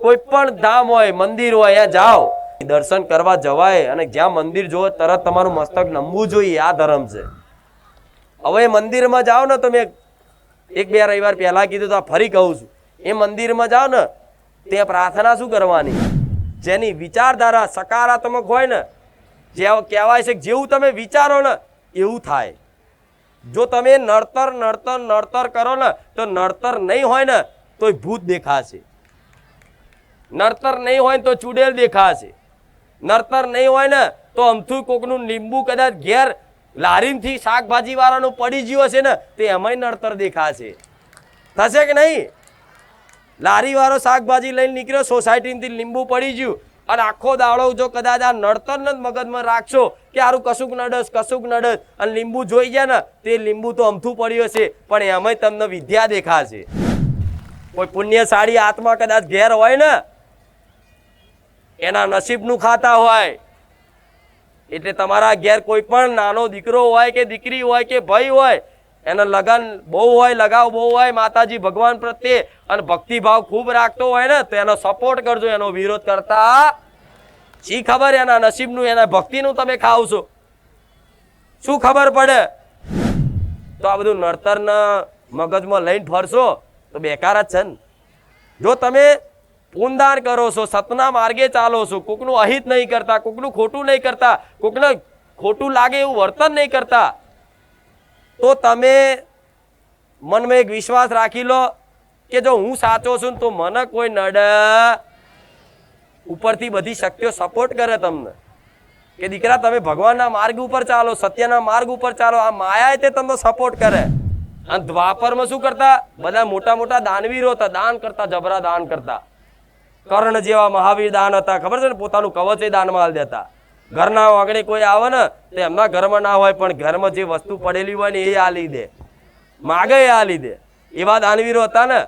કોઈ પણ ધામ હોય, મંદિર હોય, અહીંયા જાઓ, દર્શન કરવા જવાય અને જ્યાં મંદિર જોવો તરત તમારું મસ્તક નમવું જોઈએ. આ ધર્મ છે. હવે મંદિરમાં જાઓ ને, તો મેં એક બે રવિવાર પહેલા કીધું તો ફરી કહું છું, એ મંદિરમાં જાઓ ને ત્યાં પ્રાર્થના શું કરવાની? જેની વિચારધારા સકારાત્મક હોય ને, જે કહેવાય છે જેવું તમે વિચારો ને એવું થાય. જો તમે નડતર નડતર નડતર કરો ને તો નડતર નહીં હોય ને તો ભૂત દેખાશે, નડતર નહીં હોય ને તો ચુડેલ દેખાશે, નડતર નહીં હોય ને તો અમથું કોકનું લીંબુ કદાચ ઘેર લારીમથી શાકભાજી વાળાનું પડી ગયું હશે ને તો એમાંય નડતર દેખાશે. થશે કે નહીં? લારી વાળો શાકભાજી લઈને નીકળ્યો, સોસાયટીથી લીંબુ પડી ગયું અને આખો દાડો જો કદાચ આ નડતરને જ મગજમાં રાખશો કે સારું કશુંક નડસ અને લીંબુ જોઈ ગયા ને તે લીંબુ તો અમથું પડ્યું હશે પણ એમાંય તમને વિદ્યા દેખાશે. કોઈ પુણ્યશાળી આત્મા કદાચ ઘેર હોય ને, એના નસીબનું ખાતા હોય, એટલે તમારા ઘેર કોઈ પણ નાનો દીકરો હોય કે દીકરી હોય કે ભાઈ હોય, એના લગન બહુ હોય, લગાવ બહુ હોય માતાજી ભગવાન પ્રત્યે અને ભક્તિભાવ ખૂબ રાખતો હોય ને તો એનો સપોર્ટ કરજો, એનો વિરોધ કરતા શી ખબર એના નસીબનું, એના ભક્તિનું તમે ખાવ છો, શું ખબર પડે? તો આ બધું નડતરના મગજમાં લઈને ફરશો તો બેકાર જ છે ને. જો તમે પૂનદાન કરો છો, સતના માર્ગે ચાલો છો, કોકનું અહિત નહીં કરતા, કોકનું ખોટું નહીં કરતા, કોકને ખોટું લાગે એવું વર્તન નહીં કરતા, તો તમે મનમાં એક વિશ્વાસ રાખી લો કે જો હું સાચો છું તો મને કોઈ નડે, ઉપરથી બધી શક્તિઓ સપોર્ટ કરે તમને કે દીકરા તમે ભગવાનના માર્ગ ઉપર ચાલો, સત્યના માર્ગ ઉપર ચાલો. આ માયા તે તમને સપોર્ટ કરે. અને દ્વાપરમાં શું કરતા? બધા મોટા મોટા દાનવીરો હતા, દાન કરતા, જબરા દાન કરતા. કર્ણ જેવા મહાવીર દાન હતા, ખબર છે ને, પોતાનું કવચ દાનમાં આલી દેતા. ઘરના આંગણે કોઈ આવે ને તો એમના ઘરમાં ના હોય પણ ઘરમાં જે વસ્તુ પડેલી હોય ને એ આલી દે, માગે એ આલી દે. એવા દાનવીરો હતા ને.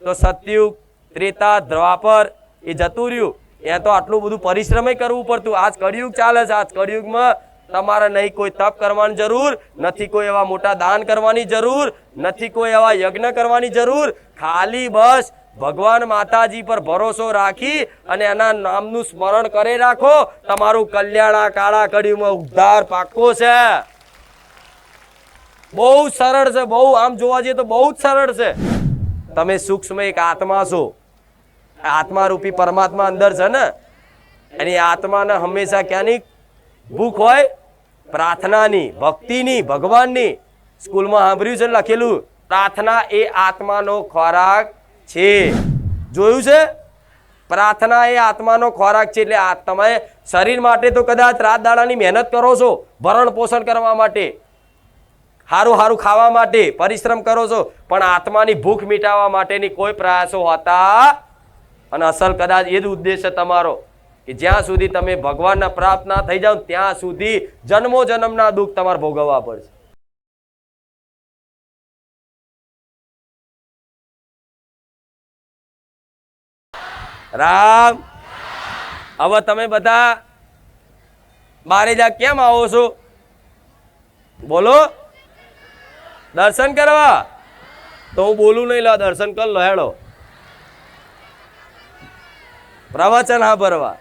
તો સતયુગ, ત્રેતા, દ્વાપર એ જતું રહ્યું. એ તો આટલું બધું પરિશ્રમ કરવું પડતું. આજ કળિયુગ ચાલે છે. આજ કળિયુગમાં તમારે નહીં કોઈ તપ કરવાની જરૂર, નથી કોઈ એવા મોટા દાન કરવાની જરૂર, નથી કોઈ એવા યજ્ઞ કરવાની જરૂર. ખાલી બસ ભગવાન માતાજી પર ભરોસો રાખી અને એના નામનું સ્મરણ કરી રાખો, તમારું કલ્યાણ આ કાળા કળિયુગમાં ઉદ્ધાર પાક્કો છે. બહુ સરળ છે, બહુ આમ જોવા જઈએ તો બહુ જ સરળ છે. તમે સૂક્ષ્મ એક આત્મા છો, આત્મા રૂપી પરમાત્મા અંદર છે ને, અને આત્માને હંમેશા ક્યાંની ભૂખ હોય? પ્રાર્થનાની, ભક્તિની, ભગવાનની. સ્કૂલમાં સાંભળ્યું છે લખેલું, પ્રાર્થના એ આત્માનો ખોરાક છે. જોયું છે? પ્રાર્થના એ આત્માનો ખોરાક છે. એટલે તમે શરીર માટે તો કદાચ રાત દાડાની મહેનત કરો છો, ભરણ પોષણ કરવા માટે, સારું સારું ખાવા માટે પરિશ્રમ કરો છો, પણ આત્માની ભૂખ મિટાવવા માટેની કોઈ પ્રયાસો હોતા. અને અસલ કદાચ એ જ ઉદ્દેશ તમારો કે જ્યાં સુધી તમે ભગવાનના પ્રાપ્ત ના થઈ જાઓ ત્યાં સુધી જન્મો જન્મના દુઃખ તમારે ભોગવવા પડશે. રામ. હવે તમે બધા બારે જા કેમ આવો છો? બોલો. દર્શન કરવા? તો હું બોલું નહીં, લો દર્શન કર લો, હેડો. પ્રવચન હા ભરવા.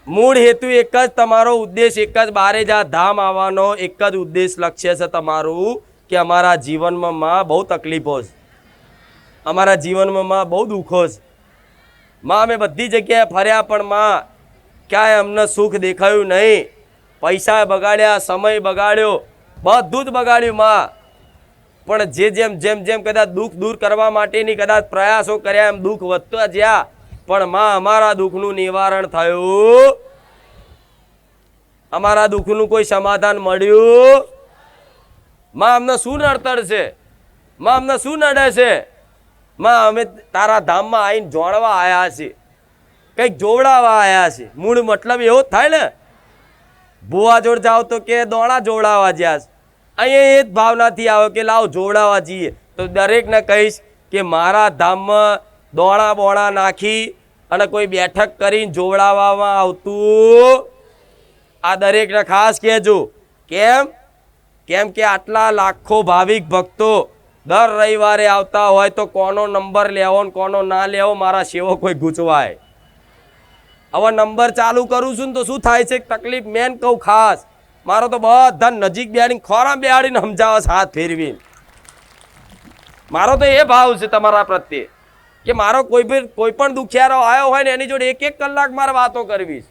મૂળ હેતુ એક જ, તમારો ઉદ્દેશ એક જ, બારે જા ધામ આવવાનો એક જ ઉદ્દેશ, લક્ષ્ય છે તમારું કે અમારા જીવનમાં બહુ તકલીફો છે, અમારા જીવનમાં બહુ દુઃખો છે. માં અમે બધી જગ્યાએ ફર્યા પણ માં ક્યાંય અમને સુખ દેખાયું નહીં. પૈસા બગાડ્યા, સમય બગાડ્યો, બધું જ બગાડ્યું માં. પણ જેમ જેમ જેમ કદાચ દુઃખ દૂર કરવા માટેની કદાચ પ્રયાસો કર્યા એમ દુઃખ વધતા જ્યાં, પણ માં અમારા દુઃખનું નિવારણ થયું, અમારા દુઃખનું કોઈ સમાધાન મળ્યું. માં અમને શું નડતર છે? માં અમને શું નડે છે? માં અમે તારા ધામમાં આવીને જોડવા આવ્યા છીએ, કંઈક જોવડાવવા આવ્યા છીએ. મૂળ મતલબ એવો જ થાય ને. ભુવા જોડ જાઓ તો કે દોણા જોવડાવવા જ્યાં છે, અહીંયા એ જ ભાવનાથી આવો કે લાવ જોવડાવવા જઈએ. તો દરેકને કહીશ કે મારા ધામમાં દોણા બોણા નાખી અને કોઈ બેઠક કરીને જોવડાવવામાં આવતું. આ દરેકને ખાસ કહેજો. કેમ? કેમ કે આટલા લાખો ભાવિક ભક્તો દર રવિવારે આવતા હોય તો કોનો નંબર લેવો ને કોનો ના લેવો મારા સેવકો ગૂંચવાય. હવે નંબર ચાલુ કરું છું ને તો શું થાય છે તકલીફ મેન કહું ખાસ, મારો તો બધા નજીક બેહાડીને ખોરામાં બેહાડીને સમજાવે છે હાથ ફેરવીને. મારો તો એ ભાવ છે તમારા પ્રત્યે કે મારો કોઈ પણ દુખિયારો આવ્યો હોય ને એની જોડે 1-1 કલાક મારે વાતો કરવી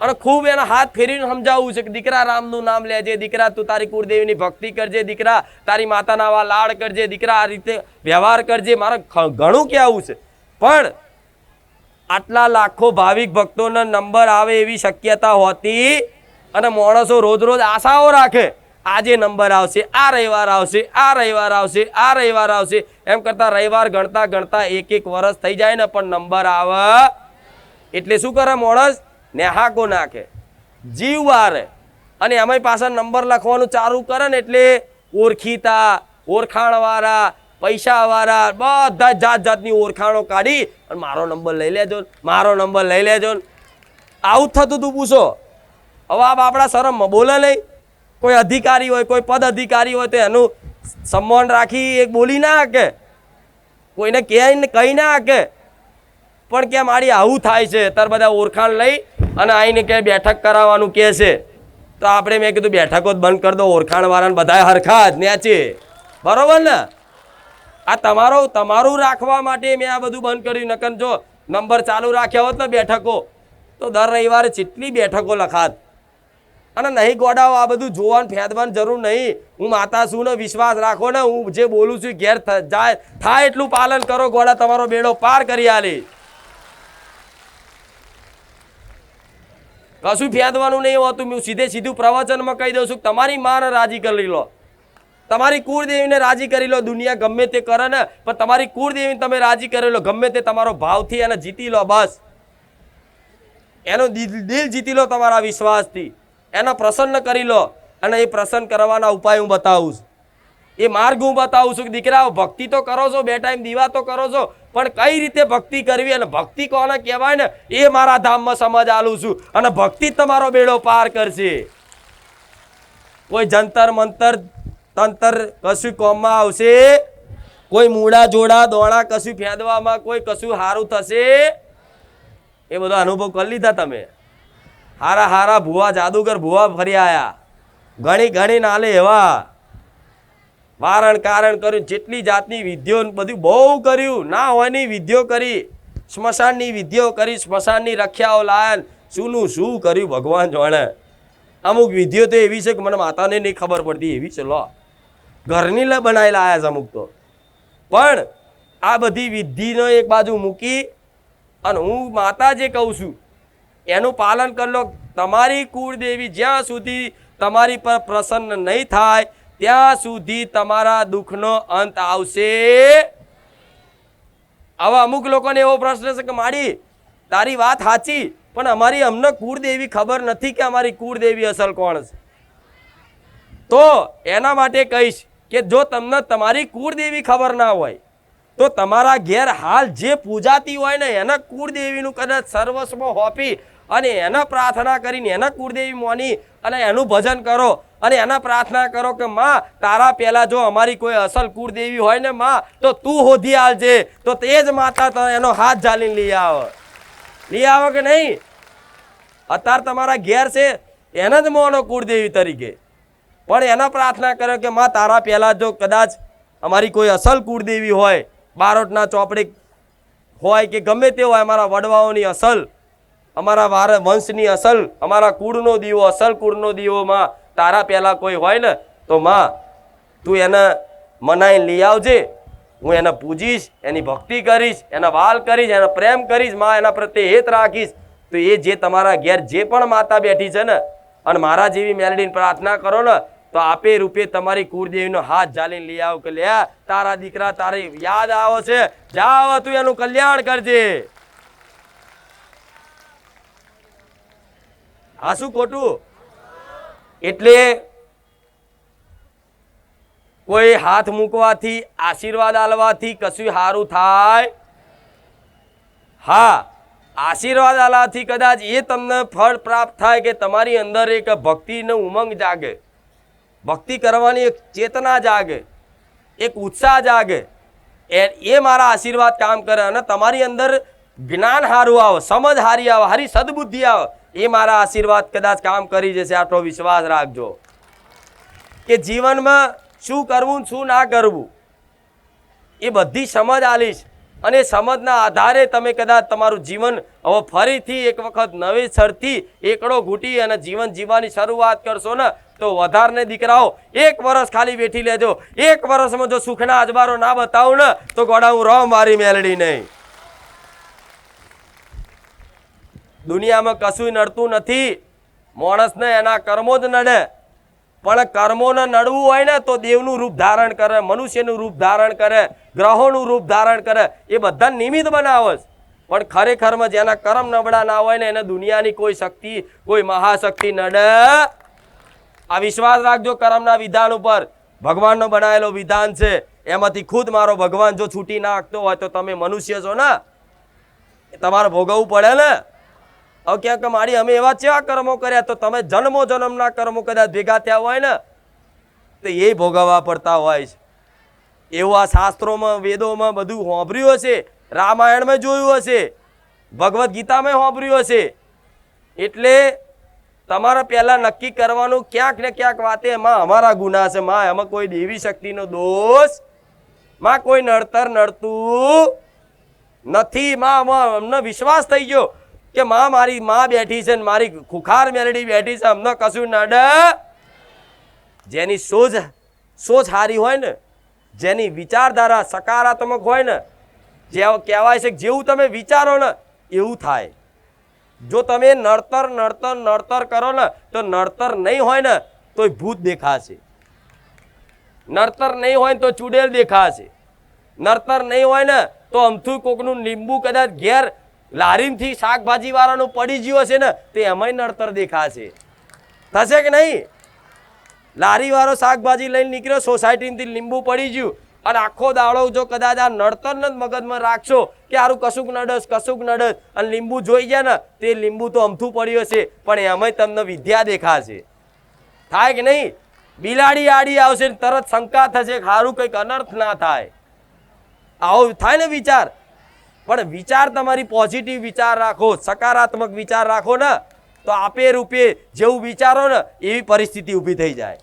અને ખૂબ એના હાથ ફેરીને સમજાવવું છે કે દીકરા રામનું નામ લેજે, દીકરા તું તારી કુળદેવીની ભક્તિ કરજે, દીકરા તારી માતાના આવા લાડ કરજે, દીકરા આ રીતે વ્યવહાર કરજે. મારે ઘણું કહેવું છે, પણ આટલા લાખો ભાવિક ભક્તોના નંબર આવે એવી શક્યતા હોતી અને માણસો રોજ રોજ આશાઓ રાખે આજે નંબર આવશે, આ રવિવાર આવશે, આ રવિવાર આવશે, આ રવિવાર આવશે, એમ કરતા રવિવાર ગણતા ગણતા 1-1 વર્ષ થઈ જાય ને પણ નંબર આવે એટલે શું કરે માણસ? નેહાકો નાખે, જીવ વારે. અને એમાંય પાછા નંબર લખવાનું ચાલુ કરે ને એટલે ઓળખીતા, ઓળખાણવાળા, પૈસાવાળા બધા જાત જાતની ઓળખાણો કાઢી અને મારો નંબર લઈ લેજો, મારો નંબર લઈ લેજો. આવું જ થતું તું પૂછો. હવે આ આપણા શરમમાં બોલે નહીં. કોઈ અધિકારી હોય, કોઈ પદ અધિકારી હોય તો એનું સન્માન રાખી એક બોલી ના શકે, કોઈને કહી ના શકે. પણ કે મારી આવું થાય છે ત્યારે બધા ઓળખાણ લઈ અને આવીને કે બેઠક કરાવવાનું કહે છે તો આપણે મેં કીધું બેઠકો જ બંધ કરી દો, ઓળખાણવાળાને બધા હરખા જ નેચે. બરોબર ને? આ તમારું રાખવા માટે મેં આ બધું બંધ કર્યું. નકર જો નંબર ચાલુ રાખ્યા હોત ને બેઠકો તો દર રવિવારે કેટલી બેઠકો લખાત. અને નહીં ગોડાઓ આ બધું જોવાનું ફેદવાની જરૂર નહીં. હું માતા છું ને, વિશ્વાસ રાખો ને, હું જે બોલું છું ઘેર જાય થાય એટલું પાલન કરો. ગોડા તમારો બેડો પાર કરી આલી. કશું ફેદવાનું નહીં હોતું. હું સીધું પ્રવચનમાં કહી દઉં છું તમારી માને રાજી કરી લો, તમારી કુળદેવીને રાજી કરી લો. દુનિયા ગમે તે કરે ને પણ તમારી કુળદેવીને તમે રાજી કરી લો. ગમે તે તમારો ભાવથી એને જીતી લો. બસ એનો દિલ જીતી લો તમારા વિશ્વાસથી, એને પ્રસન્ન કરી લો. અને એ પ્રસન્ન કરવાના ઉપાય હું બતાવું છું, એ માર્ગ હું બતાવું છું કે દીકરાઓ ભક્તિ તો કરો છો, 2 ટાઈમ દીવા તો કરો છો, પણ કઈ રીતે ભક્તિ કરવી અને ભક્તિ કોને કહેવાય ને એ મારા ધામમાં સમજ આલું છું. અને ભક્તિ તમારો બેડો પાર કરશે. કોઈ જંતર મંતર તંતર કશું કોમમાં આવશે, કોઈ મૂળા જોડા દોણા કશું ફેદવામાં કોઈ કશું સારું થશે એ બધો અનુભવ કરી લીધા તમે. હારા ભુવા જાદુગર ભુવા ફરી આયા, ઘણી નાલે એવા વારણ કારણ કર્યું, જેટલી જાતની વિધિઓ બધું બહુ કર્યું, ના હોયની વિધિઓ કરી, સ્મશાનની વિધિઓ કરી, સ્મશાનની રખ્યાઓ લાયા, શું કર્યું ભગવાન જાણે. અમુક વિધિઓ તો એવી છે કે મને માતાને નહીં ખબર પડતી એવી છે. લો ઘરની બનાવી લાયા છે અમુક તો. પણ આ બધી વિધિનો એક બાજુ મૂકી અને હું માતા જે કહું છું એનું પાલન કરી લો. તમારી કુળદેવી જ્યાં સુધી તમારી પર પ્રસન્ન નહીં થાય ત્યાં સુધી તમારા દુઃખનો અંત આવશે. હવે અમુક લોકોને એવો પ્રશ્ન છે કે મારી તારી વાત સાચી પણ અમારી અમને કુળદેવી ખબર નથી કે અમારી કુળદેવી અસલ કોણ છે. તો એના માટે કહીશ કે જો તમને તમારી કુળદેવી ખબર ના હોય તો તમારા ઘેર હાલ જે પૂજાતી હોય ને એના કુળદેવીનું કદાચ સર્વસ્વ હોપી અને એના પ્રાર્થના કરીને એના કુળદેવી મોની અને એનું ભજન કરો અને એના પ્રાર્થના કરો કે માં તારા પહેલા જો અમારી કોઈ અસલ કુળદેવી હોય ને માં તો તું હોધી આલજે, તો તે જ માતા એનો હાથ ઝાલીને લઈ આવો કે નહીં. અત્યારે તમારા ઘેર છે એને જ મોનો કુળદેવી તરીકે, પણ એના પ્રાર્થના કરો કે માં તારા પહેલા જો કદાચ અમારી કોઈ અસલ કુળદેવી હોય, બારોટના ચોપડી હોય કે ગમે તે હોય, અમારા વડવાઓની અસલ, અમારા વંશની અસલ, અમારા કુળનો દીવો, અસલ કુળનો દીવો માં તારા પહેલા કોઈ હોય ને તો માં તું એને મનાઈને લઈ આવજે. હું એને પૂજીશ, એની ભક્તિ કરીશ, એના વાલ કરીશ, એના પ્રેમ કરીશ, માં એના પ્રત્યે હેત રાખીશ. તો એ જે તમારા ઘેર જે પણ માતા બેઠી છે ને અને મારા જેવી મેલડીને પ્રાર્થના કરો ને તો આપે રૂપે તમારી કુળદેવીનો હાથ ઝાલીને લઈ આવો કે લે તારા દીકરા તારી યાદ આવો છે, જાવ તું એનું કલ્યાણ કરજે. આ શું ખોટું? એટલે કોઈ હાથ મૂકવાથી, આશીર્વાદ આલવાથી કશું સારું થાય? હા, આશીર્વાદ આલવાથી કદાચ એ તમને ફળ પ્રાપ્ત થાય કે તમારી અંદર એક ભક્તિનો ઉમંગ જાગે, ભક્તિ કરવાની એક ચેતના જાગે. એક ઉત્સાહ જાગે, એ મારા આશીર્વાદ કામ કરે અને તમારી અંદર જ્ઞાન હારું આવે, સમજ હારી આવે, હારી સદબુદ્ધિ આવે, એ મારા આશીર્વાદ કદાચ કામ કરી જશે. આટલો વિશ્વાસ રાખજો કે જીવનમાં શું કરવું શું ના કરવું એ બધી સમજ આલીશ અને સમજના આધારે તમે કદાચ તમારું જીવન હવે ફરીથી એક વખત નવેસરથી એકડો ઘૂંટી અને જીવન જીવવાની શરૂઆત કરશો ને તો વધારને દીકરાઓ 1 વર્ષ ખાલી બેઠી લેજો. 1 વર્ષમાં જો સુખના અજબારો ના બતાવું ને તો ગોડા હું રહું મારી મેલડી નહીં. દુનિયામાં કશું નડતું નથી, માણસને એના કર્મો જ નડે, પણ કર્મોને નડવું હોય ને તો દેવનું રૂપ ધારણ કરે, મનુષ્યનું રૂપ ધારણ કરે, ગ્રહોનું રૂપ ધારણ કરે, એ બધા નિમિત્ત બનાવે છે. પણ ખરેખરમાં જેના કર્મ નબળા ના હોય ને એને દુનિયાની કોઈ શક્તિ, કોઈ મહાશક્તિ નડે. આ વિશ્વાસ રાખજો કર્મના વિધાન ઉપર. ભગવાનનો બનાવેલો વિધાન છે, એમાંથી ખુદ મારો ભગવાન જો છૂટી નાખતો હોય તો તમે મનુષ્ય છો ને, તમારે ભોગવવું પડે ને. હવે ક્યાંક મારી અમે એવા કેવા કર્મો કર્યા તો તમે જન્મો જન્મના કર્મો કદાચ ભેગા થયા હોય ને તો એ ભોગવવા પડતા હોય છે. એવું આ શાસ્ત્રોમાં વેદોમાં બધું સાંભળ્યું હશે, રામાયણમાં જોયું હશે, ભગવદ્ ગીતામાં સાંભળ્યું હશે. એટલે તમારે પહેલા નક્કી કરવાનું ક્યાંક ને ક્યાંક વાતે એમાં અમારા ગુના છે, માં એમાં કોઈ દેવી શક્તિનો દોષ, માં કોઈ નડતર નડતું નથી. માં અમને વિશ્વાસ થઈ ગયો કે માં મારી માં બેઠી છે ને મારી ખુખાર મેલડી બેઠી છે, અમને કશું નડે. જેની સોચ સારી હોય ને, જેની વિચારધારા સકારાત્મક હોય ને, જે કહેવાય છે જેવું તમે વિચારો ને એવું થાય. જો તમે નડતર કરો ને તો નડતર નહીં હોય ને તો ભૂત દેખાશે, નડતર નહીં હોય ને તો ચુડેલ દેખાશે, નડતર નહીં હોય ને તો અમથું કોકનું લીંબુ કદાચ ઘેર લારીમથી શાકભાજી વાળાનું પડી ગયું હશે ને તો એમાંય નડતર દેખાશે. થશે કે નહીં? લારી વાળો શાકભાજી લઈને નીકળ્યો, સોસાયટીથી લીંબુ પડી ગયું અને આખો દાડો જો કદાચ આ નડતરને જ મગજમાં રાખશો કે સારું કશુંક નડસ અને લીંબુ જોઈ ગયા ને તે લીંબુ તો અમથું પડ્યું હશે પણ એમાંય તમને વિદ્યા દેખાશે. થાય કે નહીં? બિલાડી આડી આવશે તરત શંકા થશે સારું કંઈક અનર્થ ના થાય. આવો થાય ને વિચાર. પણ વિચાર તમારી પોઝિટિવ વિચાર રાખો, સકારાત્મક વિચાર રાખો ને તો આપે રૂપે જેવું વિચારો ને એવી પરિસ્થિતિ ઊભી થઈ જાય.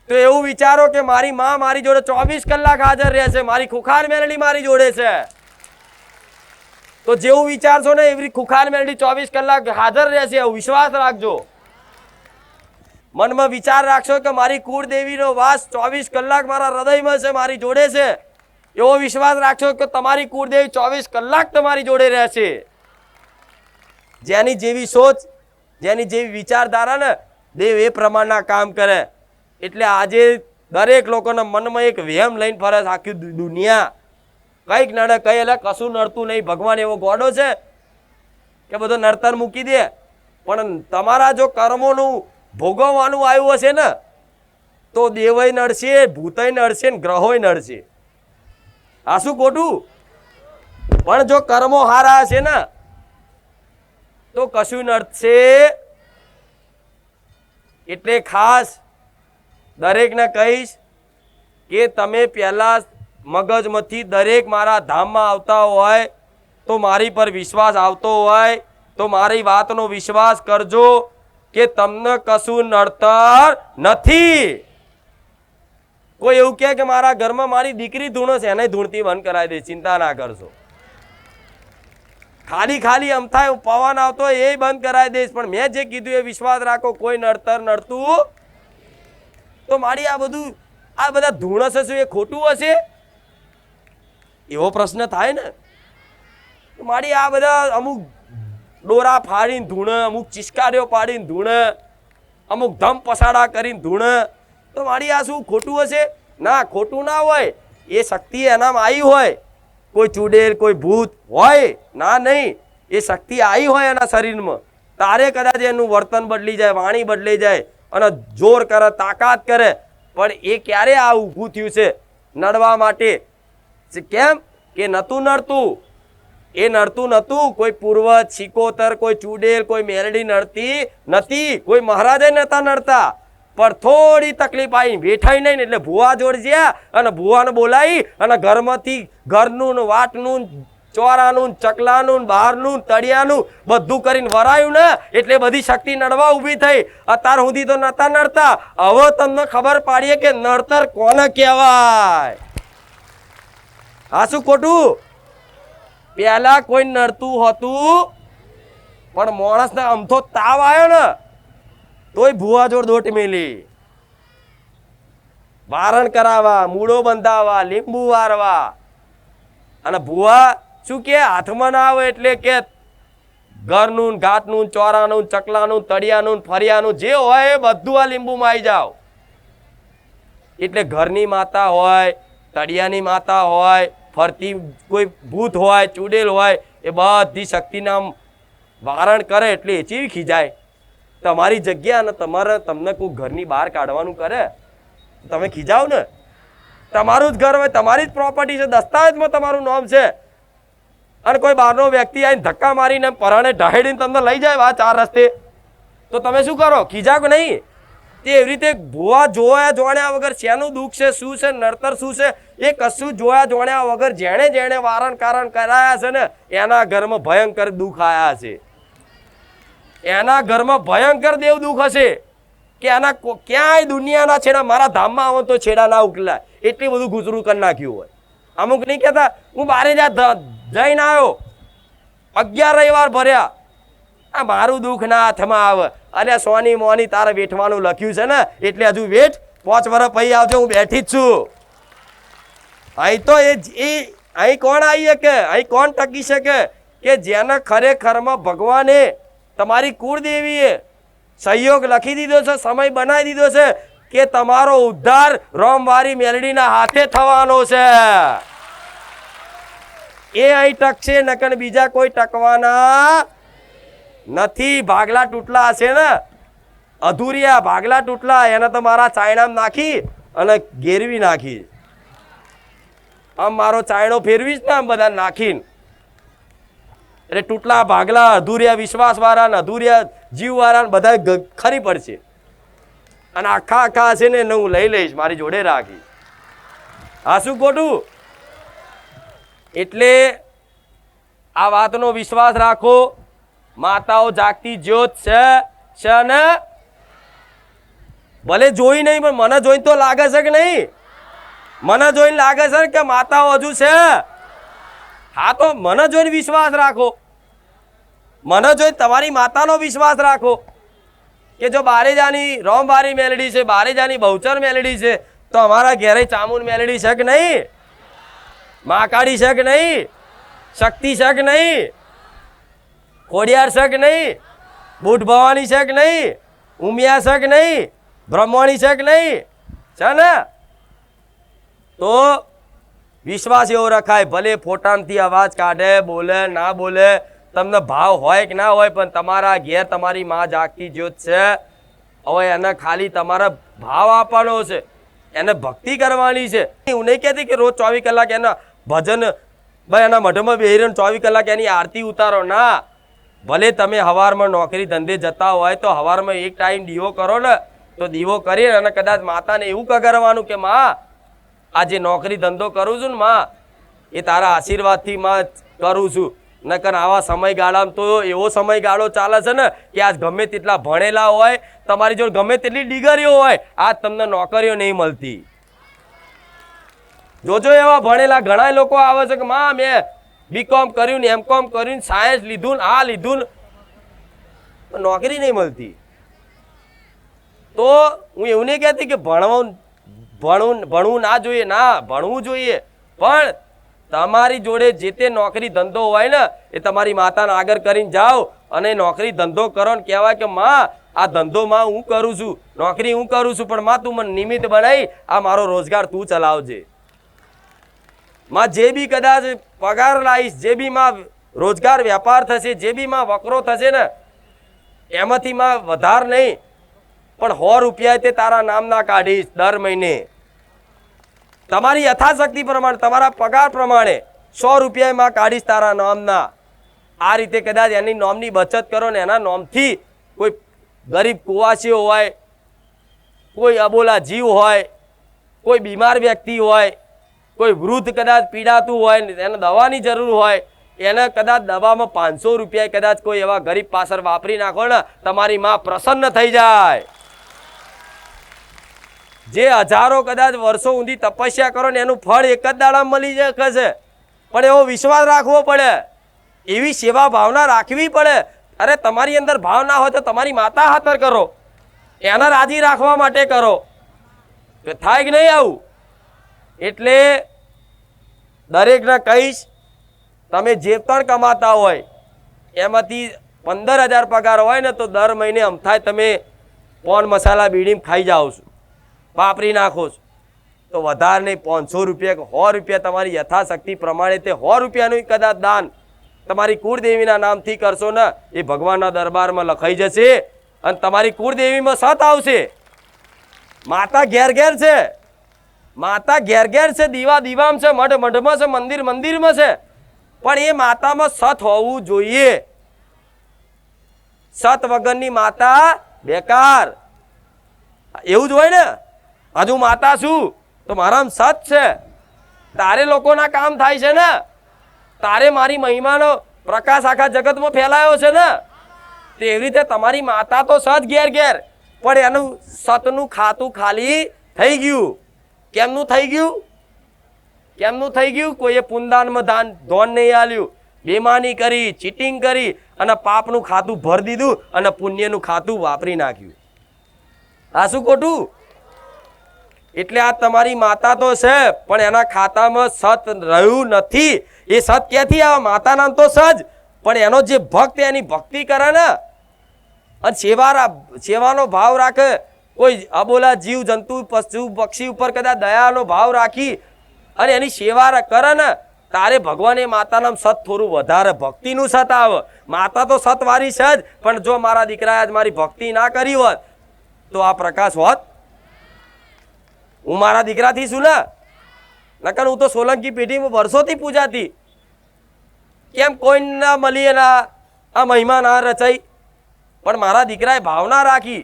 તો એવું વિચારો કે મારી માં મારી જોડે 24 કલાક હાજર રહેશે, મારી ખુખાર મેલડી મારી જોડે છે. તો જેવું વિચારશો ને એવી ખુખાર મેલડી 24 કલાક હાજર રહેશે, એવું વિશ્વાસ રાખજો. મનમાં વિચાર રાખશો કે મારી કુળદેવીનો વાસ 24 કલાક મારા હૃદયમાં છે, મારી જોડે છે, એવો વિશ્વાસ રાખશો કે તમારી કુળદેવી 24 કલાક તમારી જોડે રહેશે. જેની જેવી સોચ, જેની જેવી વિચારધારા ને દેવ એ પ્રમાણના કામ કરે. એટલે આજે દરેક લોકોના મનમાં એક વહેમ લઈને ફરે છે આખી દુનિયા. કંઈક નડે કઈ એટલે કશું નડતું નહીં. ભગવાન એવો ગોડો છે કે બધો નડતર મૂકી દે. પણ તમારા જો કર્મોનું ભોગવવાનું આવ્યું હશે ને તો દેવય નડશે, ભૂતય નડશે ને ગ્રહોય નડશે. આ શું ખોટું? પણ જો કર્મો હારા હશે ને તો કશું નડશે. એટલે ખાસ દરેકને કહીશ કે તમે પહેલા મગજમાંથી દરેક મારા ધામમાં આવતા હોય તો મારી પર વિશ્વાસ આવતો હોય તો મારી વાતનો વિશ્વાસ કરજો કે તમને કશું નડતર નથી. કોઈ એવું કહે કે મારા ઘરમાં મારી દીકરી ધૂણો છે, એને ધૂણતી બંધ કરાવી દે, ચિંતા ના કરશો. ખાલી અમથાય પવન આવતો એ બંધ કરાવી દઈશ, પણ મેં જે કીધું એ વિશ્વાસ રાખો, કોઈ નડતર નડતું તો મારી આ બધા ધૂણ હશે શું એ ખોટું હશે? એવો પ્રશ્ન થાય ને. મારી આ બધા અમુક ડોરા ફાડીને ધૂણ, અમુક ચિસ્કારીઓ પાડીને ધૂણ, અમુક ધમ પસાડા કરીને ધૂણ, તો મારી આ શું ખોટું હશે? ના, ખોટું ના હોય. એ શક્તિ એનામાં આવી હોય, કોઈ ચુડેલ કોઈ ભૂત હોય ના, નહીં, એ શક્તિ આવી હોય એના શરીરમાં તારે કદાચ એનું વર્તન બદલી જાય, વાણી બદલી જાય અને જોર કરે, તાકાત કરે. પણ એ ક્યારે આ ઊભું થયું છે? નડવા માટે. કેમ કે નતું નડતું, એ નડતું નતું. કોઈ પૂર્વજ, સિકોતર, કોઈ ચુડેલ, કોઈ મેલડી નડતી નથી, કોઈ મહારાજે નતા નડતા. પણ થોડી તકલીફ આવી બેઠાઈ નહીં એટલે ભુવા જોડ જ્યાં અને ભુવાને બોલાવી અને ઘરમાંથી ઘરનું વાટનું ચોરાનું ચકલાનું બહારનું તળિયાનું બધું કરીને વરાયું ને એટલે બધી શક્તિ નડવા ઊભી થઈ. અત્યાર સુધી તો નતા નડતા, હવે તમને ખબર પાડીએ કે નડતર કોને કહેવાય. આ શું ખોટું? પહેલા કોઈ નડતું હતું પણ માણસને અમથો તાવ આવ્યો ને તોય ભુવા જોડ દોટ મેલી, વારણ કરાવવા, મૂળો બંધાવવા, લીંબુ વારવા. અને ભુવા શું કે હાથમાં ના આવે એટલે કે ઘરનું ઘાટનું ચોરાનું ચકલાનું તળિયાનું ફરિયાનું જે હોય એ બધું આ લીંબુમાં આવી જાવ. એટલે ઘરની માતા હોય, તળિયાની માતા હોય, ફરતી કોઈ ભૂત હોય, ચૂડેલ હોય, એ બધી શક્તિના વારણ કરે એટલે એ ચીવી ખીજાય. તમારી જગ્યા અને તમને કોઈ ઘરની બહાર કાઢવાનું કરે તમે ખીજાવ ને. તમારું જ ઘર હોય, તમારી જ પ્રોપર્ટી છે, દસ્તાવેજમાં તમારું નામ છે, અને કોઈ બહારનો વ્યક્તિ આવીને ધક્કા મારીને પરાણે ઢહેડીને તમને લઈ જાય આ 4 રસ્તે, તો તમે શું કરો? ખીજાવ કે નહીં? તે એવી રીતે ભુવા જોયા જોણ્યા વગર શેનું દુઃખ છે, શું છે, નડતર શું છે, એ કશું જોયા જોણ્યા વગર જેણે જેણે વારણ કારણ કરાયા છે ને એના ઘરમાં ભયંકર દુઃખ આયા છે. એના ઘરમાં ભયંકર દેવ દુઃખ હશે કે આના ક્યાંય દુનિયાના છેડા મારા ધામમાં આવો તો છેડા ના ઉકલાય, એટલી બધું ગુજરું કરી નાખ્યું હોય. અમુક નહીં કહેતા હું બારે જઈને આવ્યો 11 રવિવાર ભર્યા, આ મારું દુઃખ ના હાથમાં આવે. અરે સોની મોની તારે વેઠવાનું લખ્યું છે ને એટલે હજુ વેઠ, 5 વર્ષ પછી આવજો, હું બેઠી જ છું. અહીં તો અહીં કોણ આવી શકે? અહીં કોણ ટકી શકે કે જેને ખરેખરમાં ભગવાને તમારી કુળદેવીએ સહયોગ લખી દીધો છે, સમય બનાવી દીધો છે કે તમારો ઉદ્ધાર રોમવારી મેલડીના હાથે થવાનો છે. એ અહીં ટકશે, નકર બીજા કોઈ ટકવાના નથી. ભાગલા તૂટલા હશે ને અધૂરિયા ભાગલા તૂટલા, એને તો મારા ચાયણામ નાખી અને ઘેરવી નાખી. આમ મારો ચાયણો ફેરવીશ ને આમ બધા નાખીને, એટલે તૂટલા ભાગલા અધૂરિયા વિશ્વાસ વાળા ને અધૂરિયા જીવ વાળા બધા ખરી પડશે. અને આખા હશે ને હું લઈ લઈશ, મારી જોડે રાખી. હા શું ખોટું? એટલે આ વાતનો વિશ્વાસ રાખો. માતાઓ જાગતી જ્યોત છે ને ભલે જોઈ નહીં પણ મને જોઈને તો લાગે છે કે નહીં? મને જોઈને લાગે છે કે માતાઓ હજુ છે. હા તો મને જોઈને વિશ્વાસ રાખો, મને જોઈને તમારી માતાનો વિશ્વાસ રાખો કે જો બારેજાની રોમવારી મેલડી છે, બારેજાની બહુચર મેલડી છે, તો અમારા ઘેરે ચામુંડ મેલડી છે કે નહીં? મહાકાળી છે કે નહીં? શક્તિ છે કે નહીં? ખોડિયાર છે કે નહીં? બુટ ભવાની છે કે નહીં? ઉમિયા છે કે નહીં? બ્રહ્મણી છે કે નહીં? છે ને? તો વિશ્વાસ એવો રખાય, ભલે ફોટામાંથી અવાજ કાઢે, બોલે ના બોલે, તમને ભાવ હોય કે ના હોય, પણ તમારા ઘેર તમારી માં જાગતી જ્યોત છે. હવે એને ખાલી તમારા ભાવ આપવાનો છે, એને ભક્તિ કરવાની છે. હું નહીં કહેતી કે રોજ 24 કલાક એના ભજન ભાઈ એના મઢમાં બેહીને 24 કલાક એની આરતી ઉતારો ના. ભલે તમે હવારમાં નોકરી ધંધે જતા હોય તો હવારમાં એક ટાઈમ દીવો કરો ને, તો દીવો કરી અને કદાચ માતાને એવું કગરવાનું કે માં આ જે નોકરી ધંધો કરું છું ને માં એ તારા આશીર્વાદથી માં કરું છું. નકર આવા સમયગાળામાં તો એવો સમયગાળો ચાલે છે ને કે આજ ગમે તેટલા ભણેલા હોય, તમારી જોડે ગમે તેટલી ડિગ્રીઓ હોય, આજ તમને નોકરીઓ નહીં મળતી. જોજો એવા ભણેલા ઘણા લોકો આવે છે કે માં મેં બીકોમ કર્યું ને એમકોમ કર્યું, સાયન્સ લીધું, આ લીધું, નોકરી નહીં મળતી. તો હું એવું નહીં કહેતી કે ભણવું ના જોઈએ, ના ભણવું જોઈએ, પણ તમારી જોડે જે તે નોકરી ધંધો હોય ને એ તમારી માતાને આગળ કરીને જાઓ અને નોકરી ધંધો કરો ને કહેવાય કે માં આ ધંધો માં હું કરું છું, નોકરી હું કરું છું, પણ માં તું મને નિમિત્ત બનાવી આ મારો રોજગાર તું ચલાવજે. માં જે બી કદાચ પગાર લાવીશ, જે બી માં રોજગાર વેપાર થશે, જે બી માં વકરો થશે ને એમાંથી માં વધાર નહીં પણ 100 રૂપિયા તે તારા નામના કાઢીશ દર મહિને. તમારી યથાશક્તિ પ્રમાણે, તમારા પગાર પ્રમાણે 100 રૂપિયા માં કાઢીશ તારા નામના. આ રીતે કદાચ એની નામની બચત કરો ને એના નામથી કોઈ ગરીબ કુવાસીઓ હોય કોઈ અબોલા જીવ હોય, કોઈ બીમાર વ્યક્તિ હોય, કોઈ વૃદ્ધ કદાચ પીડાતું હોય, એને દવાની જરૂર હોય, એને કદાચ દવામાં 500 રૂપિયા કદાચ કોઈ એવા ગરીબ પાછળ વાપરી નાખો ને, તમારી માં પ્રસન્ન થઈ જાય. જે હજારો કદાચ વર્ષો ઊંધી તપસ્યા કરો ને એનું ફળ એક જ દાડામાં મળી જાય છે, પણ એવો વિશ્વાસ રાખવો પડે, એવી સેવા ભાવના રાખવી પડે. અરે તમારી અંદર ભાવ ના હોય તો તમારી માતા ખાતર કરો, એને રાજી રાખવા માટે કરો, થાય કે નહીં આવું? એટલે દરેકને કહીશ, તમે જે પણ કમાતા હોય એમાંથી 15,000 પગાર હોય ને તો દર મહિને અમથાય તમે પાન મસાલા બીડીમ ખાઈ જાઓ છો, વાપરી નાખો છો, તો વધારે નહીં 500 રૂપિયા 100 રૂપિયા તમારી યથાશક્તિ પ્રમાણે તે 100 રૂપિયાનું કદાચ દાન તમારી કુળદેવીના નામથી કરશો ને, એ ભગવાનના દરબારમાં લખાઈ જશે અને તમારી કુળદેવીમાં સત આવશે. માતા ઘેર ઘેર છે, માતા ઘેર ઘેર છે, દીવા દીવામાં છે, મઢ મઢમાં છે, મંદિર મંદિરમાં છે, પણ એ માતામાં સત હોવું જોઈએ. સત વગરની માતા બેકાર. એવું જ હોય ને, હજુ માતા શું તો મારામાં સત છે, તારે લોકોના કામ થાય છે ને, તારે મારી મહિમાનો પ્રકાશ આખા જગતમાં ફેલાયો છે ને, તેવી રીતે તમારી માતા તો સત ઘેર ઘેર, પણ એનું સતનું ખાતું ખાલી થઈ ગયું. કેમનું થઈ ગયું? કેમનું થઈ ગયું? કોઈએ પુનદાનમાં દાન ધોન નહીં આલ્યું, બેમાની કરી, ચીટિંગ કરી અને પાપનું ખાતું ભરી દીધું અને પુણ્યનું ખાતું વાપરી નાખ્યું. આ શું ખોટું? એટલે આ તમારી માતા તો છે, પણ એના ખાતામાં સત રહ્યું નથી. એ સત ક્યાંથી આવે? માતા નામ તો સજ, પણ એનો જે ભક્ત એની ભક્તિ કરે ને અને સેવાનો ભાવ રાખે, કોઈ અબોલા જીવ જંતુ પશુ પક્ષી ઉપર કદાચ દયાનો ભાવ રાખી અને એની સેવા કરે ને, તારે ભગવાન એ માતાના સત થોડું વધારે ભક્તિનું સત આવે. માતા તો સતવારી છે જ, પણ જો મારા દીકરાએ આજ મારી ભક્તિ ના કરી હોત તો આ પ્રકાશ હોત. હું મારા દીકરાથી શું ને, નકર હું તો સોલંકી પેઢીમાં વર્ષોથી પૂજાતી. કેમ કોઈ ના મળી એના આ મહિમા ના રચાઈ? પણ મારા દીકરાએ ભાવના રાખી,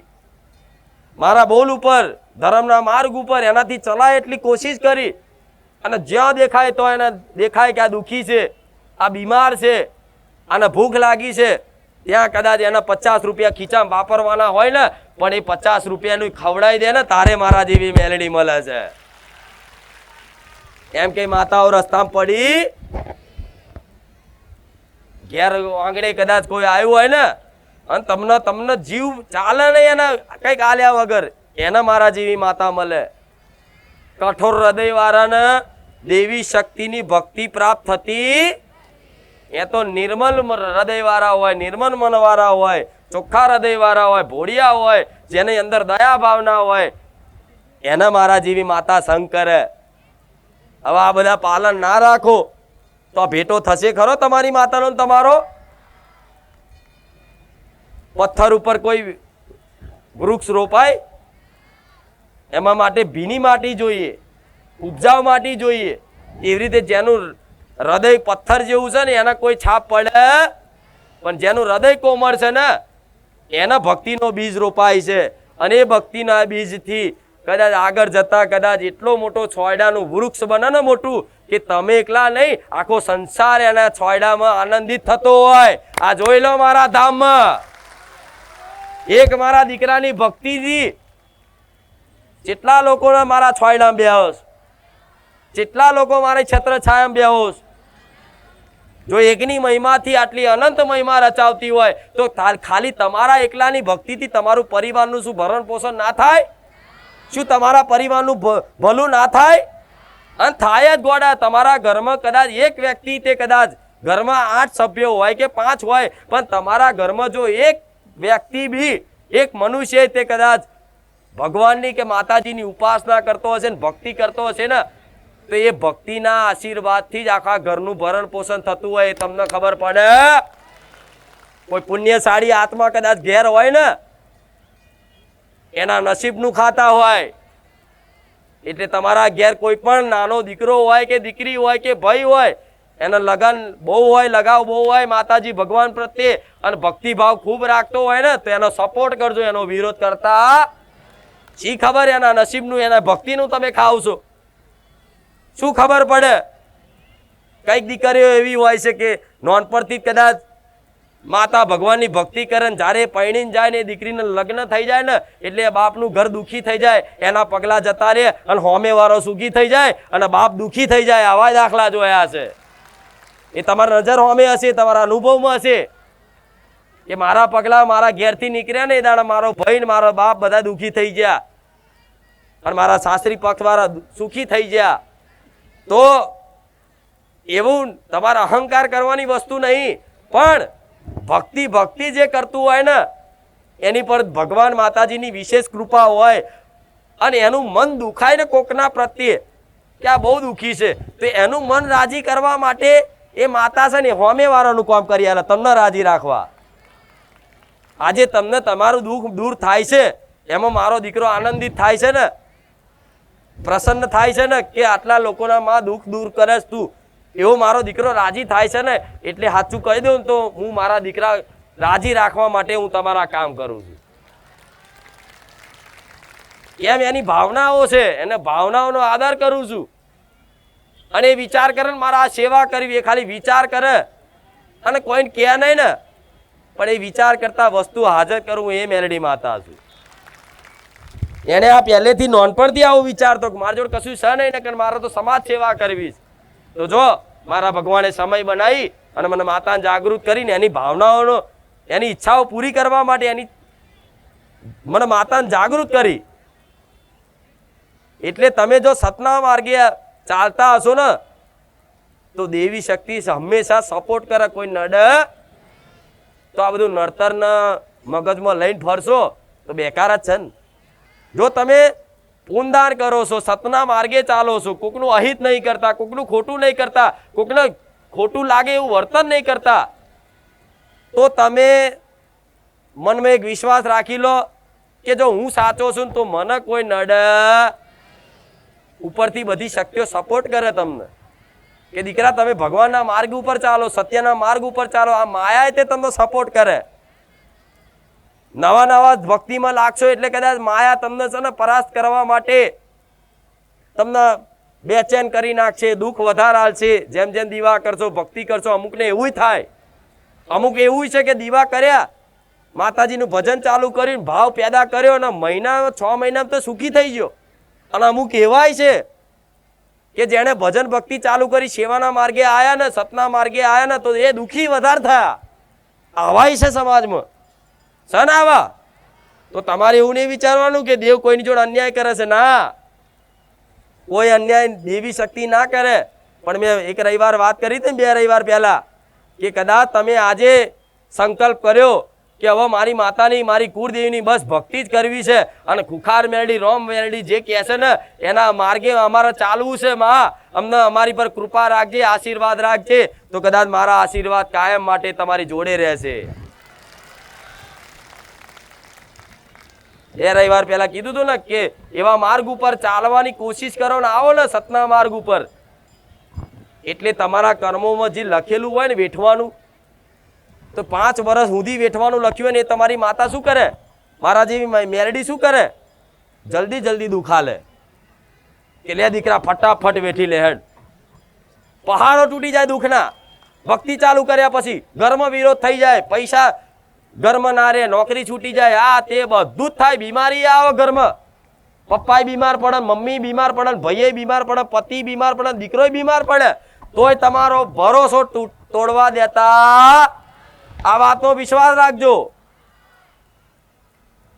મારા બોલ ઉપર, ધર્મના માર્ગ ઉપર એનાથી ચલાય એટલી કોશિશ કરી, અને જ્યાં દેખાય તો એને દેખાય કે આ દુઃખી છે, આ બીમાર છે, આને ભૂખ લાગી છે, ત્યાં કદાચ એના 50 રૂપિયા ખીચામાં વાપરવાના હોય ને, પણ એ 50 રૂપિયાનું ખવડાવી દે ને, તારે મારા જેવી મેલડી મળે છે. એમ કે માતાઓ રસ્તામાં પડી ઘેર આંગણે કદાચ કોઈ આવ્યું હોય ને અને તમને જીવ ચાલે નહીં એને કઈક આલ્યા વગર, એને મારા જેવી માતા મળે. કઠોર હૃદય વાળાને દેવી શક્તિની ભક્તિ પ્રાપ્ત થતી. એ તો નિર્મલ હૃદય વાળા હોય, નિર્મલ મન વાળા હોય, ચોખ્ખા હૃદય વાળા હોય, ભોળિયા હોય, જેની અંદર દયા ભાવના હોય, એને મારા જેવી માતા સંગ કરે. હવે આ બધા પાલન ના રાખો તો ભેટો થશે ખરો તમારી માતાનો? તમારો પથ્થર ઉપર કોઈ વૃક્ષ રોપાય, એમાં માટે ભીની માટી જોઈએ, ઉપજાવ માટી જોઈએ. એવી રીતે જેનું હૃદય પથ્થર જેવું છે ને એના કોઈ છાપ પડે, પણ જેનું હૃદય કોમળ છે ને એના ભક્તિનો બીજ રોપાય છે. અને એ ભક્તિના બીજથી કદાચ આગળ જતા કદાચ એટલો મોટો છોયડાનું વૃક્ષ બને ને મોટું, કે તમે એકલા નહીં આખો સંસાર એના છોયડામાં આનંદિત થતો હોય. આ જોઈ લો મારા ધામમાં એક મારા દીકરાની ભક્તિથી જેટલા લોકોને મારા છોયડામાં બેહોશ, જેટલા લોકો મારી છત્ર છાયામાં બેહોશ. જો એકની મહિમાથી આટલી અનંત મહિમા રચાવતી હોય તો ખાલી તમારા એકલાની ભક્તિથી તમારું પરિવારનું શું ભરણ પોષણ ના થાય? શું તમારા પરિવારનું ભલું ના થાય? અને થાય જ ગોડા. તમારા ઘરમાં કદાચ એક વ્યક્તિ, તે કદાચ ઘરમાં 8 સભ્યો હોય કે 5 હોય, પણ તમારા ઘરમાં જો એક વ્યક્તિ બી, એક મનુષ્ય તે કદાચ ભગવાનની કે માતાજીની ઉપાસના કરતો હશે ને ભક્તિ કરતો હશે ને, તો એ ભક્તિના આશીર્વાદથી જ આખા ઘરનું ભરણ પોષણ થતું હોય. તમને ખબર પડે? કોઈ પુણ્યશાળી આત્મા કદાચ ઘેર હોય ને, એના નસીબનું ખાતા હોય. એટલે તમારા ઘેર કોઈ પણ નાનો દીકરો હોય કે દીકરી હોય કે ભાઈ હોય, એના લગન બહુ હોય, લગાવ બહુ હોય માતાજી ભગવાન પ્રત્યે, અને ભક્તિભાવ ખૂબ રાખતો હોય ને, તો એનો સપોર્ટ કરજો, એનો વિરોધ કરતા શી ખબર એના નસીબનું, એના ભક્તિનું તમે ખાવ છો? શું ખબર પડે? કઈક દીકરીઓ એવી હોય છે કે નાનપણથી કદાચ માતા ભગવાનની ભક્તિ કરે ને જ્યારે પરણીને જાય ને એ દીકરીને લગ્ન થઈ જાય ને એટલે બાપનું ઘર દુઃખી થઈ જાય, એના પગલા જતા રહે અને હોમે વાળો સુખી થઈ જાય અને બાપ દુઃખી થઈ જાય. આવા દાખલા જોયા છે. એ તમારા નજર હોમે હશે, તમારા અનુભવમાં હશે કે મારા પગલા મારા ઘેરથી નીકળ્યા ને એ દાડા મારો ભાઈ ને મારો બાપ બધા દુઃખી થઈ ગયા અને મારા સાસરી પક્ષ વાળા સુખી થઈ ગયા. તો એવું તમારા અહંકાર કરવાની વસ્તુ નહીં, પણ ભક્તિ જે કરતું હોય ને એની પર ભગવાન માતાજીની વિશેષ કૃપા હોય અને એનું મન દુખાય ને કોકના પ્રત્યે કે આ બહુ દુઃખી છે, તો એનું મન રાજી કરવા માટે એ માતા છે ને હોમે વાળાનું કામ કરી આલે તમને રાજી રાખવા. આજે તમને તમારું દુઃખ દૂર થાય છે, એમાં મારો દીકરો આનંદિત થાય છે ને, પ્રસન્ન થાય છે ને કે આટલા લોકોના માં દુઃખ દૂર કરે તું, એવો મારો દીકરો રાજી થાય છે ને, એટલે સાચું કહી દઉં તો હું મારા દીકરા રાજી રાખવા માટે હું તમારા કામ કરું છું. કેમ? એની ભાવનાઓ છે, એને ભાવનાઓનો આદર કરું છું અને એ વિચાર કરે મારા આ સેવા કરવી, એ ખાલી વિચાર કરે અને કોઈને કહે નહીં ને, પણ એ વિચાર કરતા વસ્તુ હાજર કરું એ મેલડી માતા છું. એને આ પહેલેથી નાનપણથી આવું વિચારતો કે મારા જોડે કશું છે નહીં ને મારે તો સમાજ સેવા કરવી. તો જો મારા ભગવાને સમય બનાવી અને મને માતાને જાગૃત કરીને એની ભાવનાઓનો, એની ઈચ્છાઓ પૂરી કરવા માટે મને માતાને જાગૃત કરી. એટલે તમે જો સતના માર્ગે ચાલતા હશો ને તો દેવી શક્તિ હંમેશા સપોર્ટ કરે. કોઈ નડે તો આ બધું નડતરના મગજમાં લઈને ફરશો તો બેકાર જ છે ને. જો તમે પૂનદાન કરો છો, સતના માર્ગે ચાલો છો, કોકનું અહિત નહીં કરતા, કોકનું ખોટું નહીં કરતા, કોકને ખોટું લાગે એવું વર્તન નહીં કરતા, તો તમે મનમાં એક વિશ્વાસ રાખી લો કે જો હું સાચો છું તો મને કોઈ નડે. ઉપરથી બધી શક્તિઓ સપોર્ટ કરે તમને કે દીકરા તમે ભગવાનના માર્ગ ઉપર ચાલો, સત્યના માર્ગ ઉપર ચાલો. આ માયા તે તમને સપોર્ટ કરે. નવા ભક્તિમાં લાગશો એટલે કદાચ માયા તમને છે ને પરાસ્ત કરવા માટે તમને બેચેન કરી નાખશે, દુઃખ વધારે હાલશે. જેમ જેમ દીવા કરશો, ભક્તિ કરશો, અમુકને એવું થાય, અમુક એવું છે કે દીવા કર્યા, માતાજીનું ભજન ચાલુ કર્યું, ભાવ પેદા કર્યો અને 6 મહિના તો સુખી થઈ ગયો. અને અમુક એવાય છે કે જેણે ભજન ભક્તિ ચાલુ કરી, સેવાના માર્ગે આયા ને, સતના માર્ગે આયા ને, તો એ દુઃખી વધારે થયા. આવાય છે સમાજમાં. સન આવા તો તમારે એવું નહીં વિચારવાનું કે દેવ કોઈની જોડે અન્યાય કરે છે. ના, કોઈ અન્યાય દેવી શક્તિ ના કરે. પણ મેં એક રવિવાર વાત કરી હતી, 2 રવિવાર પહેલા, કે કદાચ તમે આજે સંકલ્પ કર્યો કે હવે મારી માતાની, મારી કુળદેવીની બસ ભક્તિ જ કરવી છે અને ખુખાર મેલડી, રોમ મેલડી જે કહે છે ને એના માર્ગે અમારે ચાલવું છે. માં અમને અમારી પર કૃપા રાખજે, આશીર્વાદ રાખજે, તો કદાચ મારા આશીર્વાદ કાયમ માટે તમારી જોડે રહેશે. 2 રવિવાર પહેલા કીધું હતું ને કે એવા માર્ગ ઉપર ચાલવાની કોશિશ કરો ને આવો ને સતના માર્ગ ઉપર, એટલે તમારા કર્મોમાં જે લખેલું હોય ને વેઠવાનું, તો 5 વર્ષ સુધી વેઠવાનું લખ્યું હોય ને એ તમારી માતા શું કરે, મારા જેવી મેલડી શું કરે, જલ્દી દુખા લે કે લે દીકરા ફટાફટ વેઠી લે હેડ. પહાડો તૂટી જાય દુઃખના. ભક્તિ ચાલુ કર્યા પછી ઘરમાં વિરોધ થઈ જાય, પૈસા ઘરમાં ના રહે, નોકરી છૂટી જાય, આ તે બધું જ થાય. બીમારી આવે ઘરમાં, પપ્પાએ બીમાર પડે, મમ્મી બીમાર પડે, ભાઈએ બીમાર પડે, પતિ બીમાર પડે, દીકરો બીમાર પડે, તોય તમારો ભરોસો તોડવા દેતા. આ વાતનો વિશ્વાસ રાખજો.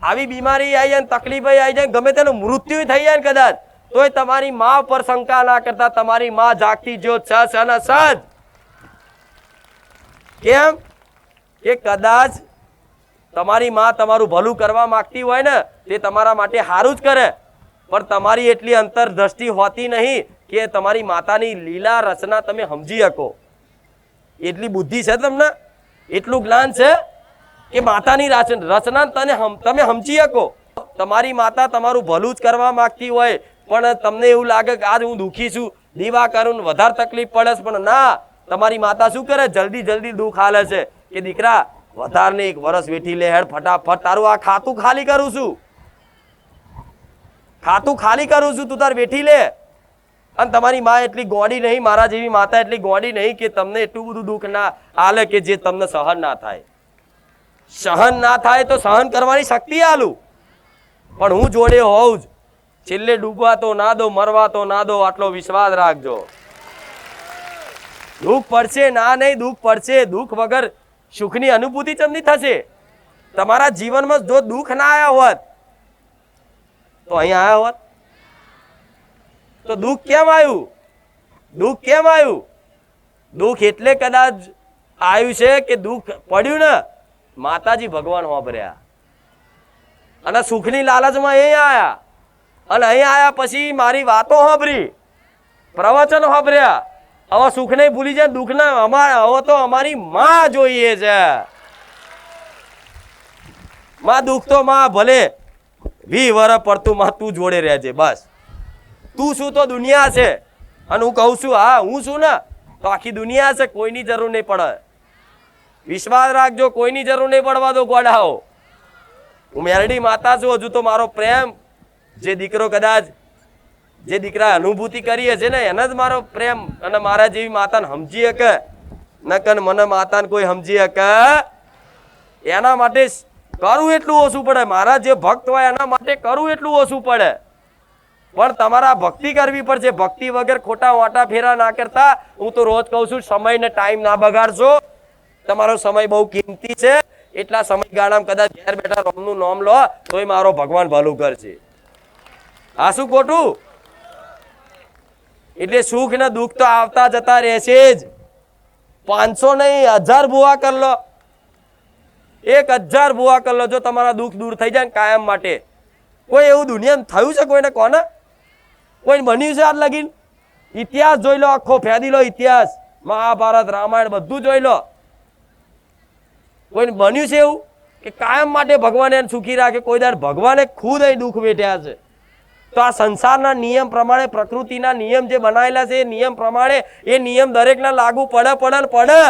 આવી બીમારી આવી જાય, તકલીફ આવી જાય, ગમે તેનું મૃત્યુ થઈ જાય કદાચ, તોય તમારી માં પર શંકા ના કરતા. તમારી માં જાગતી જ્યોત સજ અને સજ. કેમ કે કદાચ તમારી માં તમારું ભલું કરવા માંગતી હોય ને, તે તમારા માટે સારું જ કરે, પણ તમારી એટલી અંતરદ્રષ્ટિ હોતી નહીં કે તમારી માતાની લીલા રચના તમે સમજી શકો. એટલી બુદ્ધિ છે તમને, એટલું જ્ઞાન છે કે માતાની રચના તમે સમજી શકો. તમારી માતા તમારું ભલું જ કરવા માંગતી હોય, પણ તમને એવું લાગે કે આજ હું દુઃખી છું, દીવા કરું વધારે તકલીફ પડે છે, પણ ના, તમારી માતા શું કરે, જલ્દી દુઃખ હાલે છે કે દીકરા વધારે ને 1 વર્ષ વેઠી લે હેડ, ફટાફટ તારું આ ખાતું ખાલી કરું છું. ખાતું ખાલી કરું છું, તું તાર બેઠી લે. અને તમારી માં એટલી ગોડી નહીં, મારા જેવી માતા એટલી ગોડી નહીં કે તમને એટલું બધું દુઃખ ના આલે કે જે તમને સહન ના થાય. સહન ના થાય તો સહન કરવાની શક્તિ આલું, પણ હું જોડે હોઉં જ. છેલ્લે ડૂબવા તો ના દો, મરવા તો ના દો, આટલો વિશ્વાસ રાખજો. દુઃખ પડશે ના નહીં, દુઃખ પડશે. દુઃખ વગર સુખની અનુભૂતિ ચમની થશે. તમારા જીવનમાં જો દુઃખ ના આવ્યા હોત તો અહીંયા આવ્યા હોત. તો દુઃખ કેમ આવ્યું? દુઃખ કેમ આવ્યું? દુઃખ એટલે કદાચ આવ્યું છે કે દુઃખ પડ્યું ને માતાજી ભગવાન વાપર્યા અને સુખની લાલચમાં અહીંયા આયા, અને અહીંયા આયા પછી મારી વાતો સાંભળી, પ્રવચન સાંભળ્યા. હવે સુખ નહીં ભૂલી જાય, દુઃખ ના હવે તો અમારી માં જોઈએ છે. માં દુઃખ તો માં ભલે 20 વર્ષ પડતું માં તું જોડે રહેજે બસ. તું શું તો દુનિયા છે, અને હું કહું છું હા હું છું ને તો આખી દુનિયા છે. કોઈની જરૂર નહીં પડે. વિશ્વાસ રાખજો, કોઈની જરૂર નહીં પડવા દો ગોડાઓ. હું મેરડી માતા છું. હજુ તો મારો પ્રેમ જે દીકરો કદાચ જે દીકરા અનુભૂતિ કરી છે ને એને જ મારો પ્રેમ અને મારા જેવી માતાને સમજી શકે. નકન મને માતાને કોઈ સમજી શકે એના માટે કરવું એટલું ઓછું પડે. મારા જે ભક્ત હોય એના માટે કરવું એટલું ઓછું પડે. પણ તમારા ભક્તિ કરવી પડશે. ભક્તિ વગર ખોટા વાટા ફેરા ના કરતા. હું તો રોજ કહું છું સમય ને ટાઈમ ના બગાડશો. તમારો સમય બહુ કિંમતી છે. એટલા સમયગાળામાં કદાચ ઘેર બેઠા રોમનું નામ લો તોય મારો ભગવાન ભલું કરશે. આ શું ખોટું? એટલે સુખ ને દુઃખ તો આવતા જતા રહેશે જ. 500 નહીં 1000 ભૂવા કરી લો, 1000 ભૂવા કરી લો, જો તમારા દુઃખ દૂર થઈ જાય ને કાયમ માટે. કોઈ એવું દુનિયામાં થયું છે કોઈને? કોને કોઈ બન્યું છે આજ લગીન? ઇતિહાસ જોઈ લો, આખો ફેદી લો ઇતિહાસ, મહાભારત રામાયણ બધું જોઈ લો. કોઈ બન્યું છે એવું કે કાયમ માટે ભગવાન એને સુખી રાખે? કોઈ દર ભગવાને ખુદ અહીં દુઃખ વેઠ્યા છે. તો આ સંસારના નિયમ પ્રમાણે, પ્રકૃતિના નિયમ જે બનાવેલા છે એ નિયમ પ્રમાણે એ નિયમ દરેકને લાગુ પડે પડે ને પડે.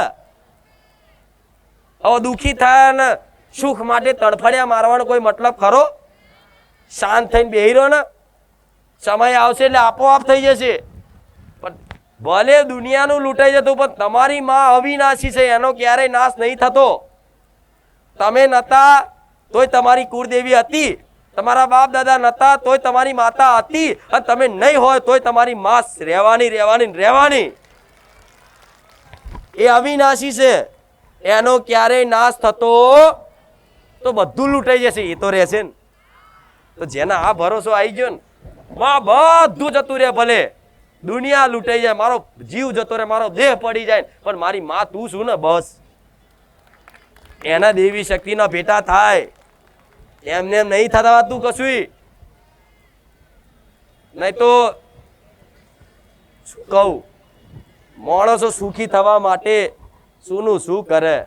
હવે દુઃખી થયા ને સુખ માટે તડફડિયા મારવાનો કોઈ મતલબ ખરો? શાંત થઈને બેહી રહો ને, સમય આવશે એટલે આપોઆપ થઈ જશે. પણ ભલે દુનિયાનું લૂંટાઈ જતું પણ તમારી માં અવિનાશી છે, એનો ક્યારેય નાશ નહીં થતો. તમે નતા તોય તમારી કુળદેવી હતી, તમારા બાપ દાદા નતા તોય તમારી માતા હતી, અને તમે નહીં હોય તોય તમારી માં રહેવાની રહેવાની રહેવાની. એ અવિનાશી છે, એનો ક્યારેય નાશ થતો તો બધું લૂંટાઈ જશે, એ તો રહેશે ને. તો જેના આ ભરોસો આવી ગયો ને માં બધું જતું રહે, ભલે દુનિયા લૂંટાઈ જાય, મારો જીવ જતો રહે, મારો દેહ પડી જાય, પણ મારી માં તું શું ને બસ. એના દેવી શક્તિના ભેટા થાય. એમને એમ નહીં થતા તું કશું. નહીં તો શું કહું, માણસો સુખી થવા માટે શુંનું શું કરે?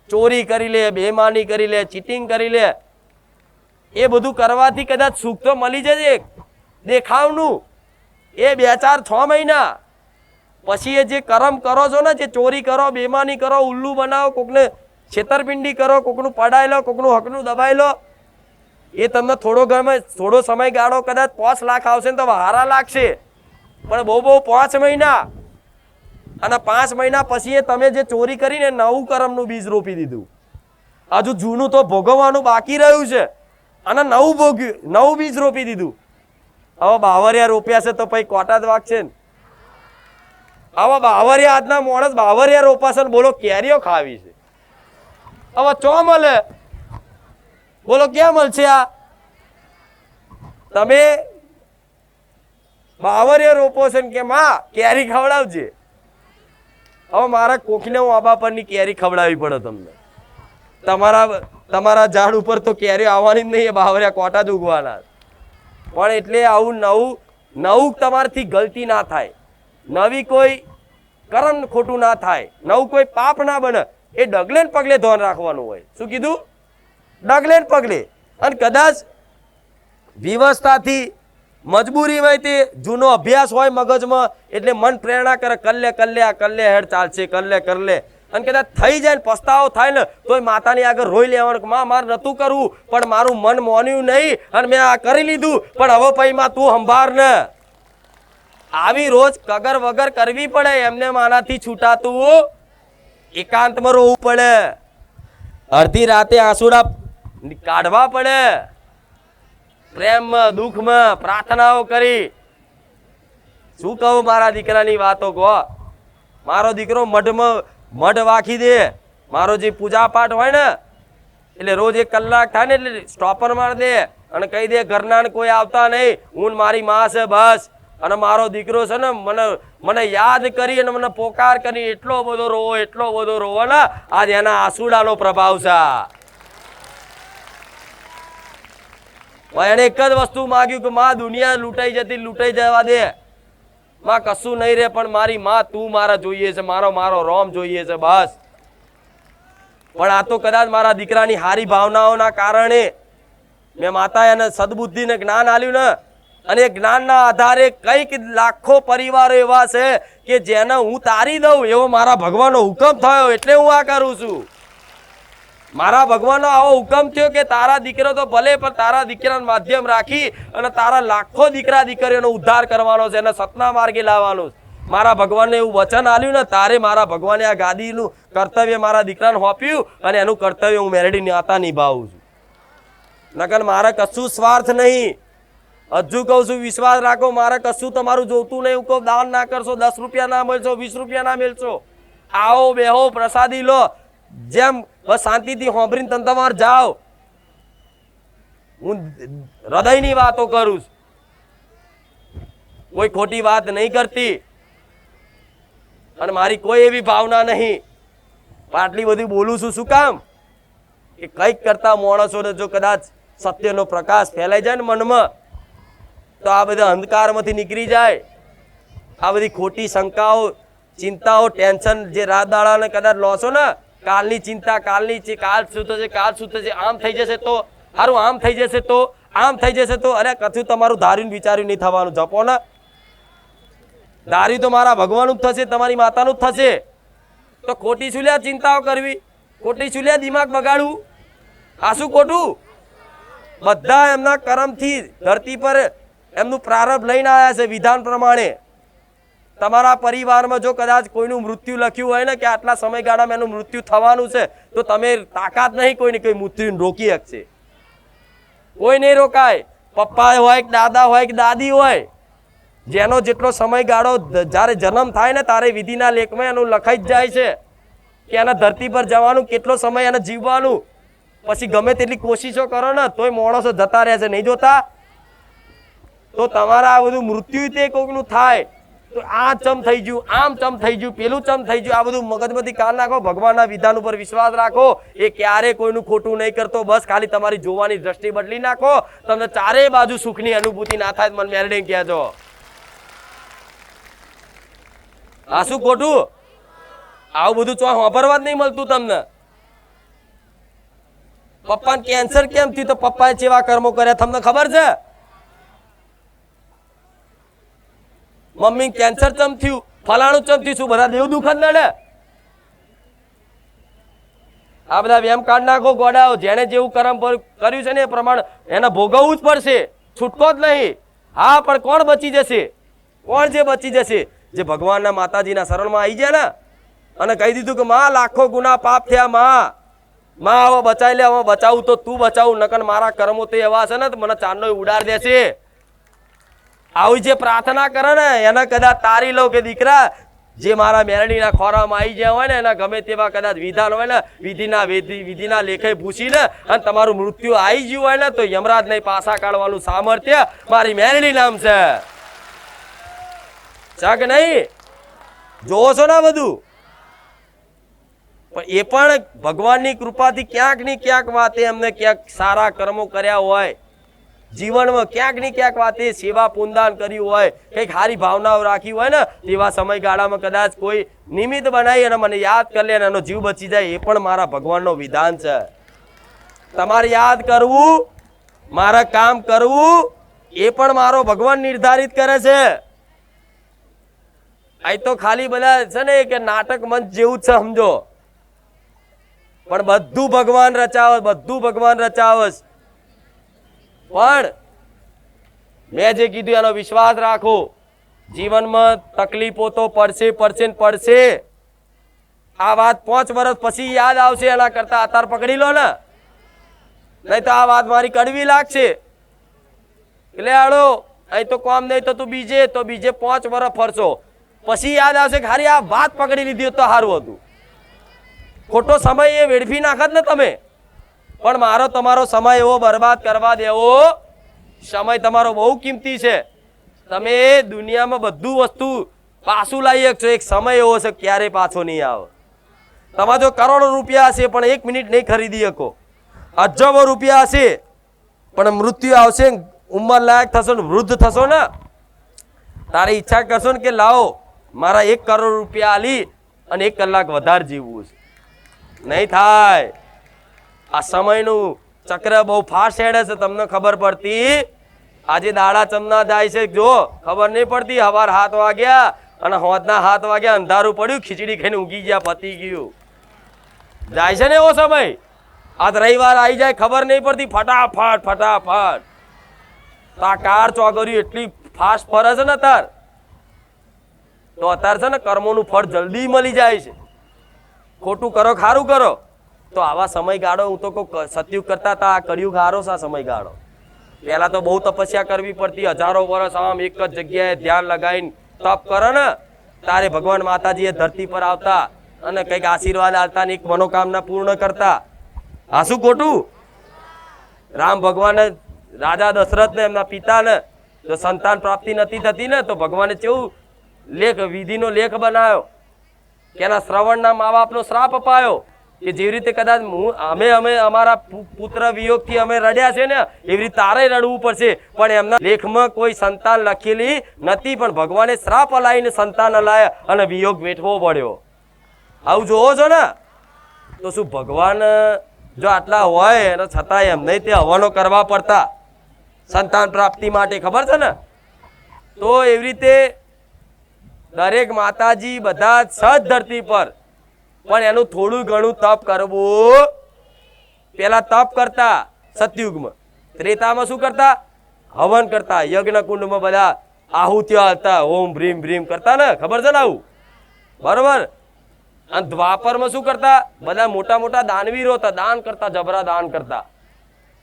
ચોરી કરી લે, બેમાની કરી લે, ચીટિંગ કરી લે. એ બધું કરવાથી કદાચ સુખ તો મળી જશે દેખાવનું, એ 2-4-6 મહિના પછી એ જે કર્મ કરો છો ને, જે ચોરી કરો, બેમાની કરો, ઉલ્લુ બનાવો, કોકને છેતરપિંડી કરો, કોકનું પડાઈ લો, કોકનું હકનું દબાઈ લો, એ તમને થોડો સમયગાળો કદાચ 5 લાખ આવશે ને તો હારા લાગશે. પણ બહુ 5 મહિના, અને 5 મહિના પછી એ તમે જે ચોરી કરીને નવું કર્મનું બીજ રોપી દીધું. હજુ જૂનું તો ભોગવવાનું બાકી રહ્યું છે, અને નવું ભોગ્યું, નવું બીજ રોપી દીધું. હવે બાવરિયા રોપ્યા છે તો પછી કોટા જ વાગશે ને. હવે બાવરિયા આજના માણસ બાવરિયા રોપાશે ને બોલો કેરીઓ ખાવી છે. હવે ચો મળે બોલો ક્યાં મળશે? આ તમે બાવરિયા રોપો છે કે માં કેરી ખવડાવજે. હવે મારા કોકને હું આબા પરની કેરી ખવડાવવી પડે તમને. તમારા ઝાડ ઉપર તો કેરી આવવાની જ નહીં, એ બાવરિયા કોટા જ ઉગવાના. પણ એટલે આવું નવું તમારથી ગલતી ના થાય, નવી કોઈ કર્મ ખોટું ના થાય, નવું કોઈ પાપ ના બને, એ ડગલે ને પગલે ધ્યાન રાખવાનું હોય. શું કીધું? ડગલે ને પગલે. અને કદાચ વ્યવસ્થાથી મજબૂરી હોય, તે જૂનો અભ્યાસ હોય મગજમાં, એટલે મન પ્રેરણા કરે, કલ્લે કલ્લે આ કલ્લે હેડ ચાલશે, કલ્લે કરલે. અને કદાચ થઈ જાય ને પસ્તાવો થાય ને તોય માતાની આગળ રોઈ લેવાનું કે માં મારે નતું કરવું પણ મારું મન મોન્યું નહીં અને મેં આ કરી લીધું પણ હવે પછી માં તું સંભાળ ને. આવી રોજ કગર વગર કરવી પડે. એમને આનાથી છૂટાતું એકાંતમાં રોવું પડે. અડધી રાતે આંસુડા કાઢવા પડે. પ્રેમમાં દુઃખમાં પ્રાર્થનાઓ કરી. શું કહું મારા દીકરાની વાતો કહો. મારો દીકરો મઢ વાખી દે. મારો જે પૂજા પાઠ હોય ને એટલે રોજ 1 કલાક થાય ને એટલે સ્ટોપર માર દે અને કહી દે ઘરના કોઈ આવતા નહીં, હું મારી માં છે બસ. અને મારો દીકરો છે ને મને યાદ કરી અને મને પોકાર કરી એટલો બધો રોવો ને આજ એના આંસુડાનો પ્રભાવ છે. એને એક જ વસ્તુ માંગ્યું કે માં દુનિયા લૂંટાઈ જવા દે, માં કશું નહીં રે પણ મારી માં તું મારા જોઈએ છે, મારો રોમ જોઈએ છે બસ. પણ આ તો કદાચ મારા દીકરાની હારી ભાવનાઓના કારણે મેં માતા એને સદબુદ્ધિ ને જ્ઞાન આલ્યું ને અને જ્ઞાનના આધારે કઈક લાખો પરિવારો એવા છે કે જેને હું તારી દઉં એવો મારા ભગવાનનો હુકમ થયો એટલે હું આ કરું છું. મારા ભગવાનનો આવો હુકમ થયો કે તારા દીકરો તો ભલે પણ તારા દીકરાનું માધ્યમ રાખી અને તારા લાખો દીકરા દીકરીઓનો ઉદ્ધાર કરવાનો છે, એને સતના માર્ગે લાવવાનો છે. મારા ભગવાનને એવું વચન આલ્યું ને તારે મારા ભગવાને આ ગાદીનું કર્તવ્ય મારા દીકરાને સોંપ્યું અને એનું કર્તવ્ય હું મેરડી નાતા નિભાવું છું. નકર મારે કશું સ્વાર્થ નહીં. હજુ કહું છું વિશ્વાસ રાખો, મારે કશું તમારું જોતું નહીં. હું કહું દાન ના કરશો, 10 રૂપિયા ના મળશો, 20 રૂપિયા ના મળશો, આવો બેહો પ્રસાદી લો, જેમ બસ શાંતિથી હોંભરીને તમે તમારે જાઓ. હું હૃદયની વાતો કરું છું, કોઈ ખોટી વાત નહીં કરતી અને મારી કોઈ એવી ભાવના નહીં. આટલી બધી બોલું છું શું કામ કે કંઈક કરતા માણસોને જો કદાચ સત્યનો પ્રકાશ ફેલાઈ જાય ને મનમાં તો આ બધા અંધકારમાંથી નીકળી જાય. આ બધી ખોટી શંકાઓ, ચિંતાઓ, ટેન્શન જે રાત દાડાને કદાચ લો છો ને, કાલની ચિંતા, કાલ શું થશે, આમ થઈ જશે તો સારું, આમ થઈ જશે તો, આમ થઈ જશે તો, અરે કથું તમારું ધાર્યું વિચાર્યું નહીં થવાનું. જપો ને, ધાર્યું તો મારા ભગવાનનું જ થશે, તમારી માતાનું જ થશે. તો ખોટી શું લ્યા ચિંતાઓ કરવી, ખોટી શું લ્યા દિમાગ બગાડવું, આ શું ખોટું? બધા એમના કર્મથી ધરતી પર એમનું પ્રારંભ લઈને આવ્યા છે વિધાન પ્રમાણે. તમારા પરિવારમાં જો કદાચ કોઈનું મૃત્યુ લખ્યું હોય ને કે આટલા સમયગાળામાં એનું મૃત્યુ થવાનું છે તો તમે તાકાત નહીં કોઈને કોઈ મૃત્યુને રોકી શકશે. કોઈ નહીં રોકાય. પપ્પા હોય કે દાદા હોય કે દાદી હોય, જેનો જેટલો સમયગાળો જ્યારે જન્મ થાય ને તારે વિધિના લેખમાં એનું લખાઈ જ જાય છે કે એના ધરતી પર જવાનું, કેટલો સમય એને જીવવાનું. પછી ગમે તેટલી કોશિશો કરો ને તોય માણસો જતા રહે છે, નહીં જોતા? તો તમારા આ બધું મૃત્યુ તે કોઈકનું થાય તો આ ચમ થઈ ગયું, આમ ચમ થઈ ગયું, પેલું ચમ થઈ ગયું, આ બધું મગજમાંથી કાઢ નાખો. ભગવાનના વિધાન ઉપર વિશ્વાસ રાખો. એ ક્યારે કોઈનું ખોટું નહીં કરતો. બસ ખાલી તમારી જોવાની દ્રષ્ટિ બદલી નાખો, તમને ચારે બાજુ સુખની અનુભૂતિ ના થાય. મને મેરડીને કહેજો આ શું ખોટું? આવું બધું ચો વાપરવા જ નહીં મળતું તમને. પપ્પાને કેન્સર કેમ થયું તો પપ્પાએ કેવા કર્મો કર્યા તમને ખબર છે? મમ્મી કેન્સર ચમ થયું, ફલાણું ચમ થયું, શું બધા દેવ દુઃખ જ નડે? આ બધા વેમ કાઢ નાખો ગોડાઓ. જેને જેવું કર્મ કર્યું છે ને એ પ્રમાણે એને ભોગવવું જ પડશે, છૂટકો જ નહીં. હા, પણ કોણ બચી જશે? કોણ જે બચી જશે? જે ભગવાનના માતાજીના શરણમાં આવી જાય ને અને કહી દીધું કે માં લાખો ગુના પાપ થયા, માં હવે બચાવી લે, હવે બચાવું તો તું બચાવું, નકર મારા કર્મો તો એવા છે ને મને ચાંદનો ઉડાડ દેશે. આવી જે પ્રાર્થના કરે ને એને કદાચ તારી લો કે દીકરા જે મારા મેરડીના ખોરામાં આવી ગયા હોય ને એના ગમે તેવા કદાચ વિધાન હોય ને વિધિના લેખે પૂછીને અને તમારું મૃત્યુ આવી ગયું હોય ને તો યમરાજ નહીં પાછા કાઢવાનું સામર્થ્ય મારી મેરડી નામ છે. કે નહીં? જોવો છો ને બધું? પણ એ પણ ભગવાનની કૃપાથી ક્યાંક ની ક્યાંક વાતે એમને ક્યાંક સારા કર્મો કર્યા હોય, જીવનમાં ક્યાંક ની ક્યાંક વાતે સેવા પુનદાન કર્યું હોય, કંઈક સારી ભાવનાઓ રાખી હોય ને તેવા સમયગાળામાં કદાચ કોઈ નિમિત્ત બનાવી અને મને યાદ કરી લે અને એનો જીવ બચી જાય, એ પણ મારા ભગવાનનો વિધાન છે. તમારે યાદ કરવું, મારા કામ કરવું, એ પણ મારો ભગવાન નિર્ધારિત કરે છે. આ તો ખાલી બધા છે ને કે નાટક મંચ જેવું જ છે સમજો. પણ બધું ભગવાન રચાવે, બધું ભગવાન રચાવે. પણ મેં જે કીધું એનો વિશ્વાસ રાખો. જીવનમાં તકલીફો તો પડશે પડશે ને પડશે. આ વાત 5 વર્ષ પછી યાદ આવશે, એના કરતા અત્યારે પકડી લો ને, નહીં તો આ વાત મારી કડવી લાગશે. એટલે આડો અહીં તો કામ નહીં તો તું બીજે 5 વર્ષ ફરશો, પછી યાદ આવશે કે હારી આ વાત પકડી લીધી તો સારું હતું. ખોટો સમય એ વેડફી નાખત ને તમે. પણ મારો તમારો સમય એવો બરબાદ કરવા દેવો, સમય તમારો બહુ કિંમતી છે. તમે દુનિયામાં બધું વસ્તુ પાછું લાવી શકશો, એક સમય એવો છે ક્યારે પાછો નહીં આવે. તમારે જો કરોડો રૂપિયા હશે પણ 1 મિનિટ નહીં ખરીદી શકો, અજબો રૂપિયા હશે પણ મૃત્યુ આવશે, ઉંમર લાયક થશો ને વૃદ્ધ થશો ને, તારી ઈચ્છા કરશો ને કે લાવો મારા 1 કરોડ રૂપિયા આલી અને 1 કલાક વધારે જીવવું છે, નહીં થાય. આ સમયનું ચક્ર બહુ ફાસ્ટ હેડે છે, તમને ખબર પડતી. આજે દાડા ચમના જાય છે, જો ખબર નહીં પડતી. સવાર 7 વાગ્યા અને હોદના 7 વાગ્યા અંધારું પડ્યું, ખીચડી ખાઈને ઊંઘી ગયા, પતી ગયું. જાય છે ને એવો સમય. આજ રવિવાર આવી જાય ખબર નહીં પડતી, ફટાફટ ફટાફટ. તો આ કાર ચોગર્યું એટલી ફાસ્ટ ફરે છે ને અત્યારે, તો અત્યારે છે ને કર્મોનું ફળ જલ્દી મળી જાય છે. ખોટું કરો ખારું કરો. તો આવા સમયગાળો હું તો કહું સતયુગ કરતા હતા આ કળિયુગ હારો છે. આ સમયગાળો પહેલા તો બહુ તપસ્યા કરવી પડતી, હજારો વર્ષ આમ એક જ જગ્યાએ ધ્યાન લગાવીને તપ કરે ને, તારે ભગવાન માતાજી એ ધરતી પર આવતા અને કંઈક આશીર્વાદ આવતા ને એક મનોકામના પૂર્ણ કરતા. આ શું ખોટું? રામ ભગવાને રાજા દશરથ ને એમના પિતાને જો સંતાન પ્રાપ્તિ નથી થતી ને, તો ભગવાને કેવું વિધિનો લેખ બનાવ્યો કે એના શ્રવણના મા બાપનો શ્રાપ અપાયો કે જેવી રીતે કદાચ અમે અમારા પુત્ર વિયોગથી અમે રડ્યા છે ને, એવી રીતે તારે રડવું પડશે. પણ એમના લેખમાં કોઈ સંતાન લખેલી નથી, પણ ભગવાને શ્રાપ હલાવીને સંતાન હલાયા અને વિયોગ વેઠવો પડ્યો. આવું જોવો છો ને, તો શું ભગવાન જો આટલા હોય અને છતાં એમ નહીં તે હવનો કરવા પડતા સંતાન પ્રાપ્તિ માટે, ખબર છે ને? તો એવી રીતે દરેક માતાજી બધા સજ ધરતી પર, પણ એનું થોડું ઘણું તપ કરવું. પેલા તપ કરતા સતયુગમાં, ત્રેતામાં શું કરતા? હવન કરતા, યજ્ઞ કુંડમાં બધા આહુતિઓ આવતા, ઓમ ભ્રીમ ભ્રીમ કરતા ને, ખબર છે ને આવું? બરોબર. અને દ્વાપરમાં શું કરતા? બધા મોટા મોટા દાનવીરો હતા, દાન કરતા, જબરા દાન કરતા.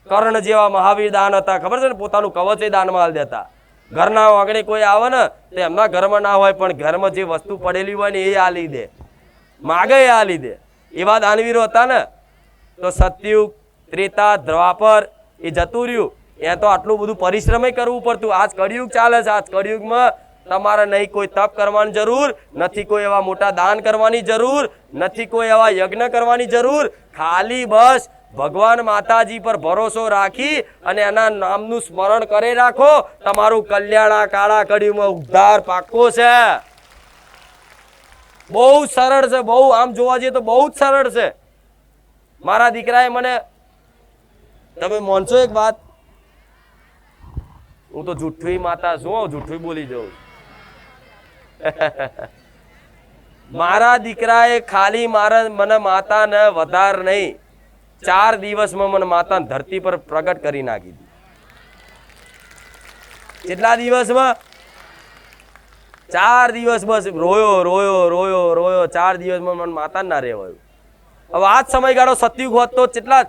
કર્ણ જેવા મહાવીર દાન હતા, ખબર છે ને? પોતાનું કવચ એ દાનમાં આલી દેતા. ઘરના આંગણે કોઈ આવે ને તો એમના ઘરમાં ના હોય પણ ઘરમાં જે વસ્તુ પડેલી હોય ને એ આલી દે, માગે એ આલી દે. એવા દાનવીરો હતા ને. તો સતયુગ, ત્રેતા, દ્વાપર એ જતું રહ્યું. એ તો આટલું બધું પરિશ્રમ કરવું પડતું. આજ કળિયુગ ચાલે છે. આજ કળિયુગમાં તમારે નહીં કોઈ તપ કરવાની જરૂર નથી, કોઈ એવા મોટા દાન કરવાની જરૂર નથી, કોઈ એવા યજ્ઞ કરવાની જરૂર. ખાલી બસ ભગવાન માતાજી પર ભરોસો રાખી અને એના નામનું સ્મરણ કરી રાખો. તમારું કલ્યાણ આ કાળા કળિયુગમાં ઉદ્ધાર પાક્કો છે. બહુ સરળ છે, બહુ. આમ જોવા જઈએ તો બહુ જ સરળ છે. મારા દીકરાએ મને, તમે માનશો એક વાત, હું તો જુઠ્ઠી માતા શું, જુઠ્ઠી બોલી જાઉં. મારા દીકરાએ ખાલી મને માતા ને વધાર નહીં, 4 દિવસમાં મને માતા ધરતી પર પ્રગટ કરી નાખી હતી. કેટલા દિવસમાં? 4 દિવસ. બસ રોયો રોયો રોયો રોયો. 4 દિવસમાં મને માતા ના રહેવાયું. હવે આ જ સમયગાળો સતયુગ હોત તો કેટલા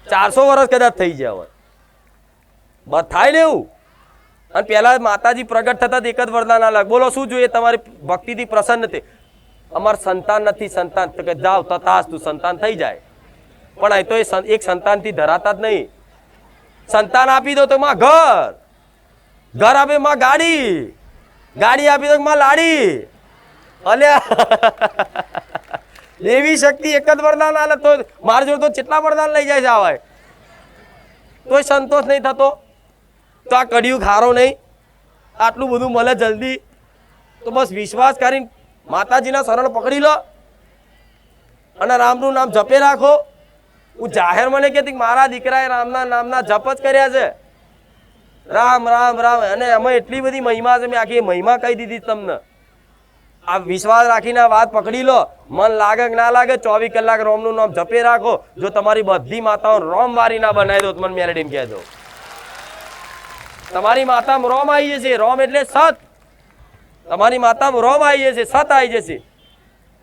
400 વર્ષ કદાચ થઈ ગયા હોય. બસ થાય ને એવું. અને પહેલા માતાજી પ્રગટ થતા એક જ વરદાન અલગ. બોલો શું જોઈએ? તમારી ભક્તિથી પ્રસન્ન થઈ. અમાર સંતાન નથી, સંતાન તો કે જાઓ તથાસ્તુ, સંતાન થઈ જાય. પણ અહીં તો એક સંતાનથી ધરાતા જ નહીં. સંતાન આપી દો તો માં ઘર, ઘર આપે માં ગાડી, ગાડી આપી દો માં લાડી. અલ્યા એવી શક્તિ એક જ વરદાન આલે તો મારા જોડે તો કેટલા વરદાન લઈ જાય છે આવાય તોય સંતોષ નહીં થતો. તો આ કળિયુગ હારો નહીં? આટલું બધું મળે જલ્દી તો બસ વિશ્વાસ કરીને માતાજીના શરણ પકડી લો અને રામનું નામ જપે રાખો. હું જાહેર મને કહેતી મારા દીકરાએ રામના નામના જપ જ કર્યા છે. રામ રામ રામ. અને એમાં એટલી બધી મહિમા છે, મેં આખી મહિમા કહી દીધી તમને. આ વિશ્વાસ રાખીને આ વાત પકડી લો. મન લાગે કે ના લાગે 24 કલાક રોમનું નામ જપે રાખો. જો તમારી બધી માતાઓ રોમ વારી ના બનાવી દો તો મને મેલેડીને કહેજો. તમારી માતામાં રોમ આવી જશે. રોમ એટલે સત. તમારી માતામાં રોમ આવી જશે, સત આવી જશે.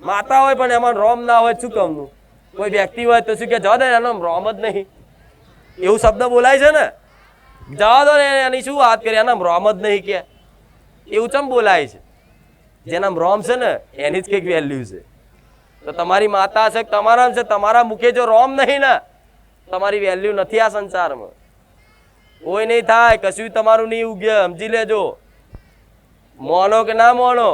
માતા હોય પણ એમાં રોમ ના હોય શું કામનું? કોઈ વ્યક્તિ હોય તો શું કે જવા દે એનો રોમ જ નહીં, એવું શબ્દ બોલાય છે ને. જવા દો ને એની શું વાત કરી, એના રોમ જ નહીં કે એવું ચમ બોલાય છે? જેના રોમ છે ને એની જ કંઈક વેલ્યુ છે. તો તમારી માતા છે તમારા છે, તમારા મુખે જો રોમ નહીં ને તમારી વેલ્યુ નથી આ સંસારમાં. કોઈ નહીં થાય, કશું તમારું નહીં ઉગે, સમજી લેજો. મોનો કે ના મોનો,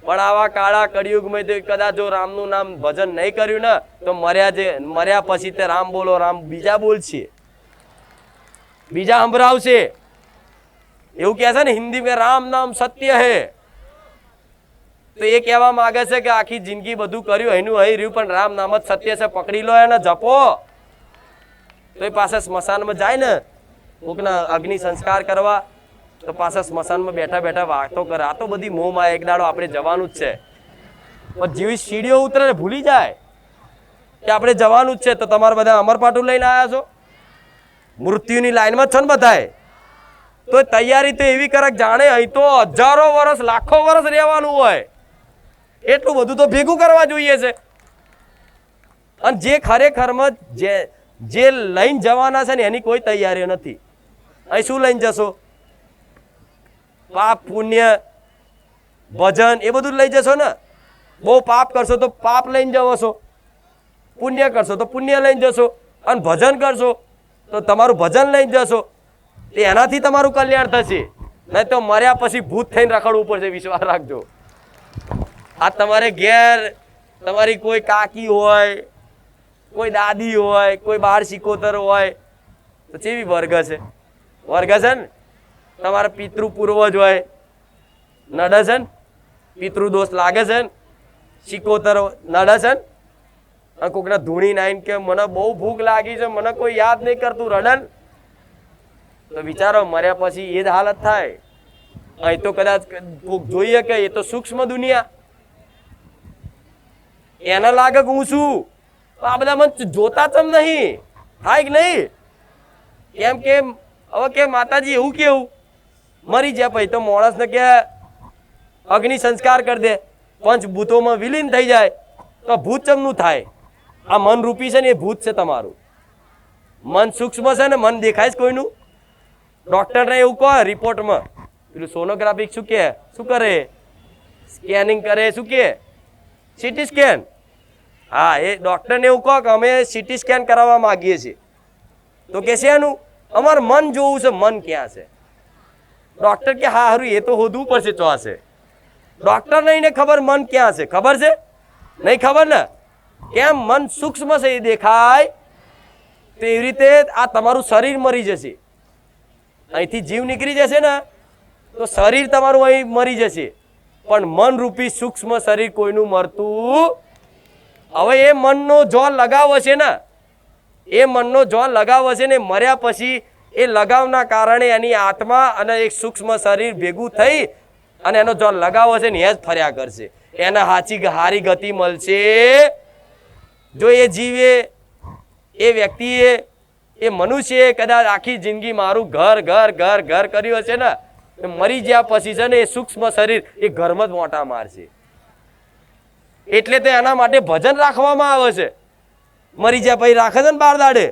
પણ આવા કાળા કળિયુગમાં તો કદાચ જો રામનું નામ ભજન નહીં કર્યું ને તો મર્યા પછી તે રામ બોલો રામ બીજા બોલશે, બીજા સંભળાવશે. એવું કહે છે ને હિન્દી में રામ નામ સત્ય હે. તો એ કહેવા માંગે છે કે આખી જિંદગી બધું કર્યું એનું અહીં રહ્યું પણ રામ નામ જ સત્ય છે. પકડી લો એને, જપો. તો એ પાછા સ્મશાનમાં જાય ને કોકના અગ્નિ સંસ્કાર કરવા, તો પાછા સ્મશાનમાં બેઠા બેઠા વાતો કરે. આ તો બધી મોહમાં એક દાડો આપણે જવાનું જ છે. પણ જેવી સીડીઓ ઉતરે ને ભૂલી જાય કે આપણે જવાનું જ છે. તો તમારે બધા અમરપાટું લઈને આવ્યા છો, મૃત્યુની લાઈનમાં છો ને બધાએ. તો તૈયારી તો એવી કરે જાણે અહીં તો હજારો વર્ષ લાખો વર્ષ રહેવાનું હોય. એટલું બધું તો ભેગું કરવા જોઈએ છે. અને જે ખરેખરમાં જે લઈને જવાના છે ને એની કોઈ તૈયારી નથી. અહીં શું લઈને જશો? પાપ પુણ્ય ભજન એ બધું લઈ જશો ને. બહુ પાપ કરશો તો પાપ લઈને જશો, પુણ્ય કરશો તો પુણ્ય લઈને જશો, અને ભજન કરશો તો તમારું ભજન લઈને જશો. એનાથી તમારું કલ્યાણ થશે. નહીં તો મર્યા પછી ભૂત થઈને રખડવું પડશે. વિશ્વાસ રાખજો. આ તમારે ઘેર તમારી કોઈ કાકી હોય, કોઈ દાદી હોય, કોઈ બાર સિકોતર હોય તો કેવી વર્ગ છે? વર્ગ છે ને. તમારા પિતૃ પૂર્વજ હોય, નડે છે ને, પિતૃ દોષ લાગે છે ને, સિકોતર નડે છે ને. અને કોકના ધૂણી નાઈને કે મને બહુ ભૂખ લાગી છે, મને કોઈ યાદ નહીં કરતું, રડન. તો વિચારો મર્યા પછી એ જ હાલત થાય. અહીં તો કદાચ જોઈએ કે એ તો સૂક્ષ્મ દુનિયા, એને લાગે કે હું છું. આ બધા મને જોતા ચમ નહીં થાય કે નહીં? કેમ કે હવે કે માતાજી એવું કેવું મરી જાય પછી તો માણસને કે અગ્નિ સંસ્કાર કરી દે, પંચભૂતોમાં વિલીન થઈ જાય. તો ભૂત ચમનું થાય? આ મન રૂપી છે ને એ ભૂત છે તમારું. મન સૂક્ષ્મ છે ને, મન દેખાય છે કોઈનું? ડોક્ટરને એવું કહો રિપોર્ટમાં, પેલું સોનોગ્રાફી શું કે, શું કરે, સ્કેનિંગ કરે, શું કે સીટી સ્કેન. હા, એ ડોક્ટરને એવું કહો કે અમે સીટી સ્કેન કરાવવા માંગીએ છીએ. તો કે છે એનું અમારે મન જોવું છે, મન ક્યાં છે? ડોક્ટર કે હા હારું એ તો હોદવું પડશે ચોસે. ડોક્ટર નહીં ખબર મન ક્યાં છે? ખબર છે નહીં? ખબર ને. કેમ? મન સૂક્ષ્મ છે એ દેખાય. તો એવી રીતે આ તમારું શરીર મરી જશે. અહીંથી જીવ નીકળી જશે ને તો શરીર તમારું અહીં મરી જશે, પણ મન રૂપી સૂક્ષ્મ શરીર કોઈનું મરતું. હવે એ મનનો જો લગાવ હશે ને, એ મનનો જો લગાવ હશે ને, મર્યા પછી એ લગાવના કારણે એની આત્મા અને એક સૂક્ષ્મ શરીર ભેગું થઈ અને એનો જો લગાવ હશે ને એ જ ફર્યા કરશે. એને હારી ગતિ મળશે. જો એ જીવે, એ વ્યક્તિએ, એ મનુષ્ય કદાચ આખી જિંદગી મારું ઘર ઘર ઘર ઘર કર્યું હશે ને, મરી ગયા પછી છે ને એ સૂક્ષ્મ શરીર એ ઘરમાં જ મોટા મારશે. એટલે તો એના માટે ભજન રાખવામાં આવે છે. મરી ગયા પછી રાખે છે ને બાર દાડે.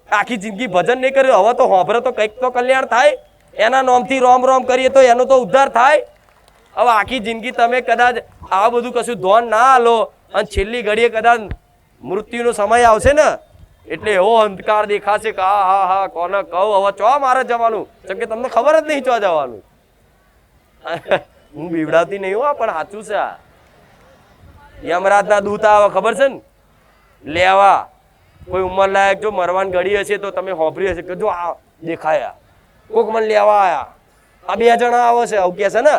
આખી જિંદગી ભજન નહીં કર્યું, હવે તો હોભરે તો કંઈક તો કલ્યાણ થાય. એના નામથી રોમ રોમ કરીએ તો એનો તો ઉદ્ધાર થાય. હવે આખી જિંદગી તમે કદાચ આ બધું કશું ધોન ના હાલો અને છેલ્લી ઘડીએ કદાચ મૃત્યુનો સમય આવશે ને એટલે એવો અંધકાર દેખાશે કે હા હા હા કોને કહું હવે ચો મારે જવાનું, કેમ કે તમને ખબર જ નહીં ચો જવાનું. હું બીવડાવતી નહીં હો, પણ સાચું છે. આ યમરાજના દૂત આવે ખબર છે ને લેવા. કોઈ ઉંમર લાયક જો મરવાન ઘડી હશે તો તમે હોભરી હશે કે જો આ દેખાયા કોક મને લેવા આયા. આ બે જણા આવે છે આવું કે છે ને,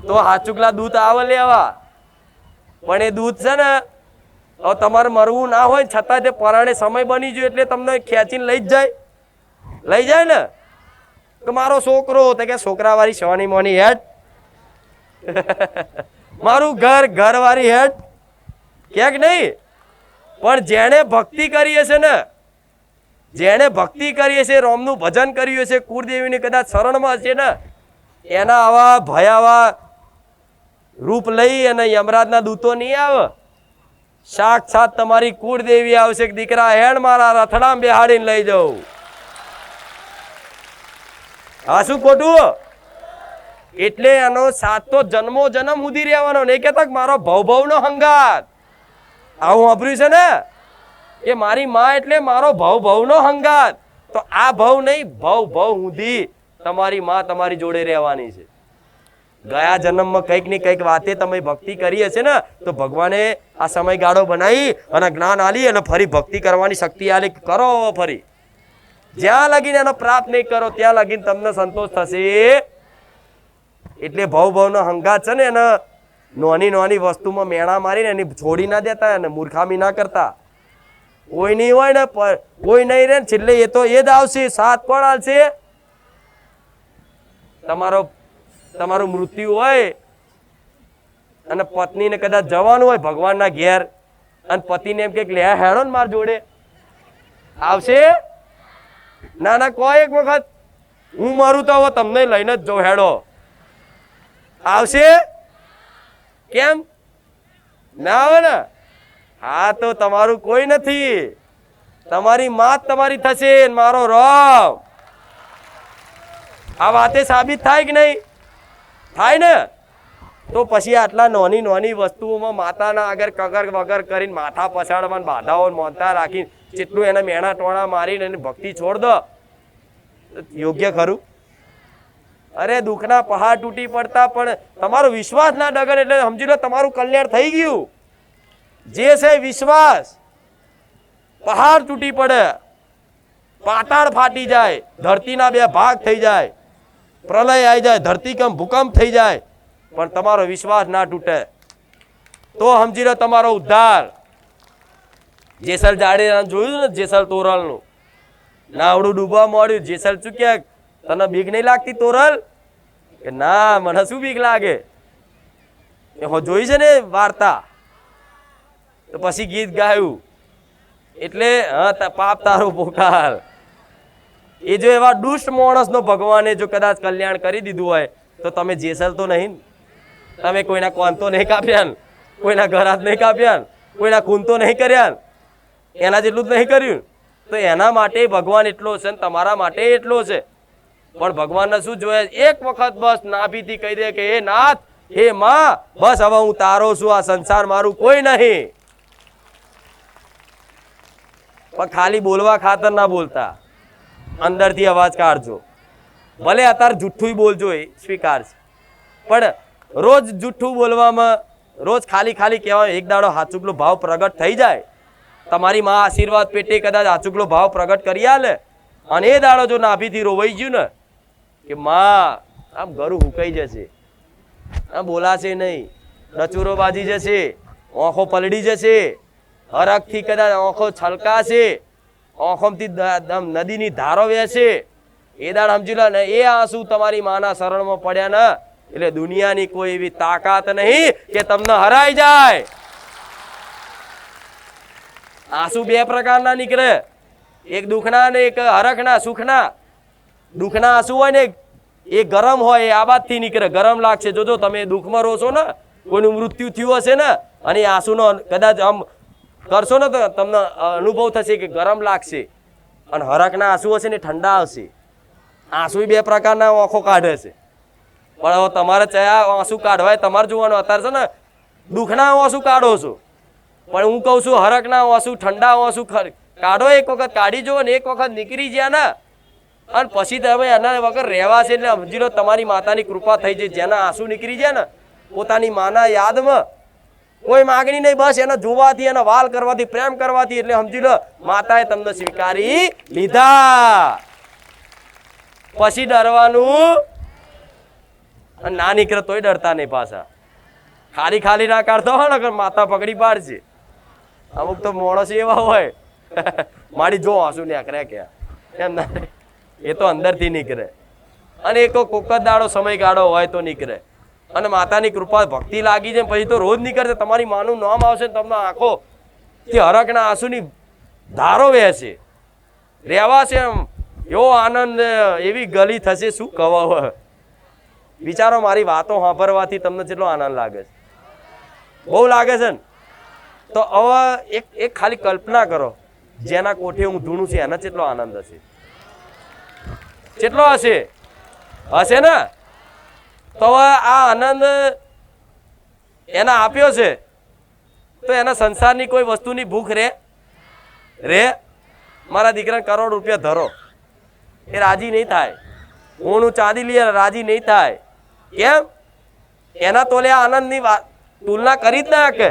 તો હાચુકલા દૂત આવે લેવા. પણ એ દૂત છે ને હવે તમારે મરવું ના હોય છતાં તે પરાણે સમય બની ગયો એટલે તમને ખેંચીને લઈ જ જાય. લઈ જાય ને કે મારો છોકરો, તો કે છોકરાવાળી શવાની મોની હેડ મારું ઘરવાળી હેડ ક્યાંક નહીં, પણ જેણે ભક્તિ કરી હશે ને, જેણે ભક્તિ કરી હશે, રોમનું ભજન કર્યું હશે, કુળદેવીની કદાચ શરણમાં હશે ને, એના આવા ભયાવા રૂપ લઈ અને યમરાજના દૂતો નહીં આવે, સાક્ષાત તમારી કુળદેવી આવશે કે દીકરા હેડ મારા રથડામ બેહાડીને લઈ જાઉં. હા શું ખોટું? એટલે એનો સાતો જન્મો જન્મ સુધી રહેવાનો, નહીં કેતા મારો ભવનો હંગાત. આવું વાપર્યું છે ને કે મારી માં એટલે મારો ભવનો હંગાત. તો આ ભવ નહીં, ભવ સુધી તમારી માં તમારી જોડે રહેવાની છે. ગયા જન્મમાં કંઈક ને કંઈક વાતે તમે ભક્તિ કરી હશે ને, તો ભગવાને આ સમયગાળો બનાવી અને જ્ઞાન આલી અને ફરી ભક્તિ કરવાની શક્તિ આલી. કરો ફરી, જ્યાં લગીને એનો પ્રાપ્ત નહીં કરો ત્યાં લગીને તમને સંતોષ થશે. એટલે ભવનો હંગાત છે ને, એને નાની વસ્તુમાં મેણા મારીને એની છોડી ના દેતા અને મૂર્ખામી ના કરતા. કોઈ નહીં હોય ને, કોઈ નહીં રે, છેલ્લે એ તો એ જ આવશે. સાથ કોણ આવશે? તમારું મૃત્યુ હોય અને પત્નીને કદાચ જવાનું હોય ભગવાનના ઘેર, અને પતિને એમ કે લે હેડો ને માર જોડે, આવશે? ના કોઈ એક વખત હું મારું તો હવે તમને લઈને જ જાઉં, હેડો. આવશે? કેમ ના આવે ને? હા તો તમારું કોઈ નથી, તમારી માત તમારી થશે, મારો રામ. આ વાતે સાબિત થાય કે નહીં થાય ને? તો પછી આટલા નાની વસ્તુઓમાં માતાના આગળ કગર વગર કરીને માથા પછાડવા, બાધાઓ મોનતા રાખીને જેટલું એને મેણા ટોણા મારીને એની ભક્તિ છોડ દો, યોગ્ય ખરું? અરે દુઃખના પહાડ તૂટી પડતા પણ તમારો વિશ્વાસ ના ડગર એટલે સમજી લો તમારું કલ્યાણ થઈ ગયું. જે છે વિશ્વાસ, પહાડ તૂટી પડે, પાતાળ ફાટી જાય, ધરતીના બે ભાગ થઈ જાય, પ્રલય આવી જાય, ધરતીકંપ ભૂકંપ થઈ જાય, પણ તમારો વિશ્વાસ ના તૂટે તો સમજી લો તમારો ઉદ્ધાર. જેસલ જાડેજા જોયું ને, જેસલ તોરલનું નાવડું ડૂબવા મળ્યું. જેસલ ચૂક્યા, તને બીક નહીં લાગતી તોરલ? કે ના, મને શું બીક લાગે, જોઈ છે ને વાર્તા. તો પછી ગીત ગાયું, એટલે હા પાપ તારો પોકાર. એ જો એવા દુષ્ટ માણસનો ભગવાને જો કદાચ કલ્યાણ કરી દીધું હોય તો તમે જેસલ તો નહીં, તમે કોઈના કોન તો નહીં કાપ્યા, કોઈના ઘરાત નહીં કાપ્યા, કોઈના ખૂન તો નહીં કર્યા, એના જેટલું જ નહીં કર્યું. તો એના માટે ભગવાન એટલો છે ને તમારા માટે એટલો છે. પણ ભગવાનને શું જોઈએ? એક વખત બસ નાભીથી કહી દે કે હે નાથ, હે માં, બસ હવે હું તારો છું, આ સંસાર મારું કોઈ નહીં. પણ ખાલી બોલવા ખાતર ના બોલતા, અંદરથી અવાજ કાઢજો. ભલે અત્યારે જુઠ્ઠું બોલજો, એ સ્વીકાર છે, પણ રોજ જુઠ્ઠું બોલવામાં, રોજ ખાલી કહેવાય, એક દાડો હાચુકલો ભાવ પ્રગટ થઈ જાય. તમારી માં આશીર્વાદ પેટે કદાચ હાચુકલો ભાવ પ્રગટ કરી આલે, અને એ દાડો જો નાભીથી રોવાઈ ગયું ને કે માં આમ ઘરું હુકાઈ જશે, આમ બોલાશે નહીં, ડચુરો બાજી જશે, આંખો પલળી જશે, હરખથી કદાચ આંખો છલકાશે, આંખોમાંથી નદીની ધારો વહેશે, એ દાડ સમજી લો ને એ આંસુ તમારી માના શરણમાં પડ્યા ને, એટલે દુનિયાની કોઈ એવી તાકાત નહીં કે તમને હરાઈ જાય. આંસુ બે પ્રકારના નીકળે, એક દુઃખના ને એક હરખના, સુખના. દુઃખના આંસુ હોય ને એ ગરમ હોય, એ આ બાજથી નીકળે, ગરમ લાગશે. જોજો તમે દુઃખમાં રહો છો ને, કોઈનું મૃત્યુ થયું હશે ને, અને એ આંસુનો કદાચ આમ કરશો ને તો તમને અનુભવ થશે કે ગરમ લાગશે. અને હરખના આંસુ હશે ને ઠંડા આવશે. આંસુ બે પ્રકારના આંખો કાઢે છે, પણ હવે તમારે ચયા આંસુ કાઢવાય તમારે જોવાનું. અત્યારે છે ને દુઃખના આંસુ કાઢો છો, પણ હું કહું છું હરખના આંસુ, ઠંડા આંસુ કાઢો. એક વખત કાઢી જુઓ ને, એક વખત નીકળી ગયા ને, અને પછી તમે એના વગર રહેવાશે. એટલે સમજી લો તમારી માતાની કૃપા થઈ જાય. જેના આંસુ નીકળી જાય ને પોતાની માના યાદમાં, કોઈ માગણી નહીં, બસ એને જોવાથી, એને વાલ કરવાથી, પ્રેમ કરવાથી, એટલે સમજી લો માતાએ તમને સ્વીકારી લીધા. પછી ડરવાનું ના નીકળે તોય ડરતા નહીં પાછા. ખાલી ના કાઢતા હોય ને માતા પકડી પાડશે. અમુક તો માણસ એવા હોય મારી જો આંસુ નીકળે ક્યાં, એમ ના, એ તો અંદરથી નીકળે. અને એક કોક દાડો સમયગાળો હોય તો નીકળે. અને માતાની કૃપા ભક્તિ લાગી જાય પછી તો રોજ નીકળશે, તમારી માનું નામ આવશે, તમને આંખો કે હરકના આંસુની ધારો વહેશે, રહેવાશે એમ એવો આનંદ, એવી ગલી થશે, શું કહો. વિચારો મારી વાતો સાંભળવાથી તમને કેટલો આનંદ લાગે છે, બહુ લાગે છે ને. તો હવે એક ખાલી કલ્પના કરો, જેના કોઠે હું ધૂણું છે એના કેટલો આનંદ હશે, કેટલો હશે, હશે ને. તો હવે આ આનંદ એના આપ્યો છે તો એના સંસારની કોઈ વસ્તુની ભૂખ રે મારા દીકરાને કરોડ રૂપિયા ધરો, એ રાજી નહીં થાય. હું ચાંદી લઈએ રાજી નહીં થાય. કેમ? એના તોલે આનંદની તુલના કરી જ ના કે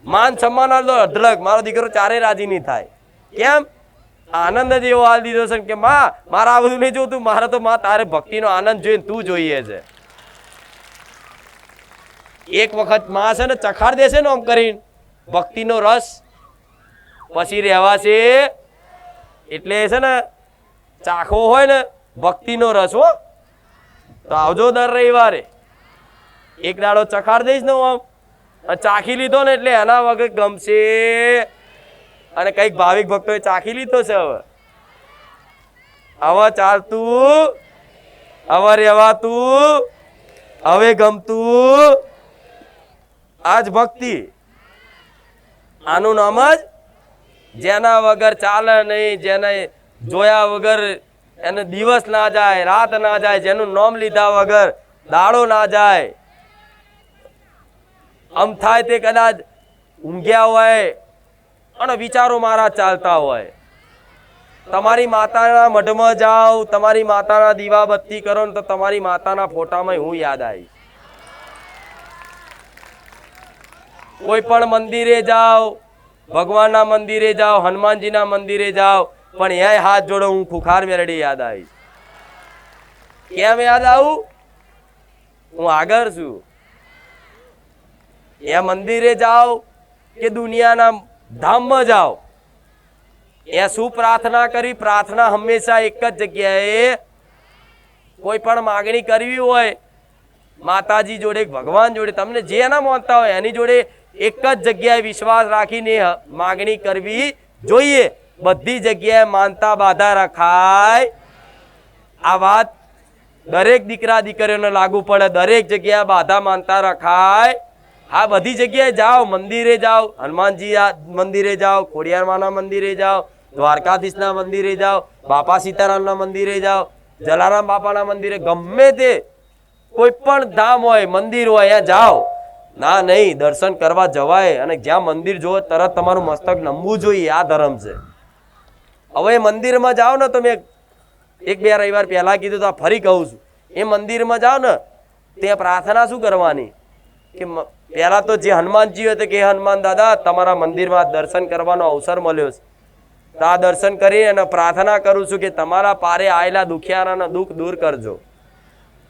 માન સન્માન અઢળક, મારો દીકરો ચારે રાજી નહીં થાય. કેમ? આનંદ જ એવો હાલ દીધો છે કે માં મારા આ બધું નહીં જોતું, મારે તો માં તારે ભક્તિનો આનંદ જોઈને તું જોઈએ છે. એક વખત માં છે ને ચખાડ દેશે ને આમ કરીને ભક્તિનો રસ, પછી રહેવાશે. એટલે છે ને ચાખવો હોય ને ભક્તિનો રસ, હો તો આવજો દર રવિવારે. એક દાડો ચખાડ દઈશ ને આમ, ચાખી લીધો ને એટલે એના વગર ગમશે. અને કઈક ભાવિક ભક્તોએ ચાખી લીધો છે. હવે ચાલતું, હવે રહેવાતું, હવે ગમતું, આજ ભક્તિ. આનું નામ જ જેના વગર ચાલે નહીં, જેને જોયા વગર એને દિવસ ના જાય, રાત ના જાય, જેનું નામ લીધા વગર દાડો ના જાય. આમ થાય તે કદાચ ઊંઘ્યા હોય અને વિચારો મારા ચાલતા હોય. તમારી માતાના મઢમાં જાઓ, તમારી માતાના દીવા બત્તી કરો ને તો તમારી માતાના ફોટામાં હું યાદ આવી. કોઈ પણ મંદિરે જાઓ, ભગવાનના મંદિરે જાઓ, હનુમાનજીના મંદિરે જાઓ, પણ એ હાથ જોડો હું ખુખાર મેરડી યાદ આવી. કેમ યાદ આવું? હું આગળ છું. એ મંદિરે જાઓ કે દુનિયાના ધામમાં જાઓ, એ શું પ્રાર્થના કરી? પ્રાર્થના હંમેશા એક જ જગ્યાએ. કોઈ પણ માગણી કરવી હોય માતાજી જોડે, ભગવાન જોડે, તમને જે એના માનતા હોય એની જોડે એક જ જગ્યાએ વિશ્વાસ રાખીને માગણી કરવી જોઈએ. બધી જગ્યાએ માનતા બાધા રખાય. આ વાત દરેક દીકરા દીકરીઓને લાગુ પડે. દરેક જગ્યાએ બાધા માનતા રખાય. હા, બધી જગ્યાએ જાઓ, મંદિરે જાઓ, હનુમાનજી મંદિરે જાઓ, ખોડિયારમાંના મંદિરે જાઓ, દ્વારકાધીશના મંદિરે જાઓ, બાપા સીતારામના મંદિરે જાઓ, જલારામ બાપાના મંદિરે, ગમે તે કોઈ પણ ધામ હોય, મંદિર હોય, અહીંયા જાઓ. ના નહીં, દર્શન કરવા જવાય. અને જ્યાં મંદિર જોવો તરત તમારું મસ્તક નમવું જોઈએ. આ ધર્મ છે. હવે મંદિરમાં જાઓ ને, તો મેં એક બે રવિવાર પહેલા કીધું તો ફરી કહું છું, એ મંદિરમાં જાઓ ને ત્યાં પ્રાર્થના શું કરવાની કે પહેલા તો જે હનુમાનજી હોય તો કે હનુમાન દાદા તમારા મંદિરમાં દર્શન કરવાનો અવસર મળ્યો છે, તો આ દર્શન કરી અને પ્રાર્થના કરું છું કે તમારા પારે આવેલા દુખિયારાના દુઃખ દૂર કરજો.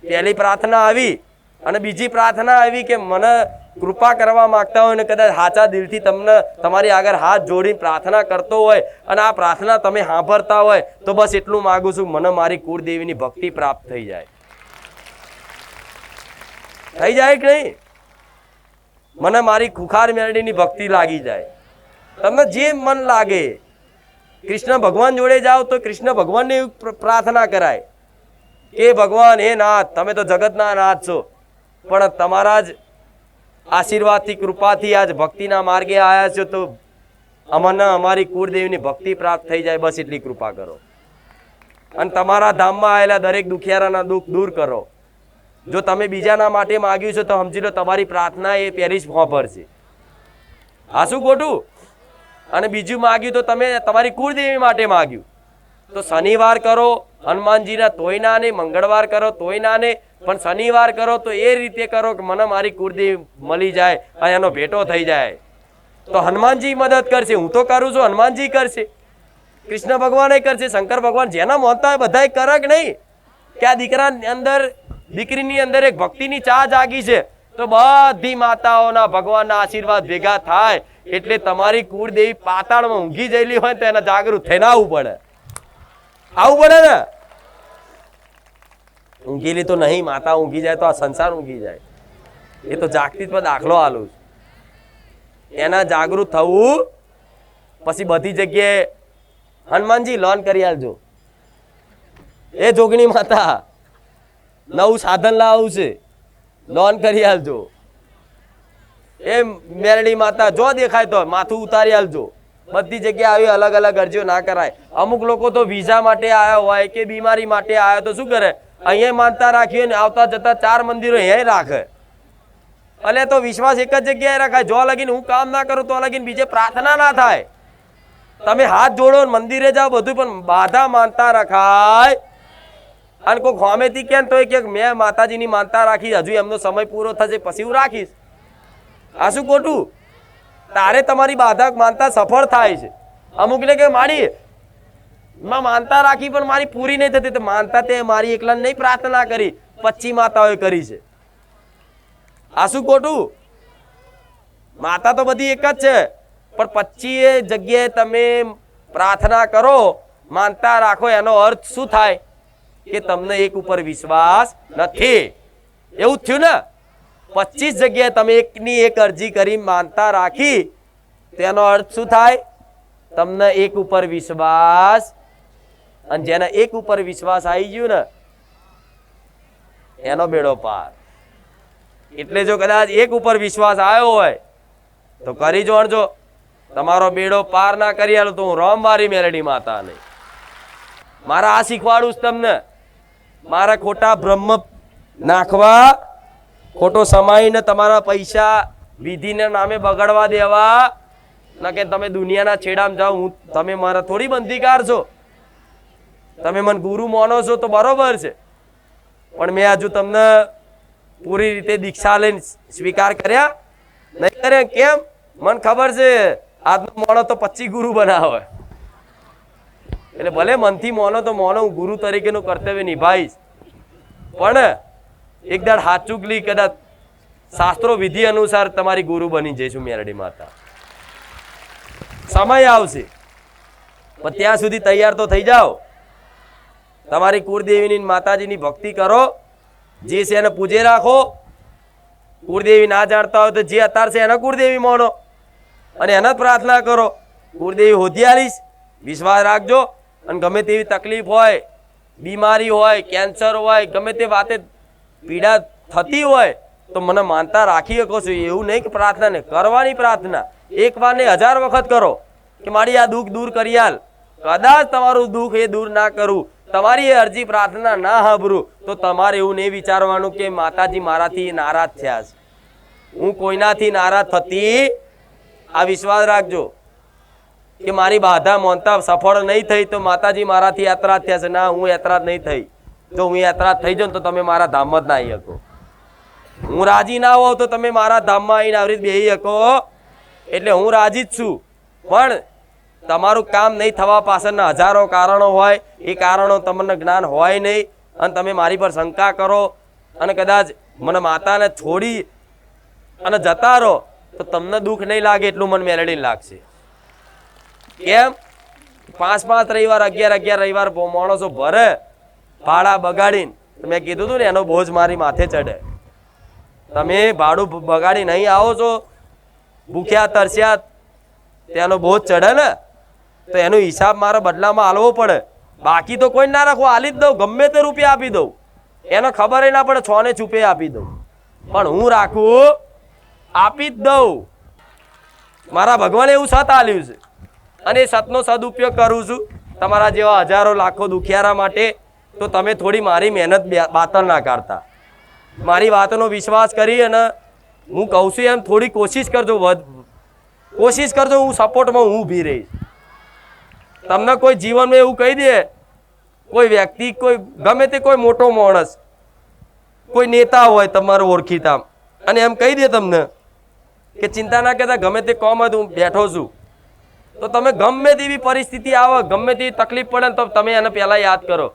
પહેલી પ્રાર્થના આવી. અને બીજી પ્રાર્થના આવી કે મને કૃપા કરવા માંગતા હોય ને કદાચ સાચા દિલથી તમને તમારી આગળ હાથ જોડીને પ્રાર્થના કરતો હોય અને આ પ્રાર્થના તમે સાંભળતા હોય તો બસ એટલું માગું છું, મને મારી કુળદેવીની ભક્તિ પ્રાપ્ત થઈ જાય. થઈ જાય કે નહીં? મને મારી ખુખાર મેરડીની ભક્તિ લાગી જાય. તમને જે મન લાગે. કૃષ્ણ ભગવાન જોડે જાઓ તો કૃષ્ણ ભગવાનને પ્રાર્થના કરાય કે ભગવાન હે નાથ, તમે તો જગતના નાથ છો, પણ તમારા જ આશીર્વાદથી કૃપાથી આજ ભક્તિના માર્ગે આવ્યા છો તો અમને અમારી કુળદેવીની ભક્તિ પ્રાપ્ત થઈ જાય, બસ એટલી કૃપા કરો. અને તમારા ધામમાં આવેલા દરેક દુખિયારાના દુઃખ દૂર કરો. જો તમે બીજાના માટે માગ્યું છે તો સમજી લો તમારી પ્રાર્થના એ પહેલી જ ફોફર છે. હા, શું ખોટું? અને બીજું માગ્યું તો તમે તમારી કુળદેવી માટે માગ્યું. તો શનિવાર કરો હનુમાનજીના તોય ના ને, મંગળવાર કરો તોય ના ને, પણ શનિવાર કરો તો એ રીતે કરો કે મને મારી કુળદેવી મળી જાય અને એનો ભેટો થઈ જાય. તો હનુમાનજી મદદ કરશે. હું તો કરું છું, હનુમાનજી કરશે, કૃષ્ણ ભગવાન કરશે, શંકર ભગવાન, જેના મોનતા હોય બધા કરે કે નહીં? કે આ દીકરાની અંદર, દીકરીની અંદર એક ભક્તિની ચા જાગી છે તો બધી માતાઓના ભગવાનના આશીર્વાદ ભેગા થાય એટલે તમારી કુળદેવી પાતાળમાં ઊંઘી જયેલી હોય તો એને જાગૃત થઈને આવવું પડે. આવું પડે ને? ઊંઘેલી તો નહીં, માતા ઊંઘી જાય તો આ સંસાર ઊંઘી જાય. એ તો જાગતી પર દાખલો આલું છું. એના જાગૃત થવું, પછી બધી જગ્યાએ હનુમાનજી લોન કરી આલજો. એ જોગણી માતા નવું સાધન લાવું છે, લોન કરી આલજો. એ મેરડી માતા જો દેખાય તો માથું ઉતારી આલજો. બધી જગ્યાએ આવી અલગ અલગ અરજીઓ ના કરાય. અમુક લોકો તો વિઝા માટે આવ્યા હોય કે બીમારી માટે આવ્યા તો શું કરે, અહીંયા માનતા રાખીએ ને આવતા જતા 4 મંદિરો અહીંયા રાખે. અને તો વિશ્વાસ એક જ જગ્યાએ રખાય. જો લગીને હું કામ ના કરું તો લગીને બીજે પ્રાર્થના ના થાય. તમે હાથ જોડો મંદિરે જાઓ બધું, પણ બાધા માનતા રખાય. અને કોઈ હોમેથી કેમ તો કે મેં માતાજીની માનતા રાખી, હજુ એમનો સમય પૂરો થશે પછી હું રાખીશ. આ શું ખોટું? તારે તમારી બાધા માનતા સફળ થાય છે. અમુકને કે મારી માનતા રાખી પણ મારી પૂરી નહીં થતી. તો માનતા તે મારી એકલા નહીં પ્રાર્થના કરી, 25 માતાઓએ કરી છે. આ શું ખોટું? માતા તો બધી એક જ છે, પણ 25 જગ્યાએ તમે પ્રાર્થના કરો, માનતા રાખો, એનો અર્થ શું થાય કે તમને એક ઉપર વિશ્વાસ નથી. એવું જ થયું ને? 25 જગ્યાએ તમે એકની એક અરજી કરી માનતા રાખી, તેનો અર્થ શું થાય? તમને એક ઉપર વિશ્વાસ. અને જેને એક ઉપર વિશ્વાસ આવી ગયો ને એનો બેડો પાર. એટલે જો કદાચ એક ઉપર વિશ્વાસ આવ્યો હોય તો કરી જોડજો. તમારો બેડો પાર ના કરી આલો તો હું રોમવારી મેલડી માતા નહીં. મારા આ શીખવાડું તમને. મારા ખોટા બ્રહ્મ નાખવા, ખોટો સમાઈને તમારા પૈસા વિધિના નામે બગાડવા દેવા ના, કે તમે દુનિયાના છેડામાં જાઓ. તમે મારા થોડી બંધીકાર છો. તમે મને ગુરુ માનો છો તો બરોબર છે, પણ મેં હજુ તમને પૂરી રીતે દીક્ષા લઈને સ્વીકાર કર્યા નહીં કર્યા. કેમ? મને ખબર છે આજનો મોણો તો 25 ગુરુ બનાવે. એટલે ભલે મનથી મોનો તો મોનો, હું ગુરુ તરીકેનું કર્તવ્ય નિભાવીશ. પણ એક દાડ હાચુકલી કદાચ શાસ્ત્રો વિધિ અનુસાર તમારી ગુરુ બની જઈશું મેરડી માતા. સમય આવશે, પણ ત્યાં સુધી તૈયાર તો થઈ જાઓ. તમારી કુળદેવીની માતાજીની ભક્તિ કરો, જે છે એને પૂજે રાખો. કુળદેવી ના જાણતા હોય તો જે અત્યારે છે એને કુળદેવી માનો અને એને જ પ્રાર્થના કરો. કુળદેવી હોધી આલીશ, વિશ્વાસ રાખજો. અને ગમે તેવી તકલીફ હોય, બીમારી હોય, કેન્સર હોય, ગમે તે વાતે પીડા થતી હોય તો મને માનતા રાખી શકો છો. એવું નહીં કે પ્રાર્થના ને કરવાની, પ્રાર્થના 1 વાર ને 1000 વખત કરો કે મારી આ દુઃખ દૂર કરી આલ. કદાચ તમારું દુઃખ એ દૂર ના કરું, તમારી એ અરજી પ્રાર્થના ના સાંભળું, તો તમારે એવું નહીં વિચારવાનું કે માતાજી મારાથી નારાજ થયા છે. હું કોઈનાથી નારાજ થતી. આ વિશ્વાસ રાખજો કે મારી બાધા માનતા સફળ નહીં થઈ તો માતાજી મારાથી યાત્રાજ થયા છે. ના, હું યાત્રાજ નહીં થઈ. જો હું યાત્રાજ થઈ જાઉં તો તમે મારા ધામમાં જ ના આવી શકો. હું રાજી ના હોઉં તો તમે મારા ધામમાં આવીને આવી રીતે બેસી શકો. એટલે હું રાજી જ છું, પણ તમારું કામ નહીં થવા પાછળના હજારો કારણો હોય. એ કારણો તમને જ્ઞાન હોય નહીં અને તમે મારી પર શંકા કરો અને કદાચ મને માતાને છોડી અને જતા રહો તો તમને દુઃખ નહીં લાગે એટલું મને મેલડીને લાગશે. કેમ? 5 રવિવાર 11 રવિવાર માણસો ભરે ભાડા બગાડીને. મેં કીધું હતું ને એનો બોજ મારી માથે ચડે. તમે ભાડું બગાડી નહીં આવો છો, ભૂખ્યા તરસ્યા, તેનો બોજ ચડે ને, તો એનો હિસાબ મારા બદલામાં આલવો પડે. બાકી તો કોઈ ના રાખો, આલી જ દઉં, ગમે તે રૂપિયા આપી દઉં. એનો ખબર ના પડે, 6 ને છુપે આપી દઉં. પણ હું રાખું, આપી જ દઉં. મારા ભગવાને એવું સત આલ્યું છે અને એ સતનો સદુપયોગ કરું છું તમારા જેવા હજારો લાખો દુખિયારા માટે. તો તમે થોડી મારી મહેનત બાતલ ના કાઢતા. મારી વાતનો વિશ્વાસ કરી અને હું કહું છું એમ થોડી કોશિશ કરજો, કોશિશ કરજો. હું સપોર્ટમાં હું ઊભી રહીશ. તમને કોઈ જીવનમાં એવું કહી દે, કોઈ વ્યક્તિ, કોઈ ગમે તે કોઈ મોટો માણસ, કોઈ નેતા હોય તમારો ઓળખીતા, અને એમ કહી દે તમને કે ચિંતા ના કરતા, ગમે તે કોમ હોય હું બેઠો છું, તો તમે ગમે તેવી પરિસ્થિતિ આવે, ગમે તેવી તકલીફ પડે ને તો તમે એને પહેલા યાદ કરો,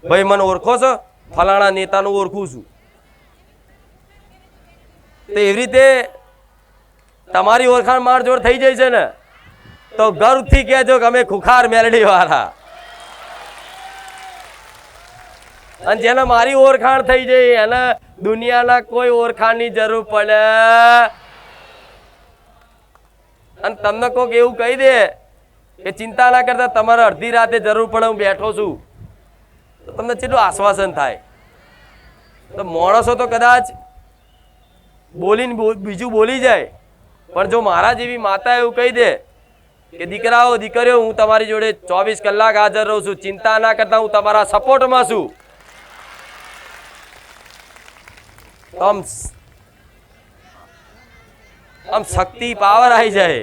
ભાઈ મને ઓળખો છો? ફલાણા નેતાનું ઓળખું છું. તો એવી રીતે તમારી ઓળખાણ માર જોડ થઈ જાય છે ને, તો ગર્વથી કહેજો કે અમે ખુખાર મેલડી વાળા. અને જેને મારી ઓળખાણ થઈ જાય એને દુનિયાના કોઈ ઓળખાણની જરૂર પડે. અને તમને કોઈક એવું કહી દે કે ચિંતા ના કરતા તમારે અડધી રાતે જરૂર પડે હું બેઠો છું, તો તમને કેટલું આશ્વાસન થાય. તો માણસો તો કદાચ બોલીને બીજું બોલી જાય, પણ જો મારા જેવી માતા એવું કહી દે કે દીકરાઓ દીકરીઓ હું તમારી જોડે 24 કલાક હાજર રહું છું, ચિંતા ના કરતા હું તમારા સપોર્ટમાં છું, આમ શક્તિ પાવર આવી જાય.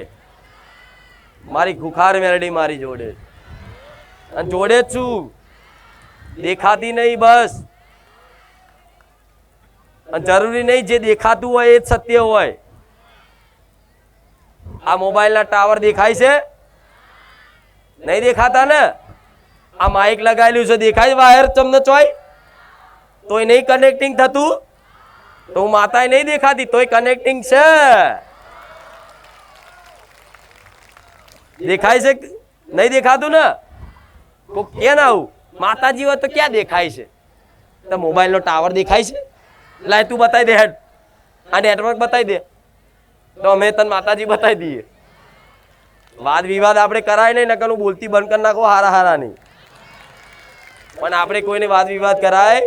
મારી ખુખાર મેલડી મારી જોડે અને જોડે જ છું, દેખાતી નહીં બસ. અને જરૂરી નહીં જે દેખાતું હોય એ જ સત્ય હોય. આ મોબાઈલના ટાવર દેખાય છે? નહીં દેખાતા ને. આ માઇક લગાવેલું છે દેખાય વાયર તમને ચોય તોય નહીં કનેક્ટિંગ થતું, તો હું માતા નહીં દેખાતી તોય કનેક્ટિંગ છે. દેખાય છે નહીં દેખાતું ને? કે ના આવું માતાજી હોય તો ક્યાં દેખાય છે? તો મોબાઈલનો ટાવર દેખાય છે? લાય તું બતાવી દે, હેડ આ નેટવર્ક બતાવી દે તો અમે તને માતાજી બતાવી દઈએ. વાદ વિવાદ આપણે કરાય નહીં, નકર હું બોલતી બંધ કરી નાખો હારા હારા નહીં. પણ આપણે કોઈને વાદ વિવાદ કરાય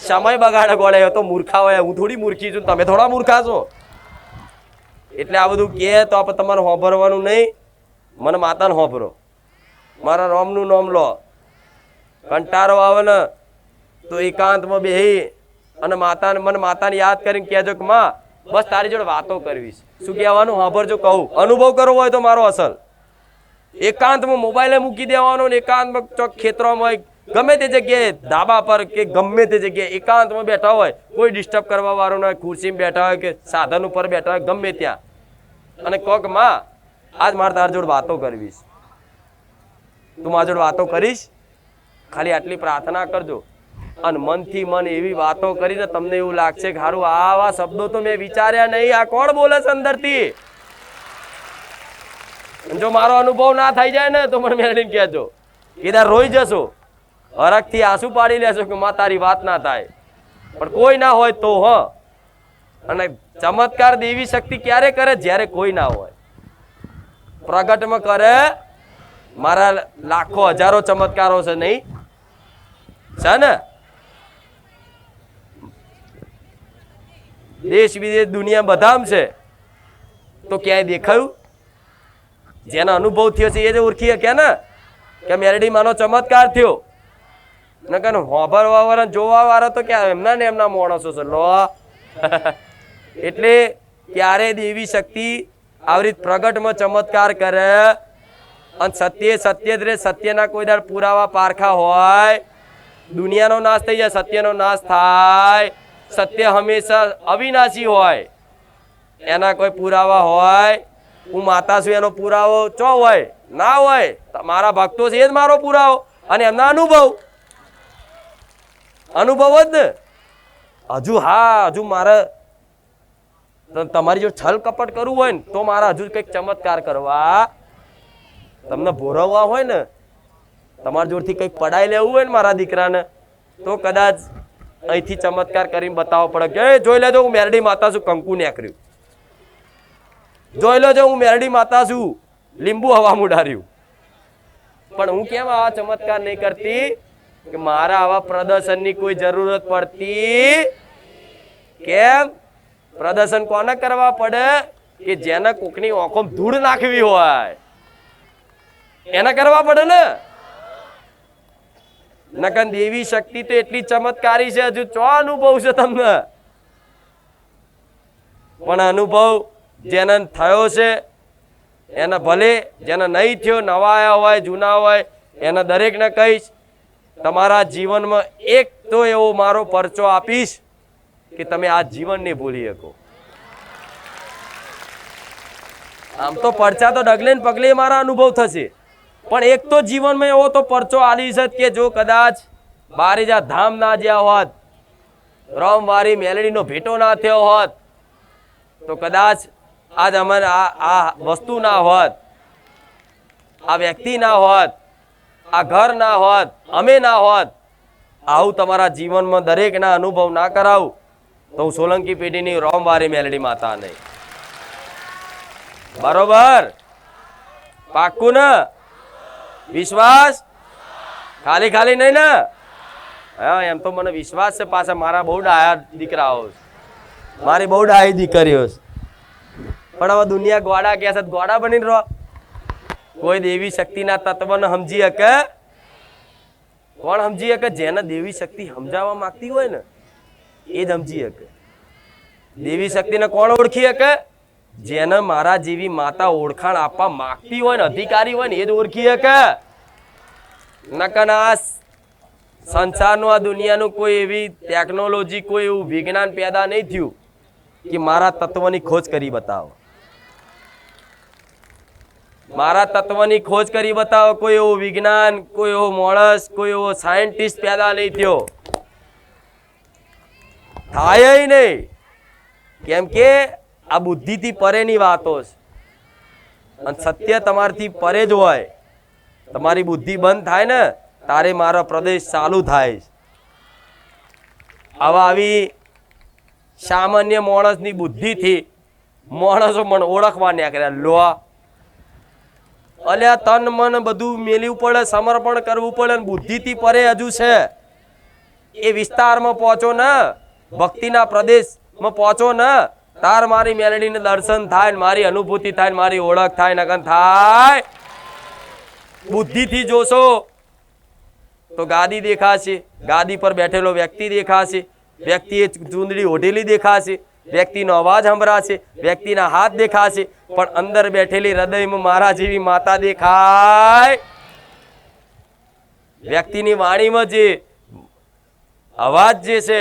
સમય બગાડે ગોળે તો મૂર્ખા હોય. હું થોડી મૂર્ખી છું, તમે થોડા મૂર્ખા છો. એટલે આ બધું કે તો આપણે તમારે હોભરવાનું નહીં. મને માતાને હોભરો, મારા રામનું નામ લો. કંટાળો આવે ને તો એકાંતમાં બેહી અને મને માતાને યાદ કરીને કહેજો કે માં બસ તારી જોડે વાતો કરવી છે. શું કહેવાનું? હોભરજો કહું. અનુભવ કરવો હોય તો મારો અસલ એકાંતમાં મોબાઈલે મૂકી દેવાનો ને એકાંતમાં ચોક ખેતરોમાં હોય, ગમે તે જગ્યાએ ધાબા પર કે ગમે તે જગ્યાએ એકાંતમાં બેઠા હોય, કોઈ ડિસ્ટર્બ કરવા વાળું ના હોય, ખુરશીમાં બેઠા હોય કે સાધન ઉપર બેઠા હોય, ગમે ત્યાં, અને કહો કે માં આજ મારે તારી જોડે વાતો કરવી છે, તું મારી જોડે વાતો કરીશ? ખાલી આટલી પ્રાર્થના કરજો. અને મનથી મન એવી વાતો કરીને તમને એવું લાગશે કે હારું આવા શબ્દો તો મેં વિચાર્યા નહીં, આ કોણ બોલે છે અંદરથી? જો મારો અનુભવ ના થઈ જાય ને તો મને મેળવીને કહેજો, કીધા રોઈ જશો, હરખથી આંસુ પાડી લેશો કે માં તારી વાત ના થાય. પણ કોઈ ના હોય તો અને ચમત્કાર દેવી શક્તિ ક્યારે કરે? જ્યારે કોઈ ના હોય. પ્રગટમાં કરે. મારા લાખો હજારો ચમત્કારો છે નહીં છે ને? દેશ વિદેશ દુનિયા બધામ છે, તો ક્યાંય દેખાયું? જેનો અનુભવ થયો છે એ જ ઓળખી શકે ને કે મેરડી માનો ચમત્કાર થયો. નકર હોભરવા વાળા જોવા વાળા તો ક્યાં એમના ને એમના માણસો છે લો. એટલે ક્યારે દેવી શક્તિ આવી રીતે પ્રગટમાં ચમત્કાર કરે અને સત્ય સત્ય જ રહે. સત્યના કોઈ દર પુરાવા પારખા હોય, દુનિયાનો નાશ થઈ જાય, સત્યનો નાશ થાય. સત્ય હંમેશા અવિનાશી હોય, એના કોઈ પુરાવા હોય? હું માતા છું એનો પુરાવો ચો હોય? ના હોય. મારા ભક્તો છે એ જ મારો પુરાવો અને એમના અનુભવ જ ને. હજુ હજુ મારે તમારી જો છલ કપટ કરવું હોય ને તો મારા હજુ કંઈક ચમત્કાર કરવા, તમને ભોરવવા હોય ને, તમારા જોડથી કંઈક પડાઈ લેવું હોય ને મારા દીકરાને, તો કદાચ અહીંથી ચમત્કાર કરીને બતાવવો પડે કે જોઈ લેજો હું મેરડી માતા છું, કંકુ નેકર્યું. જોઈ લેજો હું મેરડી માતા છું, લીંબુ હવા મુડાર્યું. પણ હું કેમ આવા ચમત્કાર નહીં કરતી? કે મારા આવા પ્રદર્શનની કોઈ જરૂરત પડતી કેમ? પ્રદર્શન કોને કરવા પડે? કે જેને કોકની આંખોમાં ધૂળ નાખવી હોય એને કરવા પડે ને. નકન દેવી શક્તિ તો એટલી ચમત્કારી છે, હજુ ચો અનુભવ છે તમને? પણ અનુભવ જેને થયો છે એને ભલે, જેને નહીં થયો, નવા આવ્યા હોય જૂના હોય, એને દરેકને કહીશ તમારા જીવનમાં એક તો એવો મારો પરચો આપીશ કે તમે આ જીવન નહીં ભૂલી શકો. આમ તો પરચા તો ડગલે ને પગલે મારા અનુભવ થશે, પણ એક તો જીવનમાં એવો તો પરચો આલી છે કે જો કદાચ બારેજા ધામ ના જ્યાં હોત, રમવારી મેલડીનો ભેટો ના થયો હોત, તો કદાચ આજ અમારે આ વસ્તુ ના હોત, આ વ્યક્તિ ના હોત, આ ઘર ના હોત, અમે ના હોત, આવું તમારા જીવનમાં દરેકના અનુભવ ના કરાવું તો હું સોલંકી પેઢીની રોમવારી મેલડી માતા નહીં. બરોબર? પાક્કું ને? વિશ્વાસ? ખાલી ખાલી નહીં ને? હા, એમ તો મને વિશ્વાસ છે. પાછા મારા બહુ ડાયા દીકરાઓ, મારી બહુ ડાઈ દીકરીઓ, પણ હવે દુનિયા ગોડા કે છે, ગોડા બનીને રહો. કોઈ દેવી શક્તિના તત્વને સમજી શકે? કોણ સમજી શકે? જેને દેવી શક્તિ સમજાવવા માંગતી હોય ને એ જ સમજી શકે. દેવી શક્તિને કોણ ઓળખી શકે? જેને મારા જેવી માતા ઓળખાણ આપવા માંગતી હોય ને, અધિકારી હોય ને, એ જ ઓળખી શકે. નકર સંસારનું, આ દુનિયાનું કોઈ એવી ટેકનોલોજી, કોઈ એવું વિજ્ઞાન પેદા નહીં થયું કે મારા તત્વની ખોજ કરી બતાવો. મારા તત્વની ખોજ કરી બતાવો. કોઈ એવું વિજ્ઞાન, કોઈ એવો માણસ, કોઈ એવો સાયન્ટિસ્ટ પેદા નહીં થયો. થાય નહીં. કેમ કે આ બુદ્ધિથી પરેની વાતો છે અને સત્ય તમારથી પરે જ હોય. તમારી બુદ્ધિ બંધ થાય ને તારે મારો પ્રદેશ ચાલુ થાય. હવે આવી સામાન્ય માણસની બુદ્ધિથી માણસો મને ઓળખવા નીકળ્યા. લો અલ્યા, તન મન બધું મેલવું પડે, સમર્પણ કરવું પડે. બુદ્ધિથી પરે હજુ છે. એ વિસ્તારમાં પહોંચો ને, ભક્તિના પ્રદેશમાં પહોંચો ને, તાર મારી મેલડીને દર્શન થાય, મારી અનુભૂતિ થાય, મારી ઓળખ થાય. નકન થાય બુદ્ધિથી જોશો તો ગાદી દેખાશે, ગાદી પર બેઠેલો વ્યક્તિ દેખાશે, વ્યક્તિએ ચૂંદડી ઓઢેલી દેખાશે, વ્યક્તિનો અવાજ સંભળાશે, વ્યક્તિના હાથ દેખાશે, પણ અંદર બેઠેલી હૃદયમાં મારા જેવી માતા દેખાય. વ્યક્તિની વાણીમાં જે અવાજ જે છે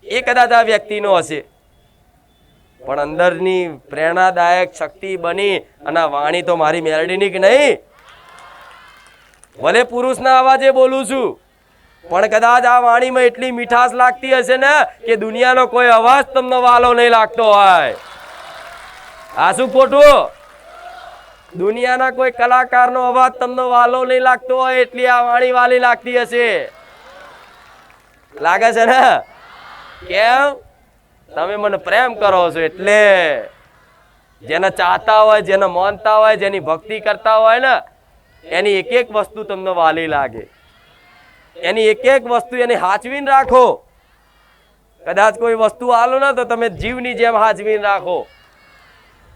એ કદાચ આ વ્યક્તિનો હશે, પણ અંદરની પ્રેરણાદાયક શક્તિ બની અને વાણી તો મારી મેલડીની કે નહીં. ભલે પુરુષના અવાજે બોલું છું, પણ કદાચ આ વાણીમાં એટલી મીઠાશ લાગતી હશે ને કે દુનિયાનો કોઈ અવાજ તમને વાલો નહીં લાગતો હોય. આ શું ખોટું? દુનિયાના કોઈ કલાકારનો અવાજ તમને વાલો નહીં લાગતો હોય એટલી આ વાણી વાલી લાગતી હશે. લાગે છે ને? કેમ? તમે મને પ્રેમ કરો છો એટલે. જેને ચાહતા હોય, જેને માનતા હોય, જેની ભક્તિ કરતા હોય ને, એની એક એક વસ્તુ તમને વાલી લાગે. એની એક એક વસ્તુ એની હાચવીને રાખો. કદાચ કોઈ વસ્તુ આલો ને તો તમે જીવની જેમ હાચવીને રાખો.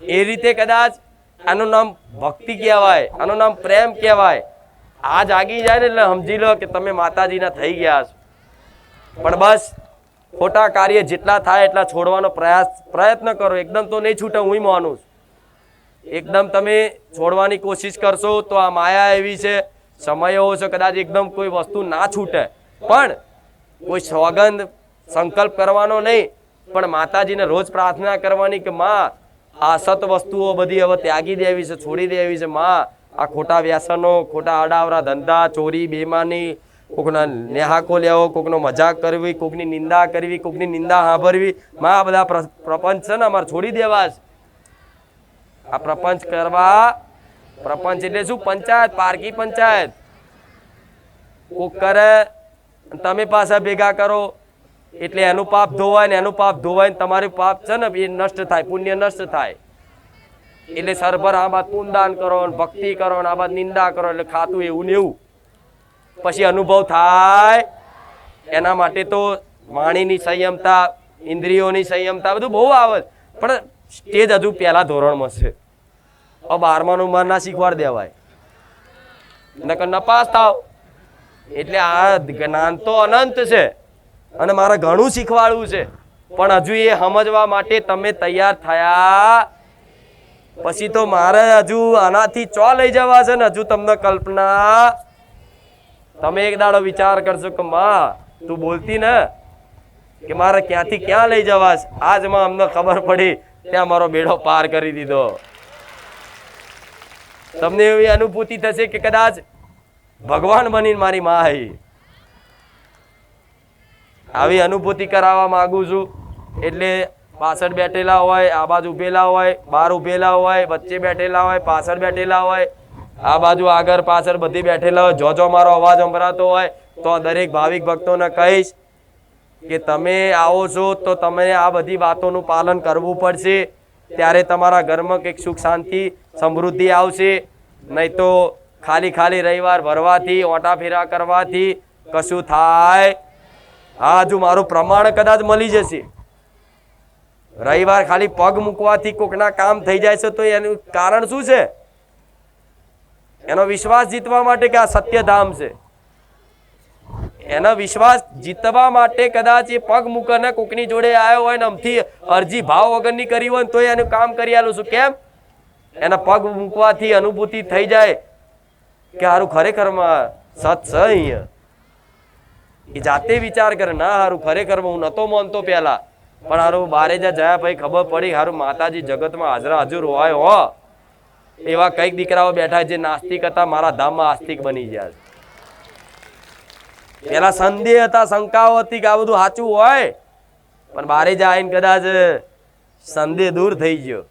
એ રીતે કદાચ આનું નામ ભક્તિ કહેવાય, આનું નામ પ્રેમ કહેવાય. આ જાગી જાય ને એટલે સમજી લો કે તમે માતાજીના થઈ ગયા છો. પણ બસ ખોટા કાર્ય જેટલા થાય એટલા છોડવાનો પ્રયત્ન કરો. એકદમ તો નહીં છૂટે, હું માનું છું. એકદમ તમે છોડવાની કોશિશ કરશો તો આ માયા એવી છે, સમય એવો છે, કદાચ એકદમ કોઈ વસ્તુ ના છૂટે. પણ કોઈ સોગંદ સંકલ્પ કરવાનો નહીં, પણ માતાજીને રોજ પ્રાર્થના કરવાની કે માં આ સત વસ્તુઓ બધી હવે ત્યાગી દેવી છે, છોડી દેવી છે. માં આ ખોટા વ્યસનો, ખોટા આડાવરા ધંધા, ચોરી, બેમાની, કોકના નેહાકો લેવો, કોકનો મજાક કરવી, કોકની નિંદા કરવી, કોકની નિંદા સાંભળવી, માં આ બધા પ્રપંચ છે ને અમારે છોડી દેવા છે. આ પ્રપંચ કરવા, પ્રપંચ એટલે શું? પંચાયત, પારકી પંચાયત. કોક કરે તમે પાછા ભેગા કરો એટલે એનું પાપ ધોવાય ને એનું પાપ ધોવાય ને તમારું પાપ છે ને એ નષ્ટ થાય, પુણ્ય નષ્ટ થાય. એટલે સરભર આ બાદ પુણદાન કરો, ભક્તિ કરો, આ બાદ નિંદા કરો એટલે ખાતું એવું ને એવું. પછી અનુભવ થાય. એના માટે તો વાણીની સંયમતા, ઇન્દ્રિયોની સંયમતા બધું બહુ આવે, પણ સ્ટેજ હજુ પહેલા ધોરણમાં છે. હવે 12માનું માર ના શીખવાડ દેવાય, નકર નપાસ થાવ. એટલે આ જ્ઞાન તો અનંત છે અને મારે ઘણું શીખવાડવું છે, પણ હજુ એ સમજવા માટે તમે તૈયાર થયા પછી તો મારે હજુ આનાથી ચો લઈ જવા છે ને. હજુ તમને કલ્પના, તમે એક દાડો વિચાર કરશો કે માં તું બોલતી ને કે મારે ક્યાંથી ક્યાં લઈ જવાશ, આજમાં અમને ખબર પડી ત્યાં મારો બેડો પાર કરી દીધો. તમને એવી અનુભૂતિ થશે કે કદાચ ભગવાન બનીને મારી માં આવી. આવી અનુભૂતિ કરાવવા માંગુ છું. એટલે પાછળ બેઠેલા હોય, આ બાજુ ઉભેલા હોય, બહાર ઉભેલા હોય, વચ્ચે બેઠેલા હોય, પાછળ બેઠેલા હોય, આ બાજુ આગળ પાછળ બધી બેઠેલા હોય, જો મારો અવાજ સંભળાતો હોય તો દરેક ભાવિક ભક્તોને કહીશ કે તમે આવો છો તો તમે આ બધી વાતોનું પાલન કરવું પડશે, ત્યારે તમારા ઘરમાં કંઈક સુખ શાંતિ સમૃદ્ધિ આવશે. નહીં તો ખાલી ખાલી રવિવાર ભરવાથી ઓટા ફેરા કરવાથી કશું થાય. હા, હજુ મારું પ્રમાણ કદાચ મળી જશે. રવિવાર ખાલી પગ મૂકવાથી કોકના કામ થઈ જાય છે તો એનું કારણ શું છે? એનો વિશ્વાસ જીતવા માટે કે આ સત્યધામ છે, એનો વિશ્વાસ જીતવા માટે કદાચ એ પગ મૂકને કોકની જોડે આવ્યો હોય ને અમથી અરજી ભાવ વગરની કરી હોય તો એનું કામ કરી આલું છું. કેમ? એના પગ મૂકવાથી અનુભૂતિ થઈ જાય કે હારું ખરેખરમાં સત છે અહીંયા. એ જાતે વિચાર કરે, ના હારું ખરેખર હું નતો માનતો પહેલા, પણ હારું બારે જયા પછી ખબર પડી હારું માતાજી જગતમાં હાજરા હજુર હોય હો. એવા કઈક દીકરાઓ બેઠા જે નાસ્તિક હતા મારા ધામમાં આસ્તિક બની ગયા છે. પેલા સંદેહ હતા, શંકાઓ હતી કે આ બધું સાચું હોય, પણ બારે જાય કદાચ સંદેહ દૂર થઈ ગયો.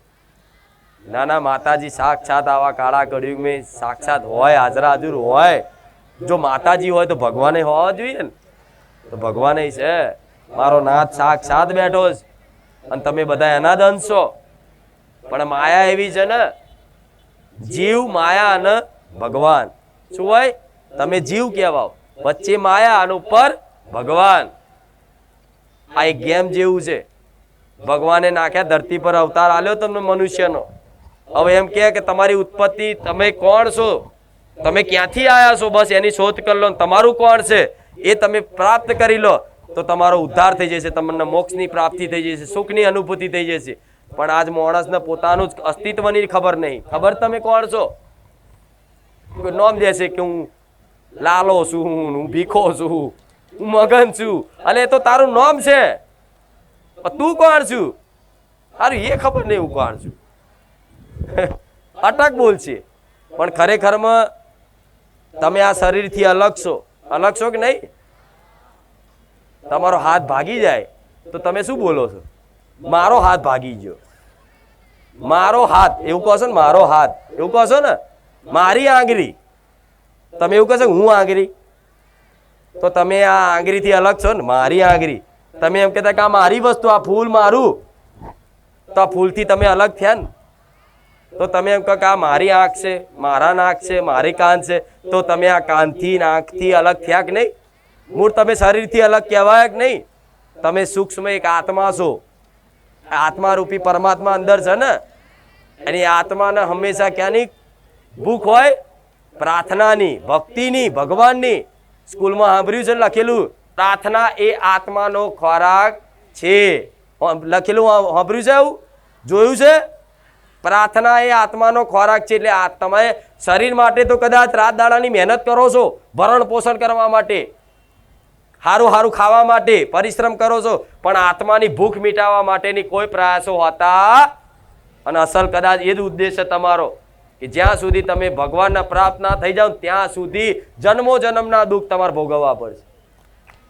ના ના, માતાજી સાક્ષાત આવા કાળા કળિયુગમાં સાક્ષાત હોય, હાજરા હજુર હોય. જો માતાજી હોય તો ભગવાને હોવા જોઈએ ને, તો ભગવાને છે. મારો નાથ સાક્ષાત બેઠો છે અને તમે બધા એના જ અંશ છો. પણ માયા એવી છે ને, જીવ, માયા અને ભગવાન. શું હોય? તમે જીવ કહેવાઓ, વચ્ચે માયા અને ઉપર ભગવાન. આ એક ગેમ જેવું છે. ભગવાને નાખ્યા ધરતી પર અવતાર આલ્યો તમને મનુષ્યનો. હવે એમ કે તમારી ઉત્પત્તિ, તમે કોણ છો, તમે ક્યાંથી આવ્યા છો, બસ એની શોધ કરી લો. તમારું કોણ છે એ તમે પ્રાપ્ત કરી લો તો તમારો ઉદ્ધાર થઈ જશે, તમને મોક્ષની પ્રાપ્તિ થઈ જશે, સુખની અનુભૂતિ થઈ જશે. પણ આજ માણસને પોતાનું જ અસ્તિત્વની ખબર નહીં. ખબર તમે કોણ છો? નામ દેશે કે હું લાલો છું, હું ભીખો છું, હું મગન છું. અને એ તો તારું નામ છે, તું કોણ છું હારું એ ખબર નહીં હું કોણ છું. અટક બોલ છે. પણ ખરેખરમાં તમે આ શરીરથી અલગ છો. અલગ છો કે નહીં? તમારો હાથ ભાગી જાય તો તમે શું બોલો છો? મારો હાથ ભાગી ગયો, મારો હાથ એવું કહો છો ને, મારો હાથ એવું કહો છો ને, મારી આંગળી. તમે એવું કહેશો હું આંગળી, તો તમે આ આંગળીથી અલગ છો ને, મારી આંગળી. તમે એમ કહેતા કે આ મારી વસ્તુ, આ ફૂલ મારું, તો આ ફૂલથી તમે અલગ થયા ને. તો તમે એમ કહો કે આ મારી આંખ છે, મારા નાક છે, મારી કાન છે, તો તમે આ કાનથી નાકથી અલગ થયા કે નહીં? મૂળ તમે શરીરથી અલગ કહેવાય કે નહીં? તમે સૂક્ષ્મ એક આત્મા છો. આત્મા રૂપી પરમાત્મા અંદર છે ને, અને આત્માને હંમેશા ક્યાંની ભૂખ હોય? પ્રાર્થનાની, ભક્તિની, ભગવાનની. સ્કૂલમાં સાંભળ્યું છે લખેલું, પ્રાર્થના એ આત્માનો ખોરાક છે. લખેલું સાંભળ્યું છે, એવું જોયું છે? પ્રાર્થના એ આત્માનો ખોરાક છે. એટલે તમે શરીર માટે તો કદાચ રાત દાડાની મહેનત કરો છો, ભરણ પોષણ કરવા માટે, સારું સારું ખાવા માટે પરિશ્રમ કરો છો, પણ આત્માની ભૂખ મિટાવવા માટેની કોઈ પ્રયાસો હોતા. અને અસલ કદાચ એ જ ઉદ્દેશ તમારો કે જ્યાં સુધી તમે ભગવાનના પ્રાપ્ત ના થઈ જાઓ ત્યાં સુધી જન્મો જન્મના દુઃખ તમારે ભોગવવા પડશે.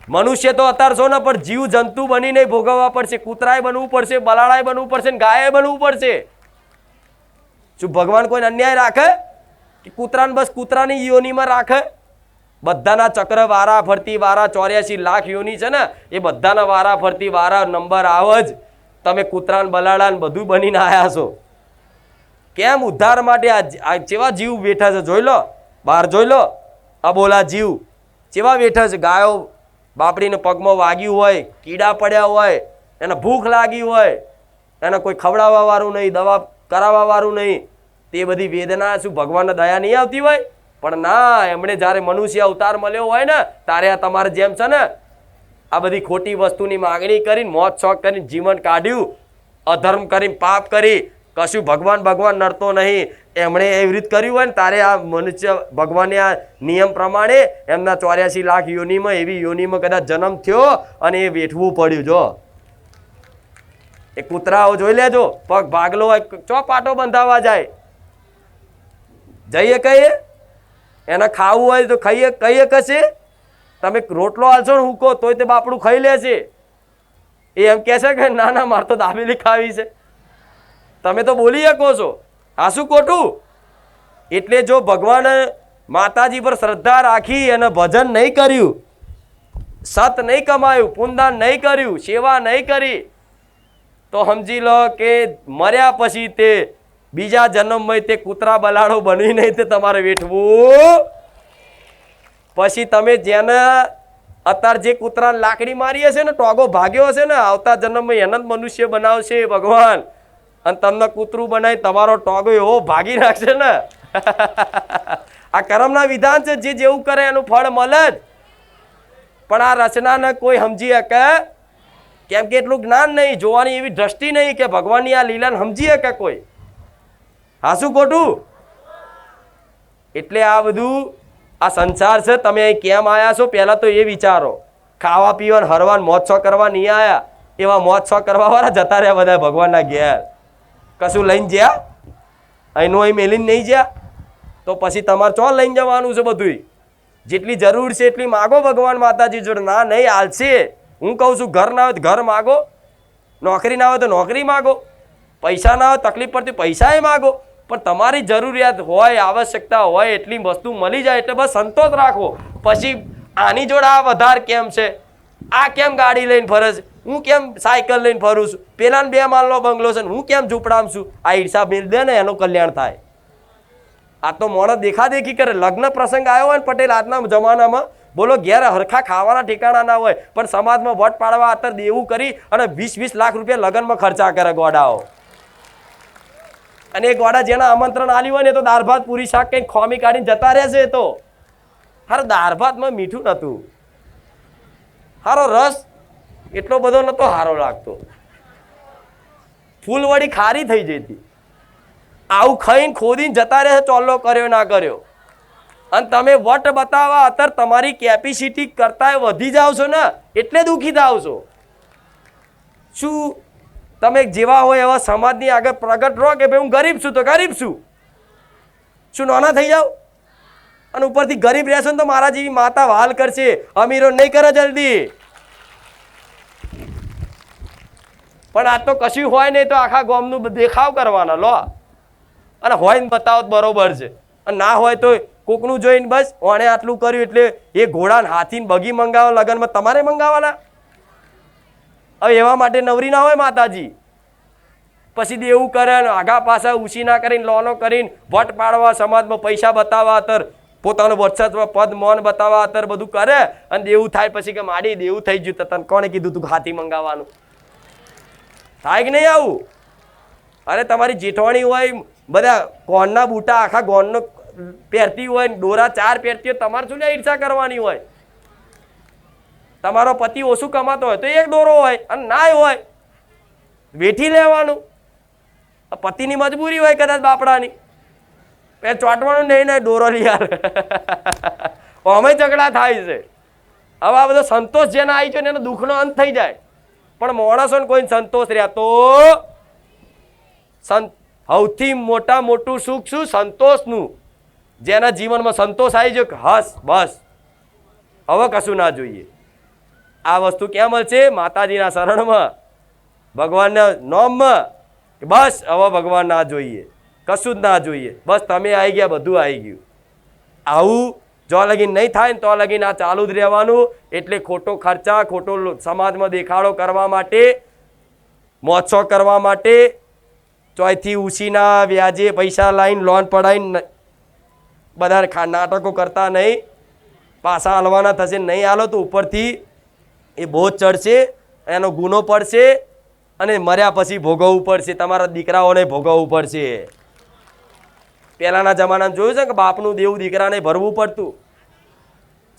મનુષ્ય તો અત્યારે છો ને, પણ જીવ જંતુ બનીને ભોગવવા પડશે. કૂતરાય બનવું પડશે, બલાડાય બનવું પડશે, ગાય બનવું પડશે. શું ભગવાન કોઈ અન્યાય રાખે કે કૂતરાને બસ કૂતરાની યોનીમાં રાખે? બધાના ચક્ર વારા ફરતી વારા 84 લાખ યોની છે ને, એ બધાના વારા ફરતી વારા નંબર આવે જ. તમે કૂતરાને બલાડાને બધું બનીને આવ્યા છો. કેમ? ઉદ્ધાર માટે. આ કેવા જીવ બેઠા છે જોઈ લો, બહાર જોઈ લો. અબોલા જીવ કેવા બેઠા છે. ગાયો બાપડીને પગમાં વાગ્યું હોય, કીડા પડ્યા હોય, એને ભૂખ લાગી હોય, એને કોઈ ખવડાવવા વાળું નહીં, દવા કરાવવા વાળું નહીં. તે બધી વેદના શું ભગવાનને દયા નહીં આવતી હોય? પણ ના, એમણે જ્યારે મનુષ્ય અવતાર મળ્યો હોય ને, ત્યારે આ તમારે જેમ છે ને, આ બધી ખોટી વસ્તુની માગણી કરીને, મોત શોખ કરીને જીવન કાઢ્યું, અધર્મ કરીને પાપ કરી, કશું ભગવાન ભગવાન નડતો નહીં. એમણે એવી રીત કર્યું હોય ને, તારે આ મનુષ્ય ભગવાનને આ નિયમ પ્રમાણે એમના 84 લાખ યોનીમાં એવી યોનીમાં કદાચ જન્મ થયો અને એ વેઠવું પડ્યું. જો એ કૂતરાઓ જોઈ લેજો, પગ ભાગલો હોય, ચોપાટો બંધાવા જાય, જઈએ કહીએ એને ખાવું હોય તો ખાઈએ, કહીએ કશે તમે રોટલો આલશો ને હુકો તોય તે બાપડું ખાઈ લે છે. એ એમ કહે છે કે ના ના મારે તો દાબેલી ખાવી છે. તમે તો બોલી શકો છો, આ શું ખોટું? એટલે જો ભગવાન માતાજી પર શ્રદ્ધા રાખી અને ભજન નહીં કર્યું સત નહીં કમાયું, પુણ્યદાન નહીં કર્યું, સેવા નહીં કરી, તો સમજી લો કે મર્યા પછી તે બીજા જન્મમાં તે કૂતરા બલાડો બની નહીં તે તમારે વેઠવું. પછી તમે જેને અત્યારે જે કૂતરા લાકડી મારી હશે ને, ટોગો ભાગ્યો હશે ને, આવતા જન્મમાં એને જ મનુષ્ય બનાવશે ભગવાન, અને તમને કૂતરું બનાવી તમારો ટોગો એવો ભાગી નાખશે ને. આ કર્મના વિધાન છે, જે જેવું કરે એનું ફળ મળે જ. પણ આ રચનાને કોઈ સમજી શકે કેમ કે એટલું જ્ઞાન નહીં, જોવાની એવી દ્રષ્ટિ નહીં કે ભગવાનની આ લીલાને સમજી શકે કોઈ. હાસું ખોટું? એટલે આ બધું આ સંસાર છે. તમે અહીં કેમ આવ્યા છો પહેલા તો એ વિચારો. ખાવા પીવા હરવાન મોજ-શોખ કરવા નહીં આવ્યા, એવા મોજ-શોખ કરવા વાળા જતા રહ્યા બધા ભગવાનના ઘેર. કશું લઈને જ્યાં અહીંનું અહીં મેલીને નહીં જ્યાં, તો પછી તમારે ચો લઈને જવાનું છે બધું. જેટલી જરૂર છે એટલી માગો ભગવાન માતાજી જોડે. ના નહીં હાલશે. હું કહું છું ઘર ના હોય તો ઘર માગો, નોકરી ના હોય તો નોકરી માગો, પૈસા ના હોય તકલીફ પડતી પૈસા એ માગો, પણ તમારી જરૂરિયાત હોય, આવશ્યકતા હોય એટલી વસ્તુ મળી જાય એટલે બસ સંતોષ રાખો. પછી આની જોડે આ વધારે કેમ છે, આ કેમ ગાડી લઈને ફરે છે, હું કેમ સાયકલ લઈને ફરું છું, પેલાને 2 માળનો બંગલો છે, હું કેમ ઝૂંપડામાં છું. આ ઈર્ષા મેળ દે ને એનું કલ્યાણ થાય. આ તો માણસ દેખાદેખી કરે. લગ્ન પ્રસંગ આવ્યો હોય ને પટેલ આજના જમાનામાં, બોલો ઘેર હરખા ખાવાના ઠેકાણા ના હોય, પણ સમાજમાં વટ પાડવા અત્યારે દેવું કરી અને 20-20 લાખ રૂપિયા લગ્નમાં ખર્ચા કરે ગોડાઓ. અને એ ગોડા જેના આમંત્રણ આલ્યું હોય ને તો દાળ ભાત પૂરી શાક કઈ ખોમી કાઢીને જતા રહેશે. તો હારો દાળ ભાતમાં મીઠું નતું, હારો રસ એટલો બધો નતો હારો લાગતો, ફૂલવડી ખારી થઈ જતી. આવું ખાઈને ખોદીને જતા રહે, ચોલ્લો કર્યો ના કર્યો. અને તમે વટ બતાવવા અત્યારે તમારી કેપેસિટી કરતા વધી જાવ છો ને એટલે દુઃખી થાવ છો. શું તમે જેવા હોય એવા સમાજની આગળ પ્રગટ રહો કે ભાઈ હું ગરીબ છું તો ગરીબ છું. શું નાના થઈ જાવ? અને ઉપરથી ગરીબ રહેશો ને તો મારા જેવી માતા વાલ કરશે, અમીરો નહીં કરે જલ્દી. પણ આ તો કશું હોય નહીં તો આખા ગામનું દેખાવ કરવાના લો, અને હોય ને બતાવો બરોબર છે, અને ના હોય તો કોકનું જોઈને બસ ઓણે આટલું કર્યું એટલે એ ઘોડા હાથી બગી મંગાવો લગનમાં તમારે મંગાવવાના. હવે એવા માટે નવરી ના હોય માતાજી. પછી દેવું કરે આગા પાછા ઉછી ના કરીને લોનો કરીને વટ પાડવા, સમાજમાં પૈસા બતાવવા, અત્યારે પોતાનું વર્ચસ્વ પદ મોન બતાવવા અત્યારે બધું કરે, અને દેવું થાય પછી કે માડી દેવું થઈ ગયું. તને કોણે કીધું તું હાથી મંગાવવાનું? થાય કે નહીં આવું? અરે તમારી જેઠવાણી હોય બધા ગોનના બૂટા આખા ગોનનો પહેરતી હોય, ડોરા 4 પહેરતી હોય, તમારે શું ઈર્ષા કરવાની હોય? તમારો પતિ ઓછું કમાતો હોય તો 1 દોરો હોય, અને ના હોય વેઠી લેવાનું. પતિની મજબૂરી હોય કદાચ બાપડાની, ચોંટવાનું નહીં ને દોરો લઈ આવે. અમે ઝઘડા થાય છે. હવે આ બધો સંતોષ જેને આવી છે ને એનો દુઃખનો અંત થઈ જાય. પણ માણસોને કોઈ સંતોષ રહ્યા તો સૌથી મોટું સુખ શું? સંતોષનું. જેના જીવનમાં સંતોષ આવી ગયો કે હસ બસ હવે કશું ના જોઈએ. આ વસ્તુ ક્યાં મળશે? માતાજીના શરણમાં, ભગવાનના નામમાં. બસ હવે ભગવાન ના જોઈએ, કશું જ ના જોઈએ, બસ તમે આવી ગયા બધું આવી ગયું. આવું જો લગીન નહીં થાય ને તો લગીન આ ચાલુ જ રહેવાનું. એટલે ખોટો ખર્ચા, ખોટો સમાજમાં દેખાડો કરવા માટે, મોજ-શોખ કરવા માટે, ચોયથી ઉછીના વ્યાજે પૈસા લાવીને લોન પડાવીને બધા નાટકો કરતા નહીં. પાછા હાલવાના થશે, નહીં હાલો તો ઉપરથી એ બોજ ચડશે, એનો ગુનો પડશે, અને મર્યા પછી ભોગવવું પડશે. તમારા દીકરાઓને ભોગવવું પડશે. પહેલાના જમાનામાં જોયું છે કે બાપનું દેવું દીકરાને ભરવું પડતું.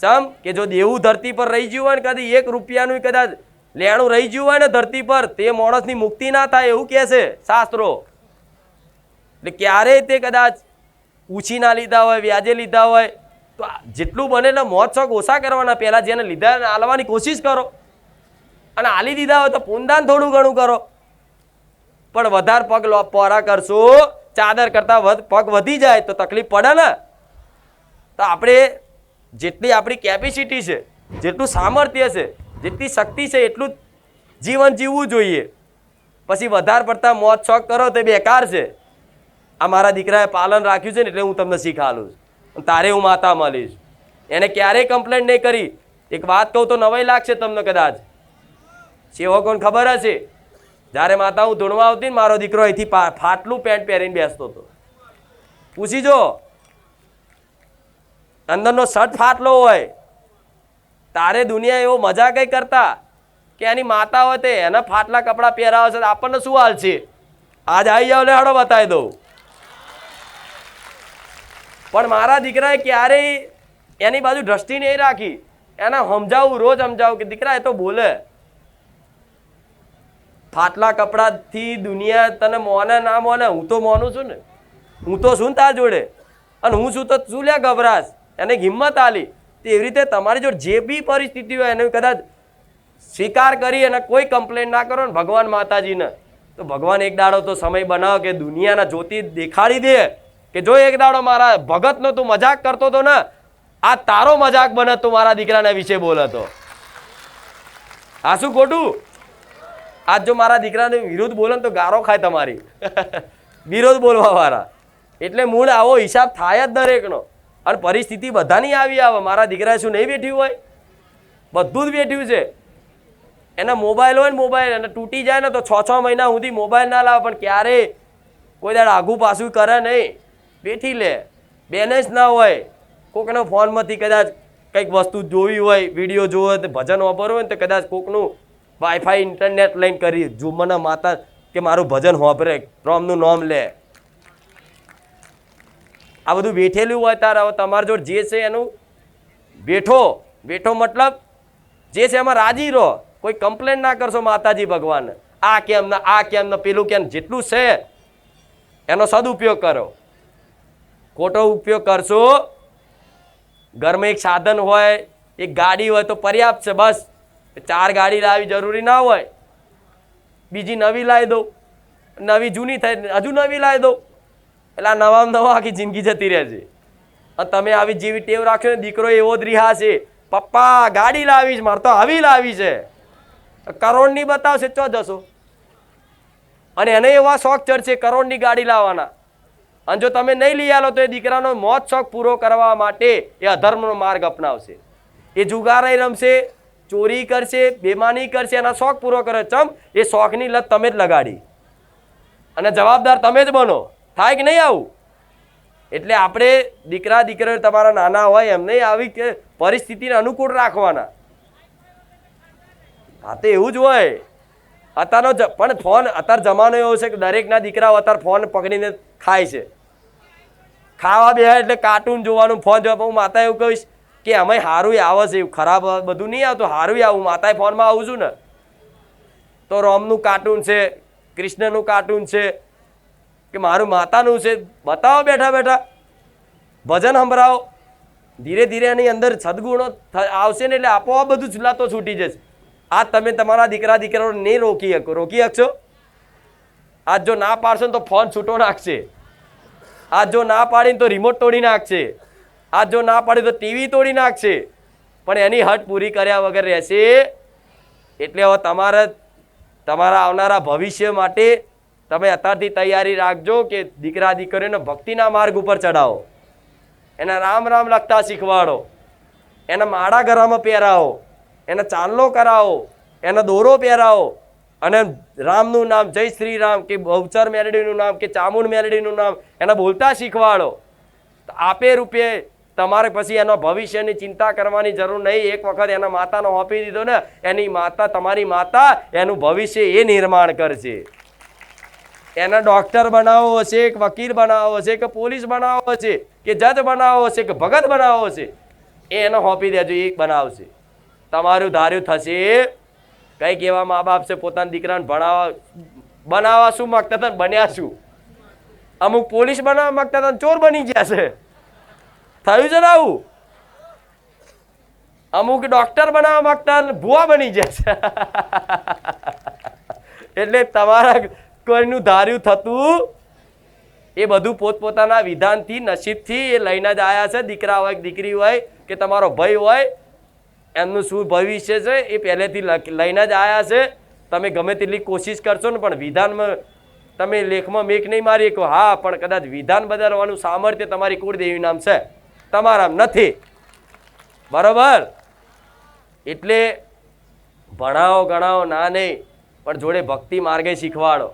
ચમ કે જો દેવું ધરતી પર રહી ગયું હોય ને, કદી 1 રૂપિયાનું કદાચ લેણું રહી ગયું હોય ને ધરતી પર, તે માણસની મુક્તિ ના થાય એવું કહે છે શાસ્ત્રો. એટલે ક્યારેય તે કદાચ ઉછી ના લીધા હોય, વ્યાજે લીધા હોય, તો જેટલું બને એટલે મોજ-શોખ ઓછા કરવાના. પહેલાં જેને લીધા હાલવાની કોશિશ કરો, અને હાલી દીધા હોય તો પુણ્યદાન થોડું ઘણું કરો. પણ વધારે પગ પોરા કરશો, ચાદર કરતા પગ વધી જાય તો તકલીફ પડે ને. તો આપણે જેટલી આપણી કેપેસિટી છે, જેટલું સામર્થ્ય છે, જેટલી શક્તિ છે એટલું જીવન જીવવું જોઈએ. પછી વધારે પડતા મોજ-શોખ કરો તો બેકાર છે. આ મારા દીકરાએ પાલન રાખ્યું છે ને એટલે હું તમને શીખાડું છું, તારે હું માતા મળીશ. એને ક્યારેય કમ્પ્લેન્ટ નહીં કરી, એક વાત કહું તો નવાઈ લાગશે તમને કદાચ, સેવકોને ખબર હશે, જ્યારે માતા હું ધૂણવા આવતી ને મારો દીકરો અહીંથી ફાટલું પેન્ટ પહેરીને બેસતો હતો. પૂછી જો, અંદરનો શર્ટ ફાટલો હોય, તારે દુનિયા એવો મજા કઈ કરતા કે એની માતા હોય તે એને ફાટલા કપડાં પહેરાવે છે, આપણને શું હાલ છે? આજ આવી જાવ લે હાડો બતાવી દઉં. પણ મારા દીકરાએ ક્યારેય એની બાજુ દ્રષ્ટિ નહીં રાખી. એને સમજાવું, રોજ સમજાવું કે દીકરા એ તો બોલે. ફાટલા કપડાથી દુનિયા તને મોને ના મોને, હું તો મોનું છું ને, હું તો શું તાર જોડે, અને હું શું તો શું લ્યા ગભરાશ. એને હિંમત આલી. એવી રીતે તમારી જોડે જે બી પરિસ્થિતિ હોય એને કદાચ સ્વીકાર કરી અને કોઈ કમ્પ્લેન ના કરો ને ભગવાન માતાજીને, તો ભગવાન એક દાડો તો સમય બનાવો કે દુનિયાના જ્યોતિ દેખાડી દે કે જો એક દાડો મારા ભગતનો તું મજાક કરતો હતો ને, આ તારો મજાક બને તું મારા દીકરાના વિશે બોલતો. આ શું ખોટું? આજ જો મારા દીકરાને વિરુદ્ધ બોલે તો ગારો ખાય તમારી વિરોધ બોલવા વાળા. એટલે મૂળ આવો હિસાબ થાય જ દરેકનો. અને પરિસ્થિતિ બધાની આવી આવે. મારા દીકરાએ શું નહીં વેઠ્યું હોય? બધું જ વેઠ્યું છે. એના મોબાઈલ હોય ને, મોબાઈલ અને તૂટી જાય ને તો 6 મહિના સુધી મોબાઈલ ના લાવે, પણ ક્યારે કોઈ દાડ આગું પાછું કરે નહીં, બેઠી લે. બેલેન્સ ના હોય, કોકનો ફોનમાંથી કદાચ કંઈક વસ્તુ જોવી હોય, વિડીયો જોવો હોય, તો ભજન વાપરવું હોય ને તો કદાચ કોકનું વાઈફાઈ ઇન્ટરનેટ લઈને કરી જો મને માતા કે મારું ભજન વાપરે, રામનું નામ લે. આ બધું બેઠેલું હોય તારે હવે તમારા જોડે જે છે એનું બેઠો બેઠો મતલબ જે છે એમાં રાજી રહો. કોઈ કમ્પ્લેન ના કરશો માતાજી ભગવાન, આ કેમ ના, આ કેમ ના, પેલું કેમ. જેટલું છે એનો સદુપયોગ કરો. ખોટો ઉપયોગ કરશો. ઘરમાં એક સાધન હોય, એક ગાડી હોય તો પર્યાપ્ત છે. બસ 4 ગાડી લાવી જરૂરી ના હોય. બીજી નવી લાવી દો, નવી જૂની થાય હજુ નવી લાવી દો, એટલે આ નવા આખી જિંદગી જતી રહે છે. અને તમે આવી જેવી ટેવ રાખશો ને, દીકરો એવો જ રહ્યા છે, પપ્પા ગાડી લાવી છે, મારે તો આવી લાવી છે, કરોડની બતાવશે ચો જશો. અને એને એવા શોખ ચડશે કરોડની ગાડી લાવવાના. અને જો તમે નહીં લઈ આલો તો એ દીકરાનો મોત શોખ પૂરો કરવા માટે એ અધર્મનો માર્ગ અપનાવશે. એ જુગારાઈ રમશે, ચોરી કરશે, બેમાની કરશે, એના શોખ પૂરો કરે. ચમ એ શોખની લત તમે જ લગાડી અને જવાબદાર તમે જ બનો. થાય કે નહીં આવું? એટલે આપણે દીકરા દીકરીઓ તમારા નાના હોય એમને આવી કે પરિસ્થિતિને અનુકૂળ રાખવાના. હા તો એવું જ હોય. અત્યારનો પણ ફોન, અત્યારે જમાનો એવો છે કે દરેકના દીકરાઓ અત્યારે ફોન પકડીને ખાય છે. ખાવા બે એટલે કાર્ટૂન જોવાનું, ફોન જોવા. હું માતા એવું કહીશ કે અમે સારું આવે છે, એવું ખરાબ બધું નહીં આવતું, સારું આવું. માતાએ ફોનમાં આવું છું ને તો રામનું કાર્ટૂન છે, કૃષ્ણનું કાર્ટૂન છે કે મારું માતાનું છે, બતાવો બેઠા બેઠા, ભજન સંભળાવો. ધીરે ધીરે એની અંદર સદગુણો આવશે ને એટલે આપોઆપ બધું ચૂલાતો છૂટી જશે. આ તમે તમારા દીકરા દીકરાઓને નહીં રોકી શકો. રોકી શકશો? આજ જો ના પાડશો ને તો ફોન છૂટો નાખશે. આજ જો ના પાડીને તો રિમોટ તોડી નાખશે. આજ જો ના પાડી તો ટીવી તોડી નાખશે. પણ એની હટ પૂરી કર્યા વગર રહેશે. એટલે હવે તમારે તમારા આવનારા ભવિષ્ય માટે તમે અત્યારથી તૈયારી રાખજો કે દીકરા દીકરીઓને ભક્તિના માર્ગ ઉપર ચડાવો, એના રામ રામ લખતા શીખવાડો, એના માળા ગળામાં પહેરાવો, એને ચાંદલો કરાવો, એને દોરો પહેરાવો, અને રામનું નામ, જય શ્રી રામ કે બહુચર મેલડીનું નામ કે ચામુંડ મેલડીનું નામ એને બોલતા શીખવાડો. આપે રૂપે તમારે પછી એનો ભવિષ્યની ચિંતા કરવાની જરૂર નહીં. એક વખત એના માતાનો આપી દીધો ને, એની માતા, તમારી માતા, એનું ભવિષ્ય એ નિર્માણ કરશે. એને ડોક્ટર બનાવવો હશે, કે વકીલ બનાવવો હશે, કે પોલીસ બનાવવો હશે, કે જજ બનાવવો હશે, કે ભગત બનાવવો હશે, એને સોંપી દેજો, એ બનાવશે. તમારું ધાર્યું થશે. કંઈક એવા મા બાપ છે પોતાના દીકરાને બનાવવા શું માગતા હતા, બન્યા શું? અમુક પોલીસ બનાવવા માગતા હતા, ચોર બની ગયા છે. થયું છે ને આવું? અમુક ડોક્ટર બનાવવા માગતા ભુવા બની ગયા છે. એટલે તમારા કોઈનું ધાર્યું થતું એ બધું પોતપોતાના વિધાનથી, નસીબથી એ લઈને જ આવ્યા છે. દીકરા હોય, દીકરી હોય, કે તમારો ભાઈ હોય, એમનું શું ભવિષ્ય છે એ પહેલેથી લઈને જ આવ્યા છે. તમે ગમે તેટલી કોશિશ કરશો ને પણ વિધાનમાં તમે લેખમાં મેક નહીં મારી શકો. હા, પણ કદાચ વિધાન બદલવાનું સામર્થ્ય તમારી કુળદેવી નામ છે, તમારા નથી. બરોબર? એટલે ભણાવો ગણાવો ના નહીં, પણ જોડે ભક્તિ માર્ગે શીખવાડો.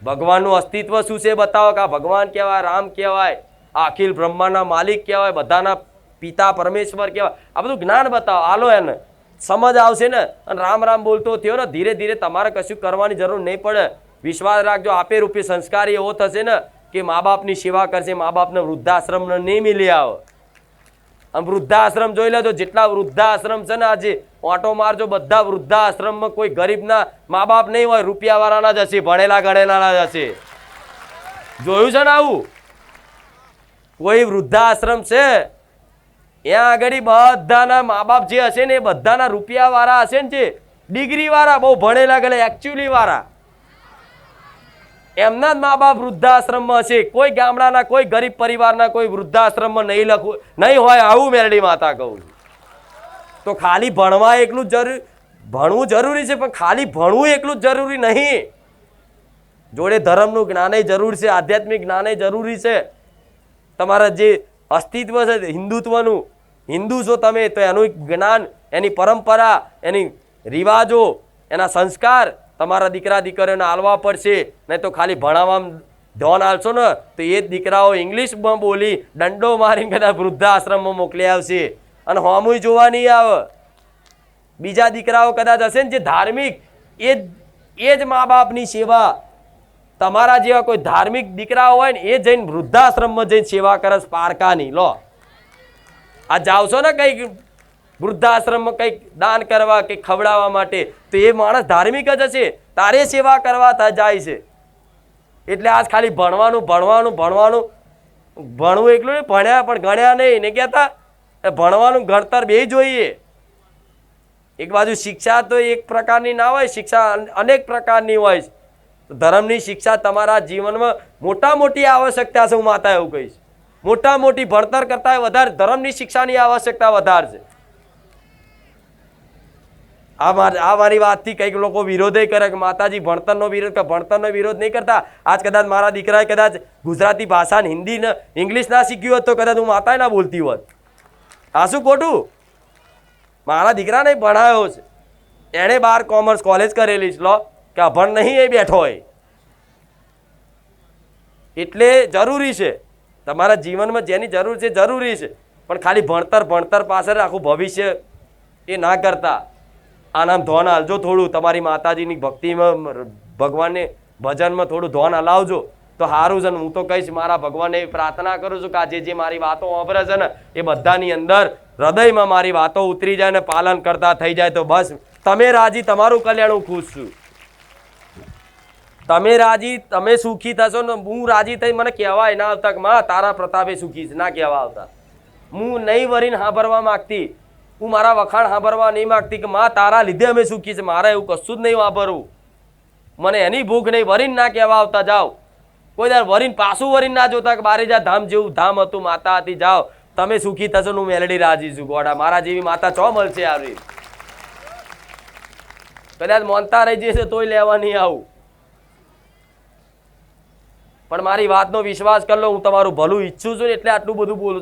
ભગવાનનું અસ્તિત્વ શું છે બતાવો, કે આ ભગવાન કહેવાય, રામ કહેવાય, આ અખિલ બ્રહ્માંડના માલિક કહેવાય, બધાના પિતા પરમેશ્વર કહેવાય. આ બધું જ્ઞાન બતાવો, આલો એને સમજ આવશે ને. અને રામ રામ બોલતો થયો ને ધીરે ધીરે તમારે કશું કરવાની જરૂર નહીં પડે. વિશ્વાસ રાખજો, આપે રૂપે સંસ્કાર એવો થશે ને કે મા બાપની સેવા કરશે, મા બાપને વૃદ્ધાશ્રમ નહીં મિલી આવે. આમ વૃદ્ધાશ્રમ જોઈ લેજો, જેટલા વૃદ્ધાશ્રમ છે ને આજે ઓટો મારજો, બધા વૃદ્ધાશ્રમમાં કોઈ ગરીબના મા બાપ નહીં હોય, રૂપિયા વાળાના જ હશે, ભણેલા ગણેલાના જ હશે. જોયું છે ને આવું? કોઈ વૃદ્ધાશ્રમ છે ત્યાં આગળ બધાના મા બાપ જે હશે ને એ બધાના રૂપિયા વાળા હશે ને, જે ડિગ્રી વાળા, બહુ ભણેલા ગણે એકચ્યુઅલી વાળા, એમના જ મા બાપ વૃદ્ધાશ્રમમાં હશે. કોઈ ગામડાના કોઈ ગરીબ પરિવારના કોઈ વૃદ્ધાશ્રમમાં નહીં હોય. આવું મેરડી માતા કહું. તો ખાલી ભણવા એકલું જ ભણવું જરૂરી છે, પણ ખાલી ભણવું એકલું જ જરૂરી નહીં. જોડે ધર્મનું જ્ઞાન જરૂર છે, આધ્યાત્મિક જ્ઞાન જરૂરી છે. તમારા જે અસ્તિત્વ છે હિન્દુત્વનું, હિન્દુ છો તમે, તો એનું જ્ઞાન, એની પરંપરા, એની રિવાજો, એના સંસ્કાર તમારા દીકરા દીકરીઓને આલવા પડશે. નહીં તો ખાલી ભણાવવામાં ધ્યાન આલશો ને તો એ જ દીકરાઓ ઇંગ્લિશમાં બોલી દંડો મારીને કદાચ વૃદ્ધાશ્રમમાં મોકલી આવશે અને હોમુય જોવા નહીં આવે. બીજા દીકરાઓ કદાચ હશે ને જે ધાર્મિક, એ જ મા બાપની સેવા, તમારા જેવા કોઈ ધાર્મિક દીકરાઓ હોય ને એ જઈને વૃદ્ધાશ્રમમાં જઈને સેવા કરે પારકાની. લો આ જાવશો ને કંઈક વૃદ્ધાશ્રમમાં કંઈક દાન કરવા કે ખવડાવવા માટે, તો એ માણસ ધાર્મિક જ હશે, તારે સેવા કરવા જાય છે. એટલે આજ ખાલી ભણવાનું ભણવાનું ભણવાનું ભણવું એકલું નહીં, ભણ્યા પણ ગણ્યા નહીં ને કહેતા. ભણવાનું ગણતર બે જોઈએ. એક બાજુ શિક્ષા તો એક પ્રકારની ના હોય, શિક્ષા અનેક પ્રકારની હોય. ધર્મની શિક્ષા તમારા જીવનમાં મોટા મોટી આવશ્યકતા છે. હું માતા એવું કહીશ, મોટા મોટી ભણતર કરતા વધારે ધર્મની શિક્ષાની આવશ્યકતા વધારે છે. આ મારી વાતથી કંઈક લોકો વિરોધ કરે કે માતાજી ભણતરનો વિરોધ નહીં કરતા. આજ કદાચ મારા દીકરાએ કદાચ ગુજરાતી ભાષા, હિન્દી ને ઇંગ્લિશ ના શીખ્યું હોત તો કદાચ હું માતાએ ના બોલતી હોત. આ શું ખોટું? મારા દીકરાને ભણાયો છે, એણે 12 કોમર્સ કોલેજ કરેલી છે. લો કે અભણ નહીં એ બેઠો હોય. એટલે જરૂરી છે તમારા જીવનમાં જેની જરૂર છે જરૂરી છે, પણ ખાલી ભણતર પાછળ આખું ભવિષ્ય એ ના કરતા આનામ ધોન હાલજો. થોડું તમારી માતાજીની ભક્તિમાં, ભગવાનને ભજનમાં થોડું ધોન હલાવજો તો સારું છે. હું તો કહીશ, મારા ભગવાનને પ્રાર્થના કરું છું કે આજે જે મારી વાતો વાપરે છે ને એ બધાની અંદર હૃદયમાં મારી વાતો ઉતરી જાય ને પાલન કરતા થઈ જાય તો બસ તમે રાજી, તમારું કલ્યાણ, હું ખુશ છું. તમે રાજી, તમે સુખી થશો ને હું રાજી થઈ. મને કહેવાય ના આવતા કે માં તારા પ્રતાપે સુખી છે, ના કહેવા આવતા. હું નહીં વરીને સાંભળવા માગતી, હું મારા વખાણ સાંભળવા નહીં માગતી કે માં તારા લીધે અમે સુખી છે. મારે એવું કશું જ નહીં વાપરવું. મને એની ભૂખ નહીં. વરીને ના કહેવા આવતા જાઓ. કોઈ દર વરીને પાછું વરીને ના જોતા કે બારેજા ધામ જેવું ધામ હતું, માતા હતી, જાઓ તમે સુખી થશો. હું મેલડી રાજી છું. ગોડા મારા જેવી માતા ચો મળશે આવી? કદાચ મોનતા રહી જશે તોય લેવા નહીં આવું. પણ મારી વાતનો વિશ્વાસ કરી લો, હું તમારું ભલું ઈચ્છું છું એટલે આટલું બધું બોલું છું.